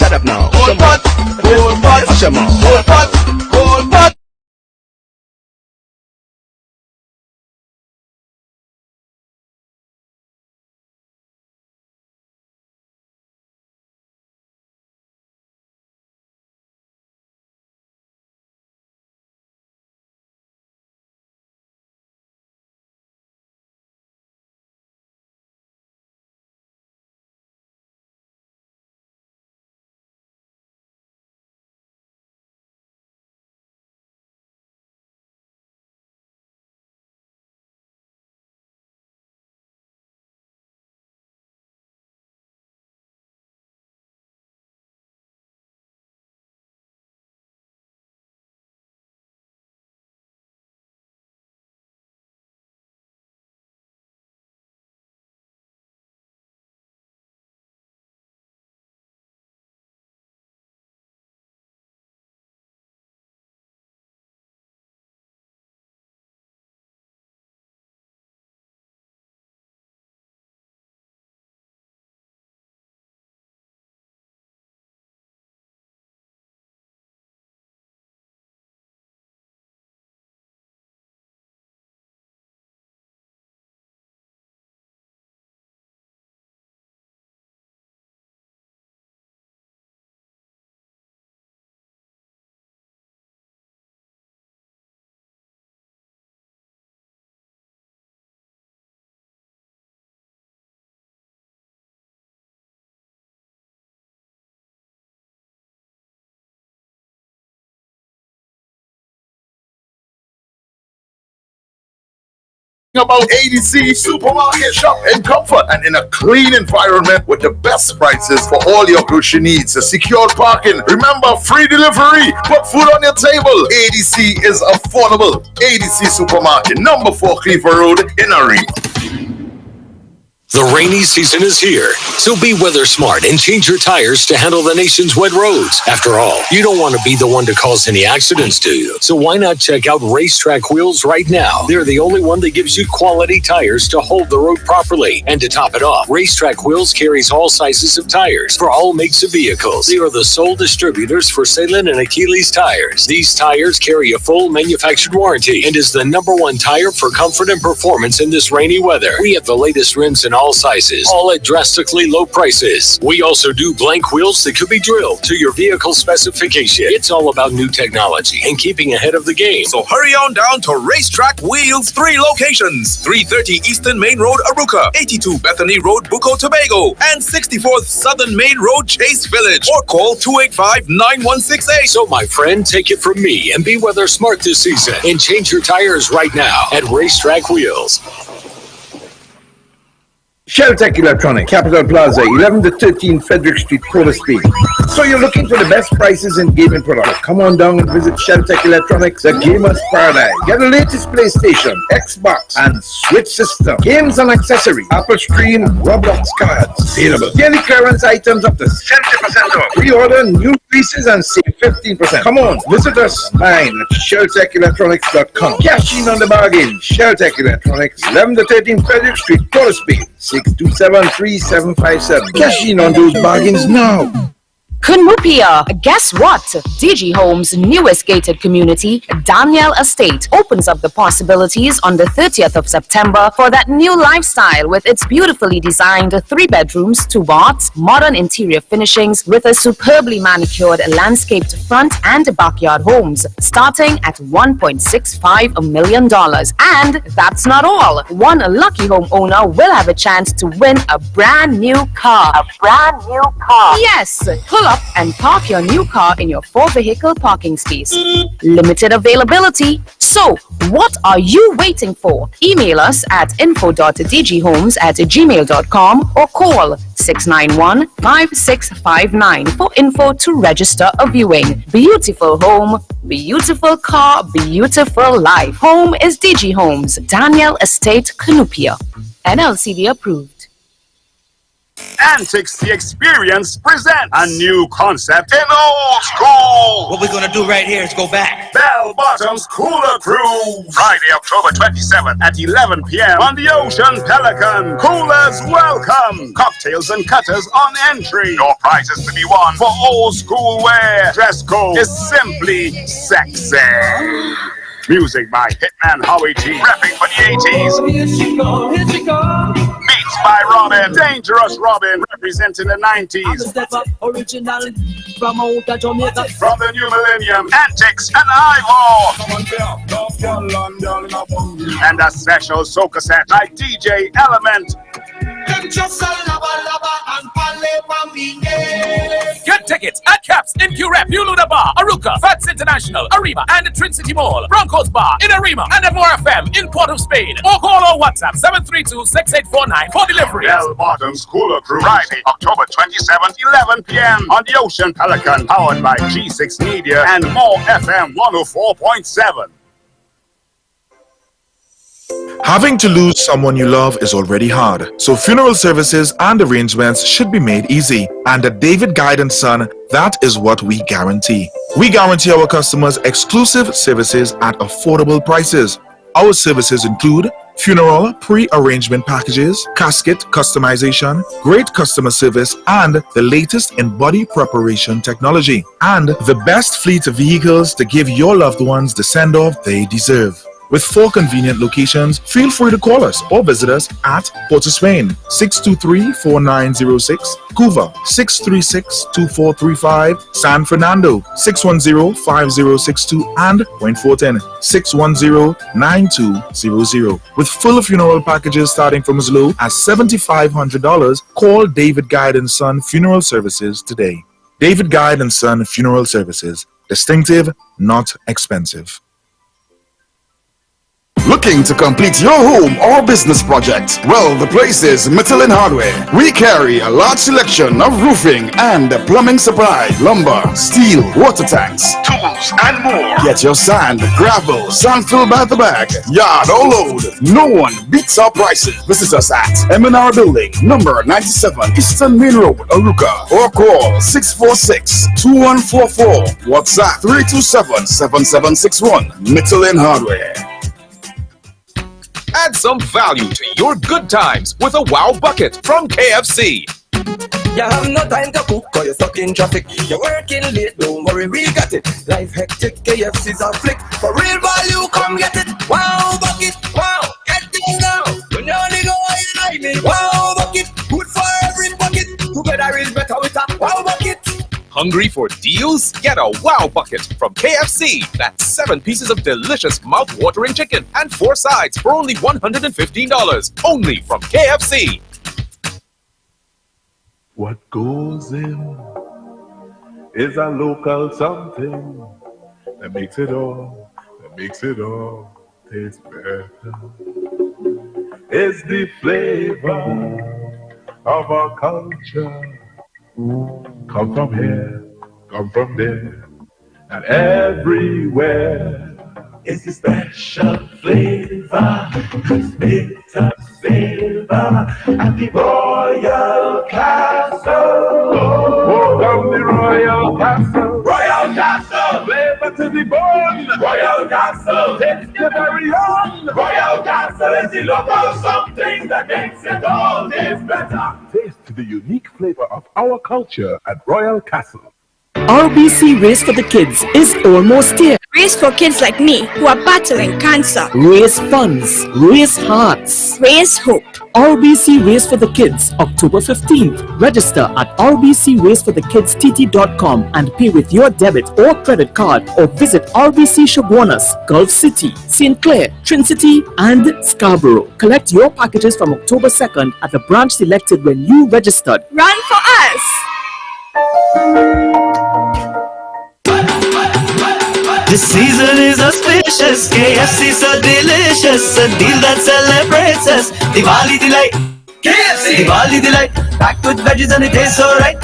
about ADC Supermarket. Shop in comfort and in a clean environment with the best prices for all your grocery needs. Secure parking. Remember, free delivery. Put food on your table. ADC is affordable. ADC Supermarket, number 4 Cleaver Road in Ari. The rainy season is here, so be weather smart and change your tires to handle the nation's wet roads. After all, you don't want to be the one to cause any accidents, do you? So why not check out Racetrack Wheels right now? They're the only one that gives you quality tires to hold the road properly. And to top it off, Racetrack Wheels carries all sizes of tires for all makes of vehicles. They are the sole distributors for Salem and Achilles tires. These tires carry a full manufactured warranty and is the #1 tire for comfort and performance in this rainy weather. We have the latest rims in all sizes, all at drastically low prices. We also do blank wheels that could be drilled to your vehicle specification. It's all about new technology and keeping ahead of the game. So hurry on down to Racetrack Wheels, 3 locations: 330 Eastern Main Road, Aruca, 82 Bethany Road, Bucco, Tobago, and 64th Southern Main Road, Chase Village, or call 285-9168. So my friend, take it from me and be weather smart this season and change your tires right now at Racetrack Wheels. Sheltech Electronics, Capital Plaza, 11 to 13 Frederick Street, Cola State. So you're looking for the best prices in gaming products? Come on down and visit Sheltech Electronics, the Gamer's Paradise. Get the latest PlayStation, Xbox, and Switch system. Games and accessories, Apple Stream, Roblox cards. Available. Daily clearance items up to 70% off. Pre-order new pieces and save 15%. Come on, visit us online at sheltechelectronics.com. Cash in on the bargain. Sheltech Electronics, 11 to 13 Frederick Street, Cola State. 627-3757. Cash in on those bargains now. Canupia. Guess what? DG Homes' newest gated community, Daniel Estate, opens up the possibilities on the 30th of September for that new lifestyle with its beautifully designed 3 bedrooms, 2 baths, modern interior finishings with a superbly manicured landscaped front and backyard homes, starting at $1.65 million. And that's not all. One lucky homeowner will have a chance to win a brand new car. A brand new car. Yes, pull up and park your new car in your 4-vehicle parking space. Limited availability. So, what are you waiting for? Email us at info.dghomes@gmail.com or call 691-5659 for info to register a viewing. Beautiful home, beautiful car, beautiful life. Home is DG Homes, Daniel Estate, Canupia. NLCD approved. Antics the Experience presents a new concept in old school. What we're gonna do right here is go back. Bell Bottoms Cooler Cruise. Friday, October 27th at 11 p.m. on the Ocean Pelican. Coolers welcome. Cocktails and cutters on entry. Your prizes to be won for old school wear. Dress code is simply sexy. Music by Hitman Howie G, rapping for the 80s. Here she go, here she go. Beats by Robin, Dangerous Robin, representing the 90s. Original from out Jamaica. From the new millennium, Antics and Ivor. And a special soca set by DJ Element. Get tickets at Caps, InQrep, Uluna Bar, Aruca, Fats International, Arima, and the Twin City Mall, Broncos Bar, in Arima, and at More FM in Port of Spain. Or call or WhatsApp 732-6849 for delivery. Bell Bottoms Cooler Cruise, Friday, October 27th, 11 p.m. on the Ocean Pelican, powered by G6 Media and More FM 104.7. Having to lose someone you love is already hard, so funeral services and arrangements should be made easy. And at David Guide & Son, that is what we guarantee. We guarantee our customers exclusive services at affordable prices. Our services include funeral pre-arrangement packages, casket customization, great customer service, and the latest in body preparation technology, and the best fleet of vehicles to give your loved ones the send-off they deserve. With 4 convenient locations, feel free to call us or visit us at Port of Spain, 623-4906, Couva, 636-2435, San Fernando, 610-5062, and Point Fortin, 610-9200. With full funeral packages starting from as low as $7,500, call David Guide & Son Funeral Services today. David Guide & Son Funeral Services. Distinctive, not expensive. Looking to complete your home or business project? Well, the place is Michelin Hardware. We carry a large selection of roofing and plumbing supply, lumber, steel, water tanks, tools, and more. Get your sand, gravel, sand fill by the bag, yard or load. No one beats our prices. Visit us at M&R Building, number 97, Eastern Main Road, Aruka, or call 646-2144. WhatsApp 327-7761. Michelin Hardware. Add some value to your good times with a Wow Bucket from KFC. You have no time to cook or you're stuck in traffic. You're working late, don't worry, we got it. Life hectic, KFC's a flick. For real value, come get it. Wow Bucket, wow, get this now. When you only go, you like me. Wow Bucket, good for every bucket. Together is better with a Wow Bucket. Hungry for deals? Get a Wow Bucket from KFC. That's 7 pieces of delicious mouth-watering chicken and 4 sides for only $115. Only from KFC. What goes in is a local something that makes it all taste better. It's the flavor of our culture. Come from here, come from there, and everywhere. It's the special flavor, this bitter savor, and the Royal Castle. Welcome the Royal Castle. Royal Castle. Flavor to the bone. Royal Castle. Taste the very own. Royal Castle is the local something that makes it all taste better. Taste the unique flavor of our culture at Royal Castle. RBC Race for the Kids is almost here. Race for kids like me who are battling cancer. Raise funds, raise hearts, raise hope. RBC Race for the Kids, October 15th. Register at rbcraceforthekidst.com and pay with your debit or credit card, or visit RBC Shoguanas, Gulf City, St. Clair, Trinity, and Scarborough. Collect your packages from October 2nd at the branch selected when you registered. Run for us! This season is auspicious, KFC so delicious, a deal that celebrates us. Diwali delight, KFC. Diwali delight, packed with veggies and it tastes so right.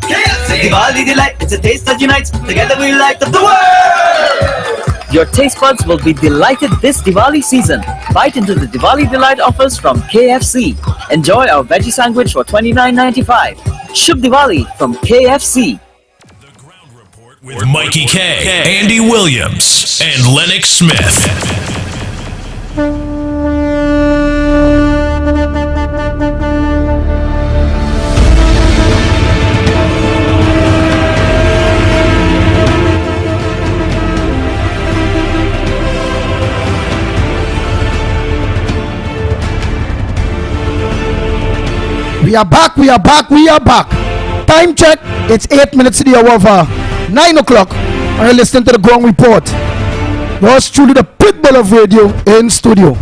KFC. Diwali delight, it's a taste that unites. Together we light up the world. Your taste buds will be delighted this Diwali season. Bite into the Diwali delight offers from KFC. Enjoy our veggie sandwich for $29.95. Shubh Diwali from KFC. With Mikey K, Andy Williams, and Lennox Smith. We are back, we are back, we are back. Time check, it's 8 minutes to the hour of 9 o'clock. And you're listening to the Ground Report. Yours truly, the pitbull of radio in studio.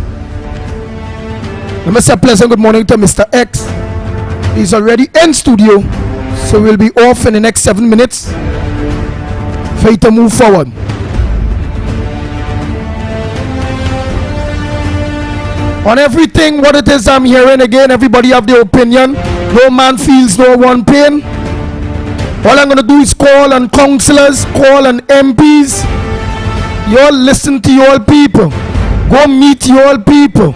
Let me say a pleasant good morning to Mr. X. He's already in studio, so we'll be off in the next 7 minutes for you to move forward. On everything, what it is I'm hearing again, everybody have their opinion. No man feels no one pain. All I'm going to do is call on councillors, call on MPs. You all listen to your people. Go meet your people.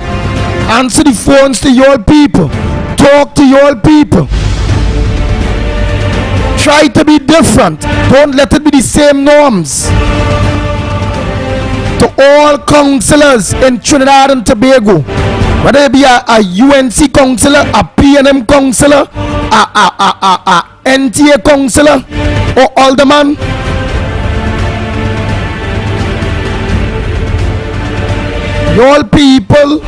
Answer the phones to your people. Talk to your people. Try to be different. Don't let it be the same norms. To all councillors in Trinidad and Tobago, whether it be a UNC councillor, a PNM councillor, a NTA councillor, or alderman, your people,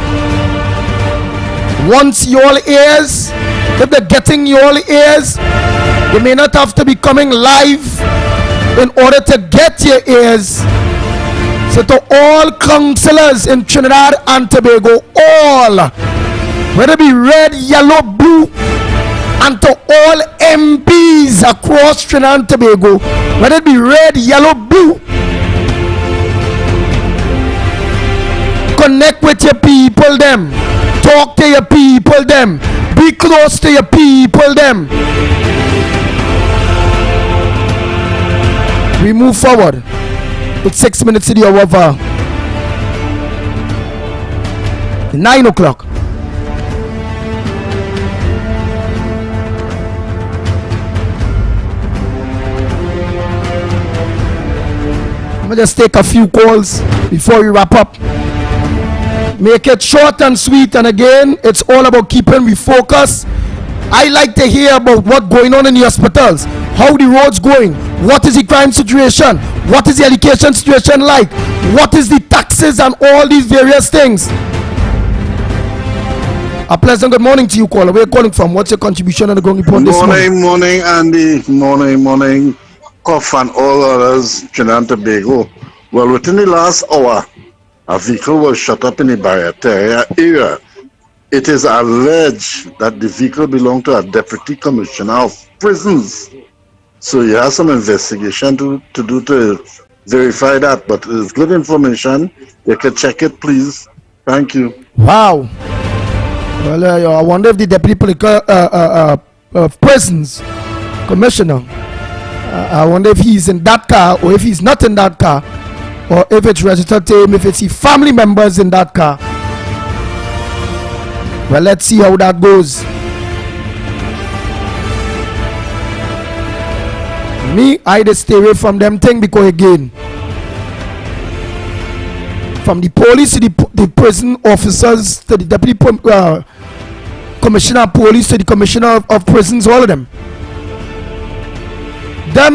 once your ears, if they're getting your ears, they may not have to be coming live in order to get your ears. So to all councillors in Trinidad and Tobago, all, whether it be red, yellow, blue, and to all MPs across Trinidad and Tobago, whether it be red, yellow, blue, Connect with your people them. Talk to your people them. Be close to your people them. We move forward. It's 6 minutes to the hour of 9 o'clock. I'm gonna just take a few calls before we wrap up. Make it short and sweet, and again, it's all about keeping we focus. I like to hear about what's going on in the hospitals, how the roads going, what is the crime situation, what is the education situation like, what is the taxes and all these various things. A pleasant good morning to you, caller. Where are you calling from? What's your contribution on the ground report this morning? Morning, Andy. Morning, Koff and all others, Trinidad and Tobago. Well, within the last hour, a vehicle was shut up in the Barrier area. It is alleged that the vehicle belonged to a deputy commissioner of prisons. So you have some investigation to do to verify that. But it's good information. You can check it, please. Thank you. Wow. Well, I wonder if the deputy prisons commissioner, I wonder if he's in that car or if he's not in that car, or if it's registered to him, if it's his family members in that car. Well, let's see how that goes. Me, I just stay away from them thing because again, from the police to the prison officers to the deputy commissioner of police to the commissioner of prisons, all of them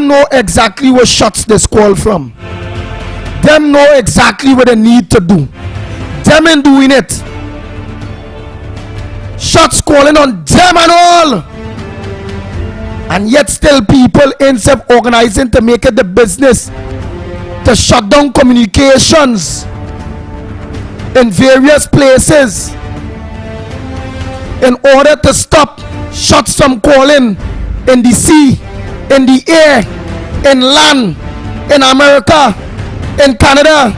know exactly what shots they squall from. Them know exactly what they need to do. Them ain't doing it. Shots calling on them and all. And yet still people instead of organizing to make it the business to shut down communications in various places in order to stop shots from calling in the sea, in the air, in land, in America, in Canada.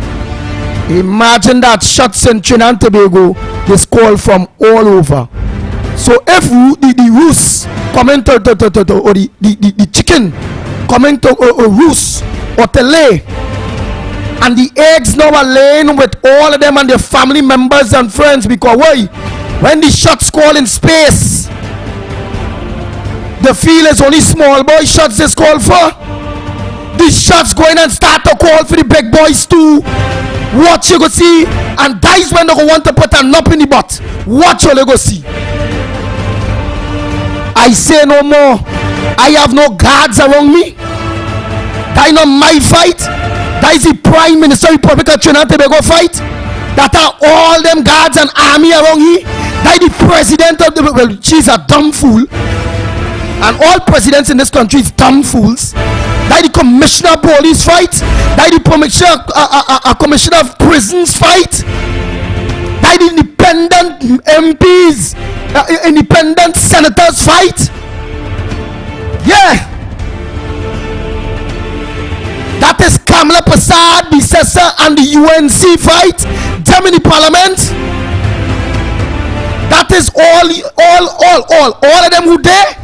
Imagine that shots in Trinidad and Tobago, this call from all over. So if the roos coming to or the chicken coming to roost or to lay, and the eggs now are laying with all of them and their family members and friends, because why? When the shots call in space, the field is only small boy shots is called for. The shots going and start to call for the big boys too. Watch you go see, and that is when they go want to put a nub in the butt. Watch you go see. I say no more. I have no guards around me. That is not my fight. That is the Prime Minister Republic of Trinidad and Tobago fight. That are all them guards and army around here. That is the president of the, well, she's a dumb fool. And all presidents in this country is dumb fools. That is the commissioner of police fight. That is the commissioner of prisons fight. That is the independent MPs, independent senators fight. Yeah. That is Kamala Prasad, the Sessa and the UNC fight. Them in the parliament. That is all of them who there.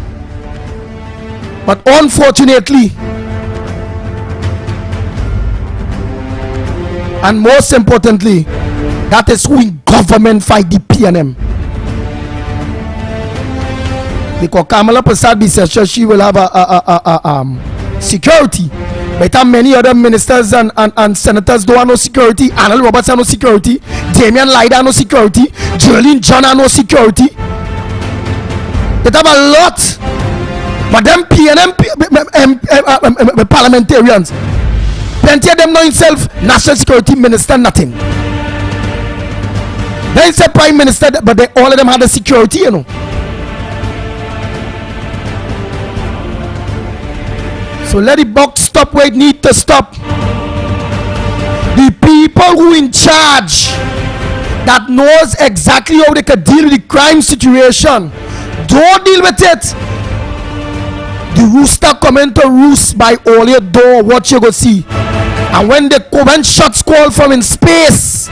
But unfortunately, and most importantly, that is who in government fight the PNM. Because Kamala Prasad says she will have a security. But many other ministers and senators don't have no security. Arnold Roberts have no security. Damian Lyda have no security. Jerlyn John have no security. They have a lot. But them PNM parliamentarians, plenty of them know himself national security minister, nothing. They say prime minister, but all of them had the security, you know. So let the buck stop where it need to stop. The people who in charge that knows exactly how they can deal with the crime situation, don't deal with it. The rooster coming to roost by all your door, what you go see. And when shots call from in space,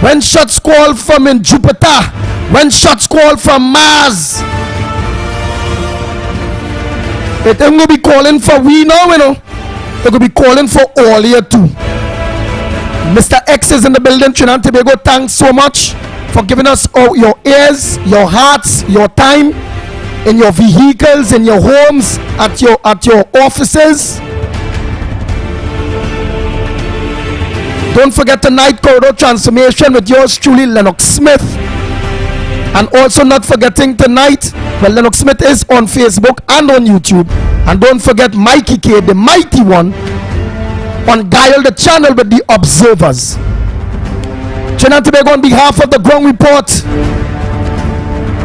when shots call from in Jupiter, when shots call from Mars, it ain't gonna be calling for we now, you know. They're gonna be calling for all here too. Mr. X is in the building. Trinidad and Tobago, thanks so much for giving us all your ears, your hearts, your time, in your vehicles, in your homes, at your offices. Don't forget tonight, Corridor Transformation with yours truly, Lennox Smith. And also not forgetting tonight, well, Lennox Smith is on Facebook and on YouTube. And don't forget Mikey K, the mighty one, on Guile the channel with the Observers. Trinidad and Tobago, on behalf of the Ground Report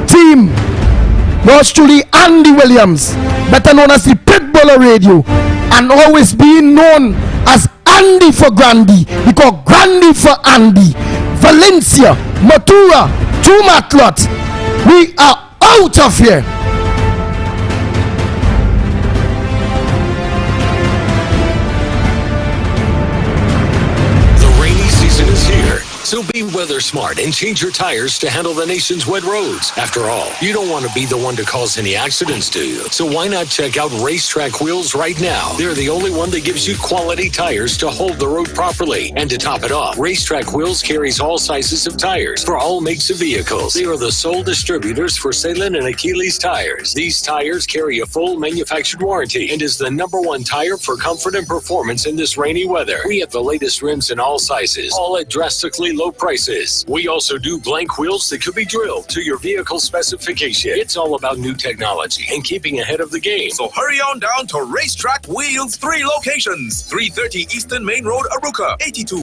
team, yours truly, Andy Williams, better known as the Pitbull of Radio, and always being known as Andy for Grandy, because Grandy for Andy. Valencia, Matura, Tumatlot, we are out of here. The rainy season is here. So be weather smart and change your tires to handle the nation's wet roads. After all, you don't want to be the one to cause any accidents, do you? So why not check out Racetrack Wheels right now? They're the only one that gives you quality tires to hold the road properly. And to top it off, Racetrack Wheels carries all sizes of tires for all makes of vehicles. They are the sole distributors for Salem and Achilles tires. These tires carry a full manufactured warranty and is the #1 tire for comfort and performance in this rainy weather. We have the latest rims in all sizes, all at drastically low prices. We also do blank wheels that could be drilled to your vehicle specification. It's all about new technology and keeping ahead of the game. So hurry on down to Racetrack Wheels, 3 locations. 330 Eastern Main Road, Aruka. 82